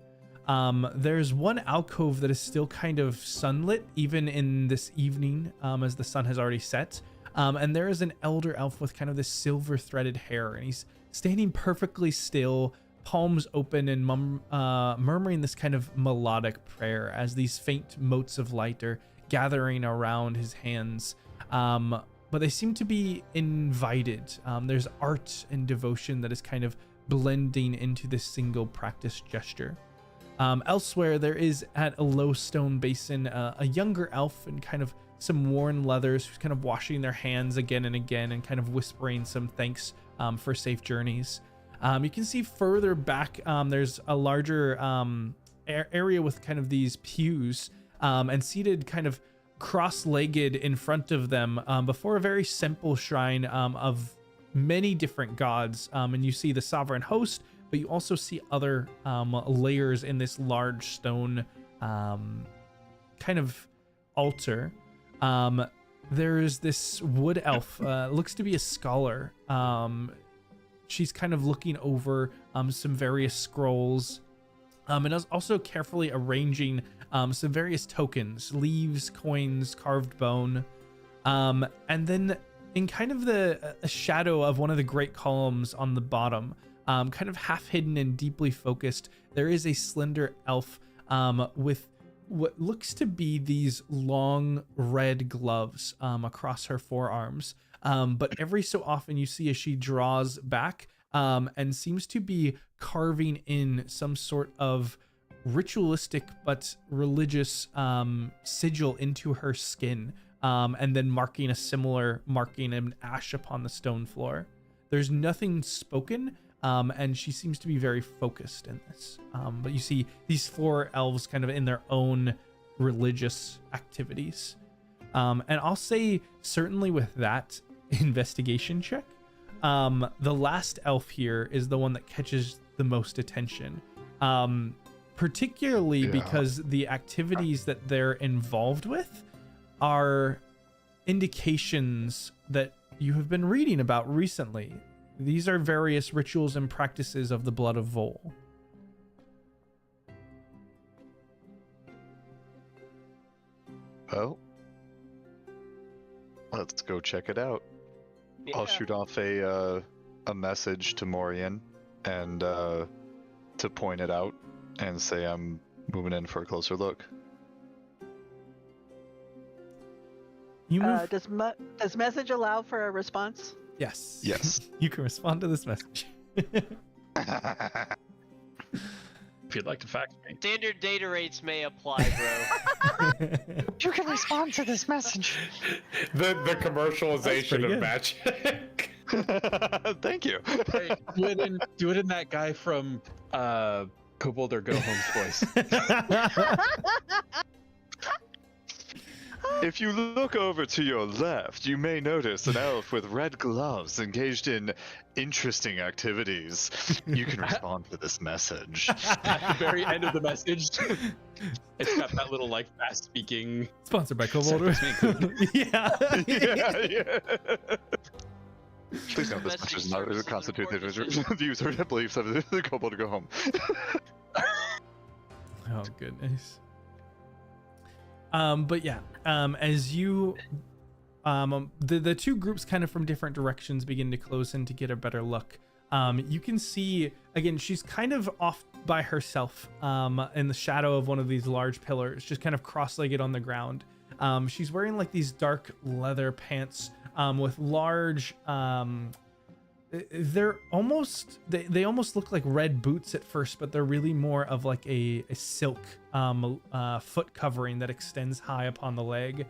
There's one alcove that is still kind of sunlit, even in this evening, as the sun has already set. And there is an elder elf with kind of this silver threaded hair, and he's standing perfectly still, palms open, and murmuring this kind of melodic prayer as these faint motes of light are gathering around his hands. But but they seem to be invited. There's art and devotion that is kind of blending into this single practice gesture. Elsewhere, there is at a low stone basin a younger elf in kind of some worn leathers who's kind of washing their hands again and again and kind of whispering some thanks for safe journeys. You can see further back, there's a larger area with kind of these pews and seated kind of cross-legged in front of them before a very simple shrine of many different gods. And you see the sovereign host, but you also see other layers in this large stone kind of altar. There's this wood elf, looks to be a scholar. She's kind of looking over some various scrolls and is also carefully arranging some various tokens, leaves, coins, carved bone. And then in kind of a shadow of one of the great columns on the bottom, kind of half hidden and deeply focused, there is a slender elf with what looks to be these long red gloves across her forearms. But every so often you see as she draws back and seems to be carving in some sort of ritualistic but religious sigil into her skin, and then marking a similar marking in ash upon the stone floor. There's nothing spoken, and she seems to be very focused in this. But you see these 4 elves kind of in their own religious activities. And I'll say certainly with that investigation check, the last elf here is the one that catches the most attention. Particularly because the activities that they're involved with are indications that you have been reading about recently. These are various rituals and practices of the blood of Vol. Well, let's go check it out. Yeah. I'll shoot off a message to Morian and to point it out and say I'm moving in for a closer look. You move. Does message allow for a response? Yes. Yes. You can respond to this message. If you'd like to fax me. Standard data rates may apply, bro. You can respond to this message. The commercialization pretty of good. magic. Thank you. Hey, do it in that guy from Kobold or Go Home's voice. If you look over to your left, you may notice an elf with red gloves engaged in interesting activities. You can respond to this message. At the very end of the message, it's got that little like fast speaking. Sponsored by Kobold. Yeah. Yeah. Please note this Message message does not service is constitute an the important views or beliefs of the Kobold to Go Home. Oh goodness. But yeah, as you, the 2 groups kind of from different directions begin to close in to get a better look. You can see, again, she's kind of off by herself, in the shadow of one of these large pillars, just kind of cross-legged on the ground. She's wearing like these dark leather pants, with large, they're almost, they almost look like red boots at first, but they're really more of like a silk foot covering that extends high upon the leg.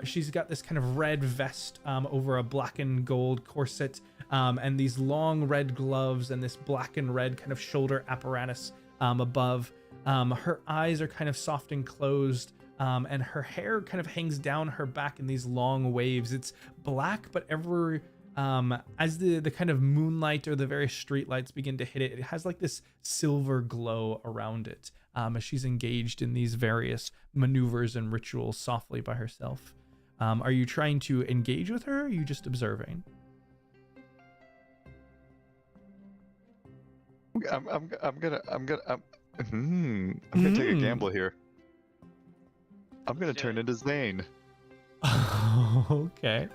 She's got this kind of red vest over a black and gold corset, and these long red gloves and this black and red kind of shoulder apparatus above. Her eyes are kind of soft and closed, and her hair kind of hangs down her back in these long waves. It's black, but as the kind of moonlight or the various street lights begin to hit it, it has like this silver glow around it, as she's engaged in these various maneuvers and rituals softly by herself. Are you trying to engage with her, or are you just observing? I'm gonna take a gamble here. I'm gonna turn into Zane. Okay.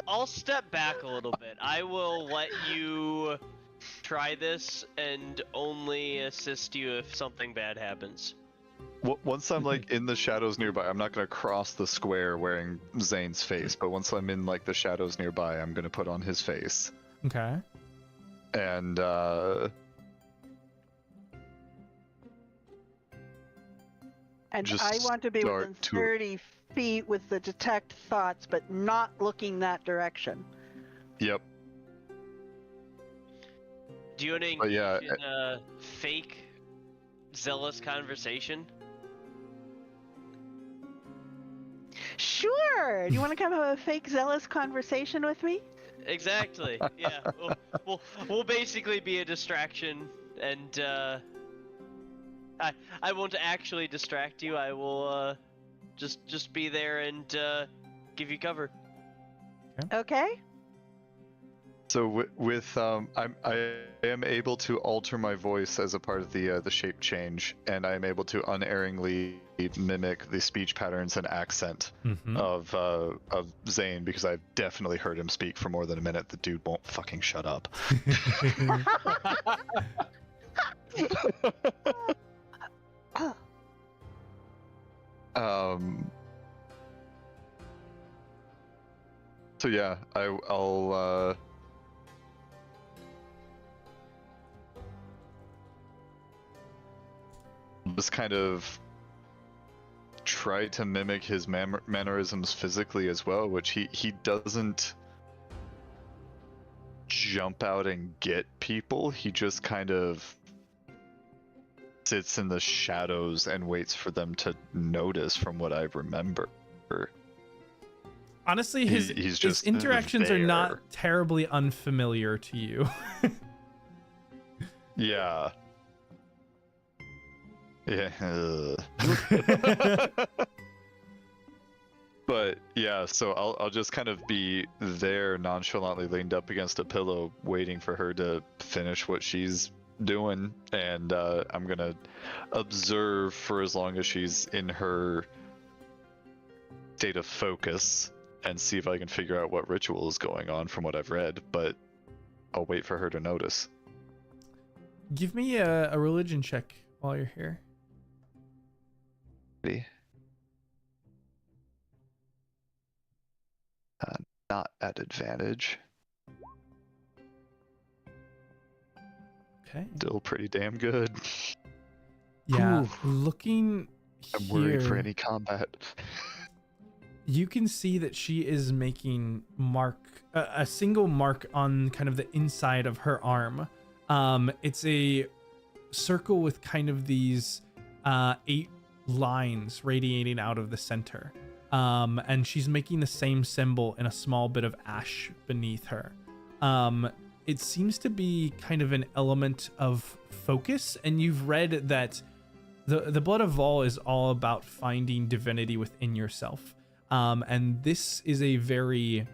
I'll step back a little bit. I will let you try this and only assist you if something bad happens. once I'm like in the shadows nearby, I'm not gonna cross the square wearing Zane's face, but once I'm in like the shadows nearby, I'm gonna put on his face. Okay. And And just I want to be start within to- 30 feet with the detect thoughts, but not looking that direction. Yep. Do you want to But yeah, engage in a fake zealous conversation? Sure. Do you want to come have a fake zealous conversation with me? Exactly. Yeah. We'll basically be a distraction, and I won't actually distract you. I will just be there and give you cover. Okay. So I am able to alter my voice as a part of the shape change, and I am able to unerringly mimic the speech patterns and accent of Zane, because I've definitely heard him speak for more than a minute. The dude won't fucking shut up. So yeah, I'll just kind of try to mimic his mannerisms physically as well, which he doesn't jump out and get people. He just kind of sits in the shadows and waits for them to notice, from what I remember. Honestly, He's just his interactions are there. not terribly unfamiliar to you. Yeah. Yeah. But yeah, so I'll just kind of be there nonchalantly leaned up against a pillow, waiting for her to finish what she's doing, and I'm gonna observe for as long as she's in her state of focus and see if I can figure out what ritual is going on from what I've read, but I'll wait for her to notice. Give me a religion check while you're here. Not at advantage. Okay. Still pretty damn good. Yeah, Ooh. looking I'm here, worried for any combat. you can see that she is making a single mark on kind of the inside of her arm. It's a circle with kind of these 8 lines radiating out of the center. And she's making the same symbol in a small bit of ash beneath her. It seems to be kind of an element of focus, and you've read that the Blood of Vol is all about finding divinity within yourself. And this is a very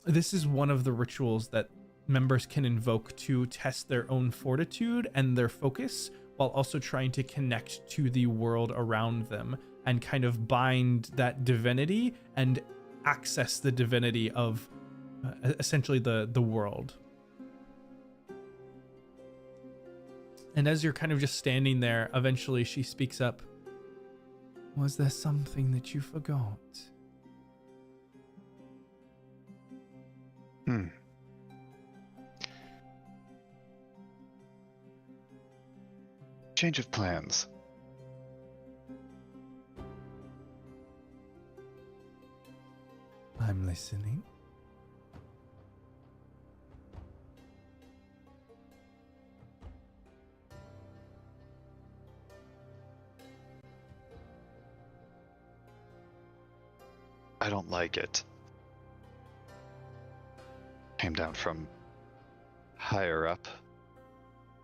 this is one of the rituals that members can invoke to test their own fortitude and their focus, while also trying to connect to the world around them and kind of bind that divinity and access the divinity of essentially the world. And as you're kind of just standing there, eventually she speaks up. Was there something that you forgot? Change of plans. I'm listening. I don't like it. Came down from higher up.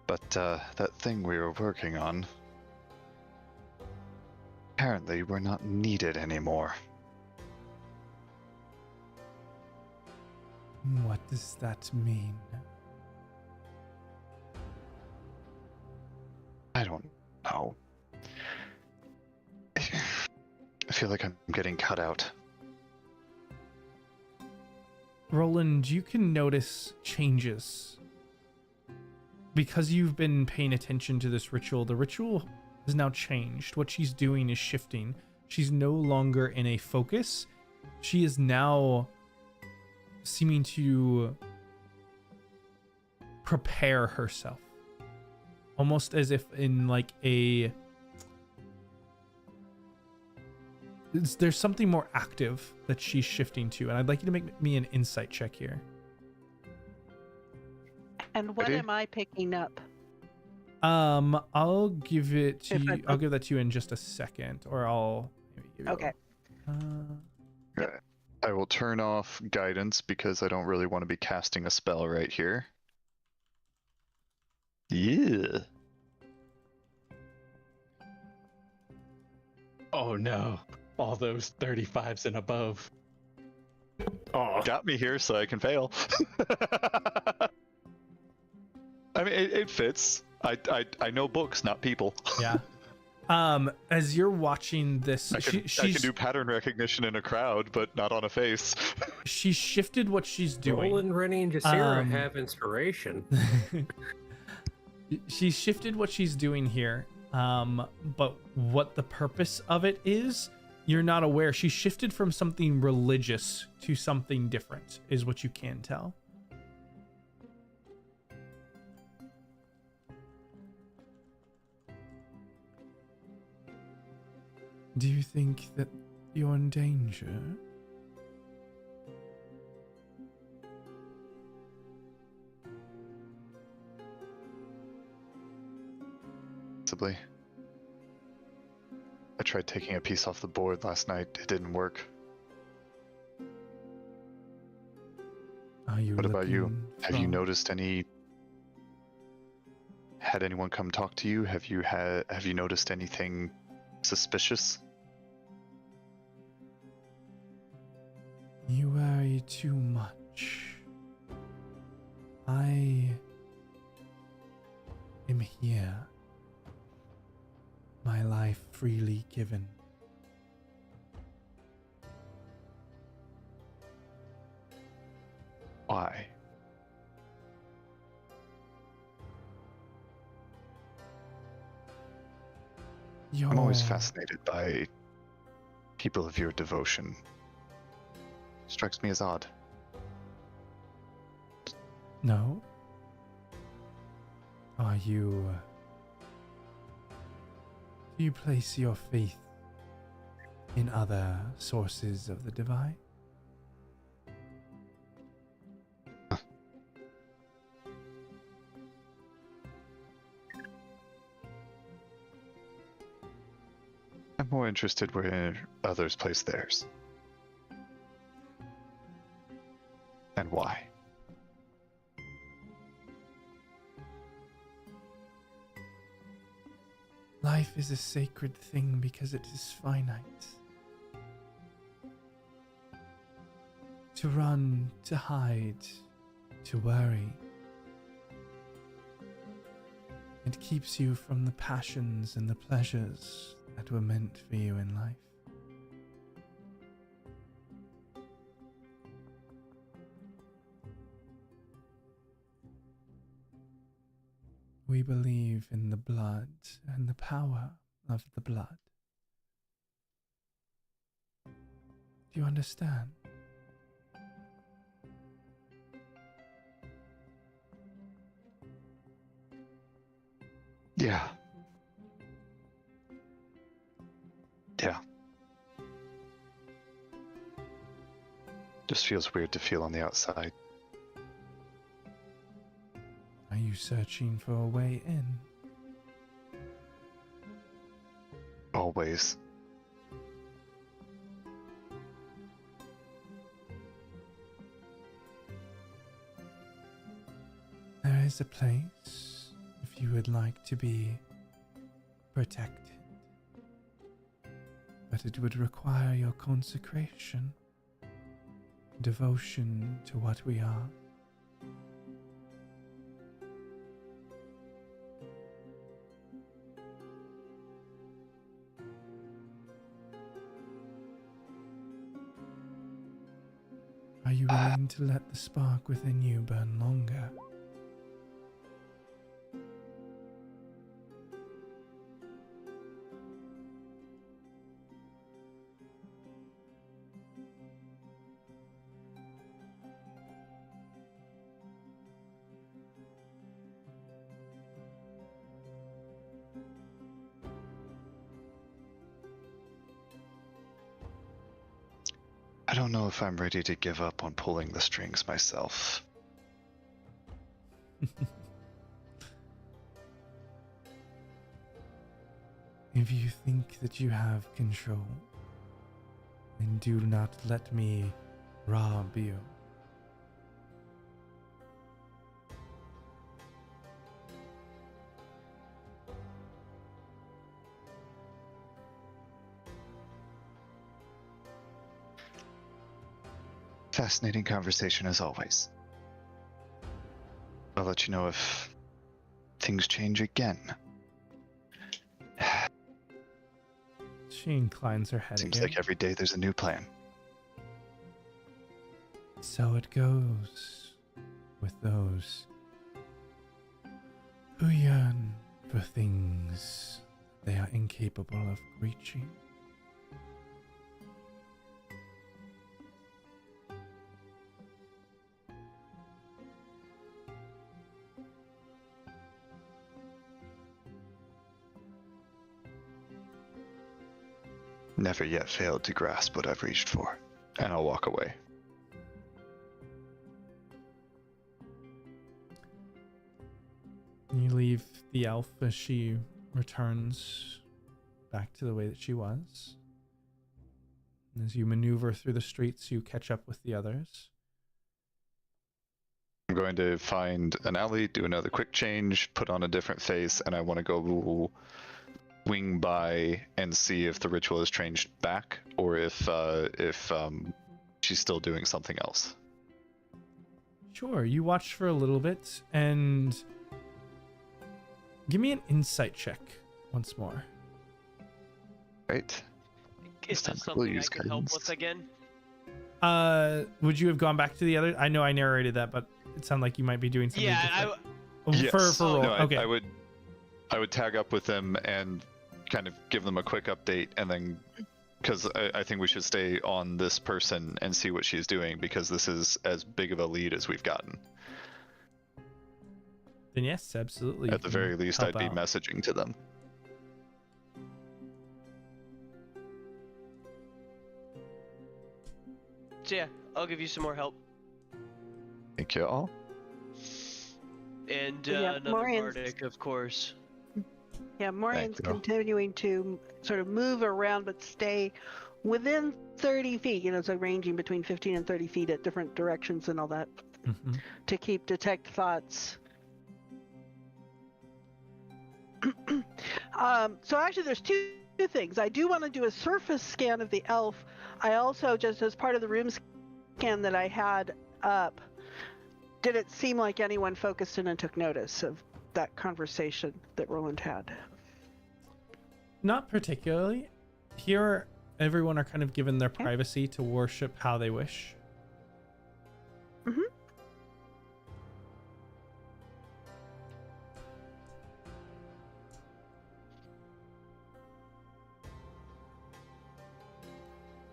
But that thing we were working on, apparently we're not needed anymore. What does that mean? I don't know. I feel like I'm getting cut out. Roland, you can notice changes because you've been paying attention to this ritual, the ritual has now changed. What she's doing is shifting. She's no longer in a focus. She is now seeming to prepare herself, almost as if in like there's something more active that she's shifting to, and I'd like you to make me an insight check here. And what am I picking up? I'll give it to you. I'll give that to you in just a second, or I'll maybe give you Okay. Okay. I will turn off guidance because I don't really want to be casting a spell right here. Yeah. Oh no. All those 35s and above. Oh, Oh. Got me here so I can fail. I mean, it fits. I know books, not people. Yeah. As you're watching this, I can do pattern recognition in a crowd, but not on a face. She's shifted what she's doing. Roland, Renny, and Jasira have inspiration. She's shifted what she's doing here. But what the purpose of it is, you're not aware. She shifted from something religious to something different, is what you can tell. Do you think that you're in danger? Possibly. I tried taking a piece off the board last night. It didn't work. Are you What about you? looking Have you from- noticed any? Had anyone come talk to you? Have you noticed anything suspicious? You worry too much. I am here. My life freely given. Why? I'm always fascinated by people of your devotion. Strikes me as odd. No? Are you... Do you place your faith in other sources of the divine? I'm more interested where others place theirs. And why? Life is a sacred thing because it is finite. To run, to hide, to worry. It keeps you from the passions and the pleasures that were meant for you in life. We believe in the blood and the power of the blood. Do you understand? Yeah. Yeah. Just feels weird to feel on the outside. Are you searching for a way in? Always. There is a place if you would like to be protected. But it would require your consecration, devotion to what we are. Are you willing to let the spark within you burn longer? I don't know if I'm ready to give up on pulling the strings myself. If you think that you have control, then do not let me rob you. Fascinating conversation as always. I'll let you know if things change again. She inclines her head Seems again. like every day there's a new plan. So it goes with those who yearn for things they are incapable of reaching. Never yet failed to grasp what I've reached for. And I'll walk away. You leave the elf as she returns back to the way that she was. And as you maneuver through the streets, you catch up with the others. I'm going to find an alley, do another quick change, put on a different face, and I want to go wing by and see if the ritual has changed back or if she's still doing something else. Sure, you watch for a little bit and give me an insight check once more. Right. Is Time this to something I use can help guidance. with again? Would you have gone back to the other? I know I narrated that, but it sounded like you might be doing something Yeah, different. For roll. No, Okay. I would tag up with them and kind of give them a quick update, and then because I think we should stay on this person and see what she's doing, because this is as big of a lead as we've gotten. Then yes, absolutely. At the very least, I'd be out. messaging to them. So yeah, I'll give you some more help. Thank you all. And Yeah, another Morian's- bardic, of course. Yeah, Morian's you. continuing to sort of move around but stay within 30 feet, so ranging between 15 and 30 feet at different directions and all that Mhm. to keep detect thoughts. So actually there's two things. I do want to do a surface scan of the elf. I also, just as part of the room scan that I had up, did it seem like anyone focused in and took notice of that conversation that Roland had? Not particularly. Here, everyone are kind of given their privacy to worship how they wish. Mm-hmm.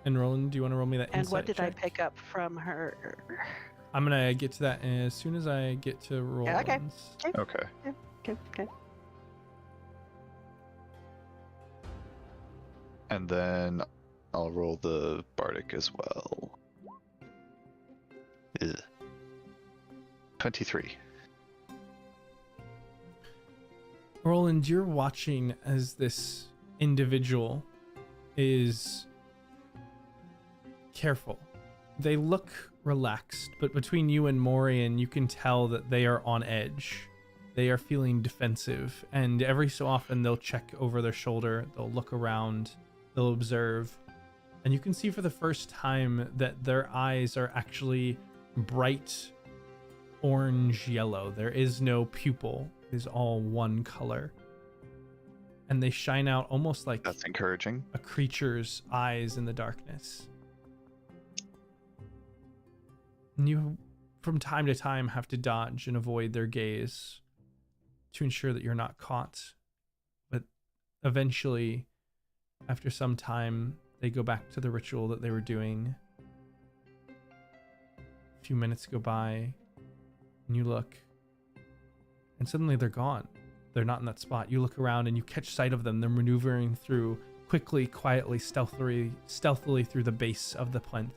And Roland, do you want to roll me that And insight what did I check? pick up from her? I'm gonna get to that as soon as I get to Roland's. Yeah, Okay. Okay. And then I'll roll the bardic as well. Ugh. 23. Roland, you're watching as this individual is careful. They look relaxed, but between you and Morian, you can tell that they are on edge. They are feeling defensive, and every so often they'll check over their shoulder, they'll look around, they'll observe, and you can see for the first time that their eyes are actually bright orange yellow. There is no pupil, it is all one color. And they shine out almost like That's encouraging. a creature's eyes in the darkness. And you, from time to time, have to dodge and avoid their gaze to ensure that you're not caught. But eventually, after some time, they go back to the ritual that they were doing. A few minutes go by, and you look, and suddenly they're gone. They're not in that spot. You look around and you catch sight of them. They're maneuvering through quickly, quietly, stealthily through the base of the plinth,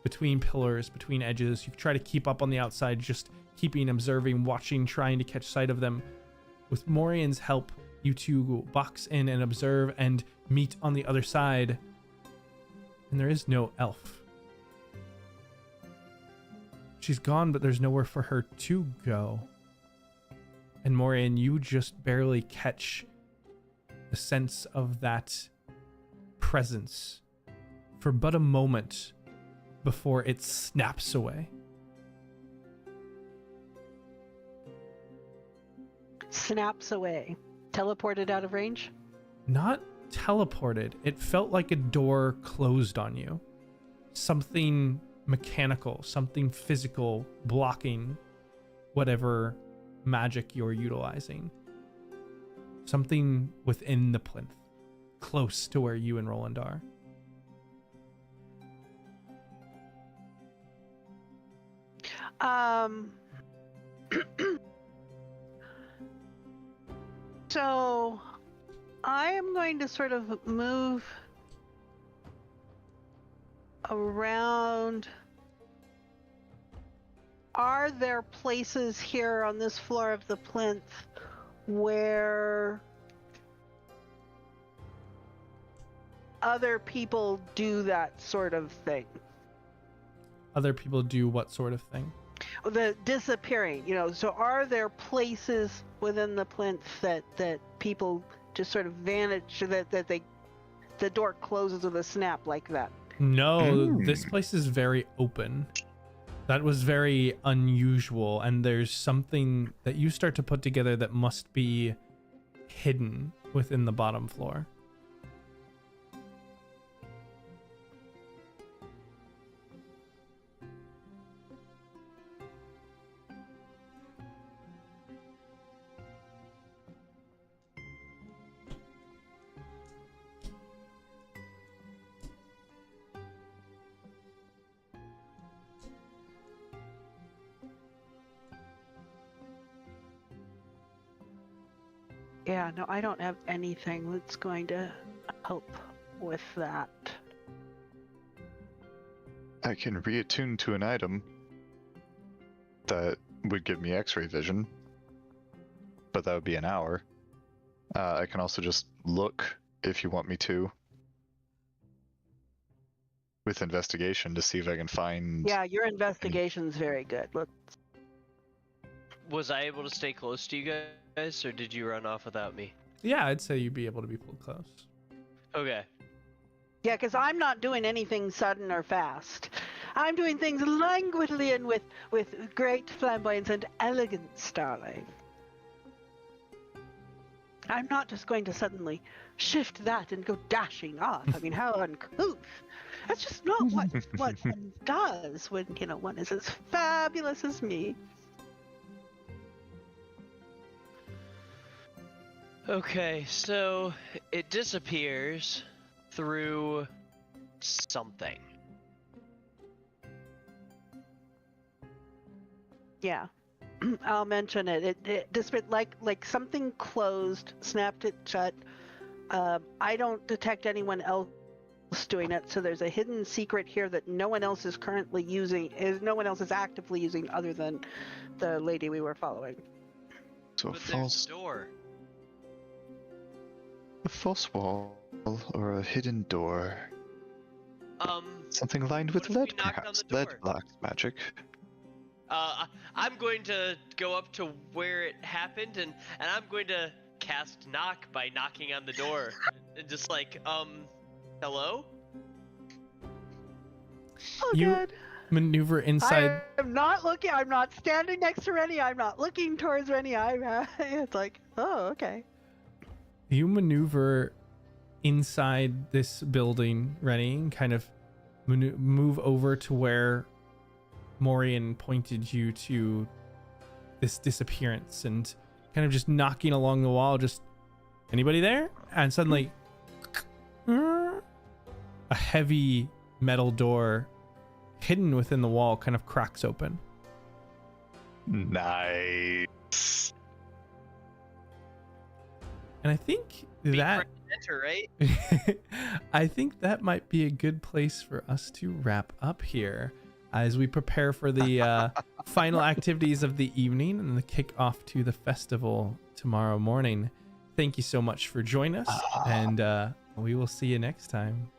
between pillars, between edges. You try to keep up on the outside, just keeping, observing, watching, trying to catch sight of them. With Morian's help, you two box in and observe and meet on the other side. And there is no elf. She's gone, but there's nowhere for her to go. And Morian, you just barely catch the sense of that presence for but a moment before it snaps away. Snaps away. Teleported out of range? Not teleported. It felt like a door closed on you. Something mechanical, something physical blocking whatever magic you're utilizing. Something within the plinth, close to where you and Roland are. So I am going to sort of move around. Are there places here on this floor of the plinth where other people do that sort of thing? Other people do what sort of thing? The disappearing, so are there places within the plinth that people just sort of vanish, that the door closes with a snap like that? No, this place is very open. That was very unusual, and there's something that you start to put together that must be hidden within the bottom floor. Yeah, no, I don't have anything that's going to help with that. I can reattune to an item that would give me X-ray vision, but that would be an hour. I can also just look if you want me to with investigation to see if I can find. Yeah, your investigation's very good. Was I able to stay close to you guys, or did you run off without me? Yeah, I'd say you'd be able to be pulled close. Okay. Yeah, because I'm not doing anything sudden or fast. I'm doing things languidly and with great flamboyance and elegance, darling. I'm not just going to suddenly shift that and go dashing off. I mean, how uncouth. That's just not what one does when, one is as fabulous as me. Okay, so it disappears through something. Yeah, I'll mention it. It just like something closed, snapped it shut. I don't detect anyone else doing it, so there's a hidden secret here that no one else is currently using. No one else is actively using other than the lady we were following. So But there's a door. A false wall or a hidden door. Something lined with what if we lead, knocked on perhaps. the Lead door? blocks magic. I'm going to go up to where it happened, and I'm going to cast knock by knocking on the door, and just like, hello? Oh, You good. maneuver inside. I'm not looking. I'm not standing next to Renny. I'm not looking towards Renny. It's like, oh, okay. You maneuver inside this building, Renny, and kind of move over to where Morian pointed you to this disappearance, and kind of just knocking along the wall, just, anybody there? And suddenly a heavy metal door hidden within the wall kind of cracks open. Nice. And I think Be that center, right? I think that might be a good place for us to wrap up here as we prepare for the final activities of the evening and the kickoff to the festival tomorrow morning. Thank you so much for joining us, and we will see you next time.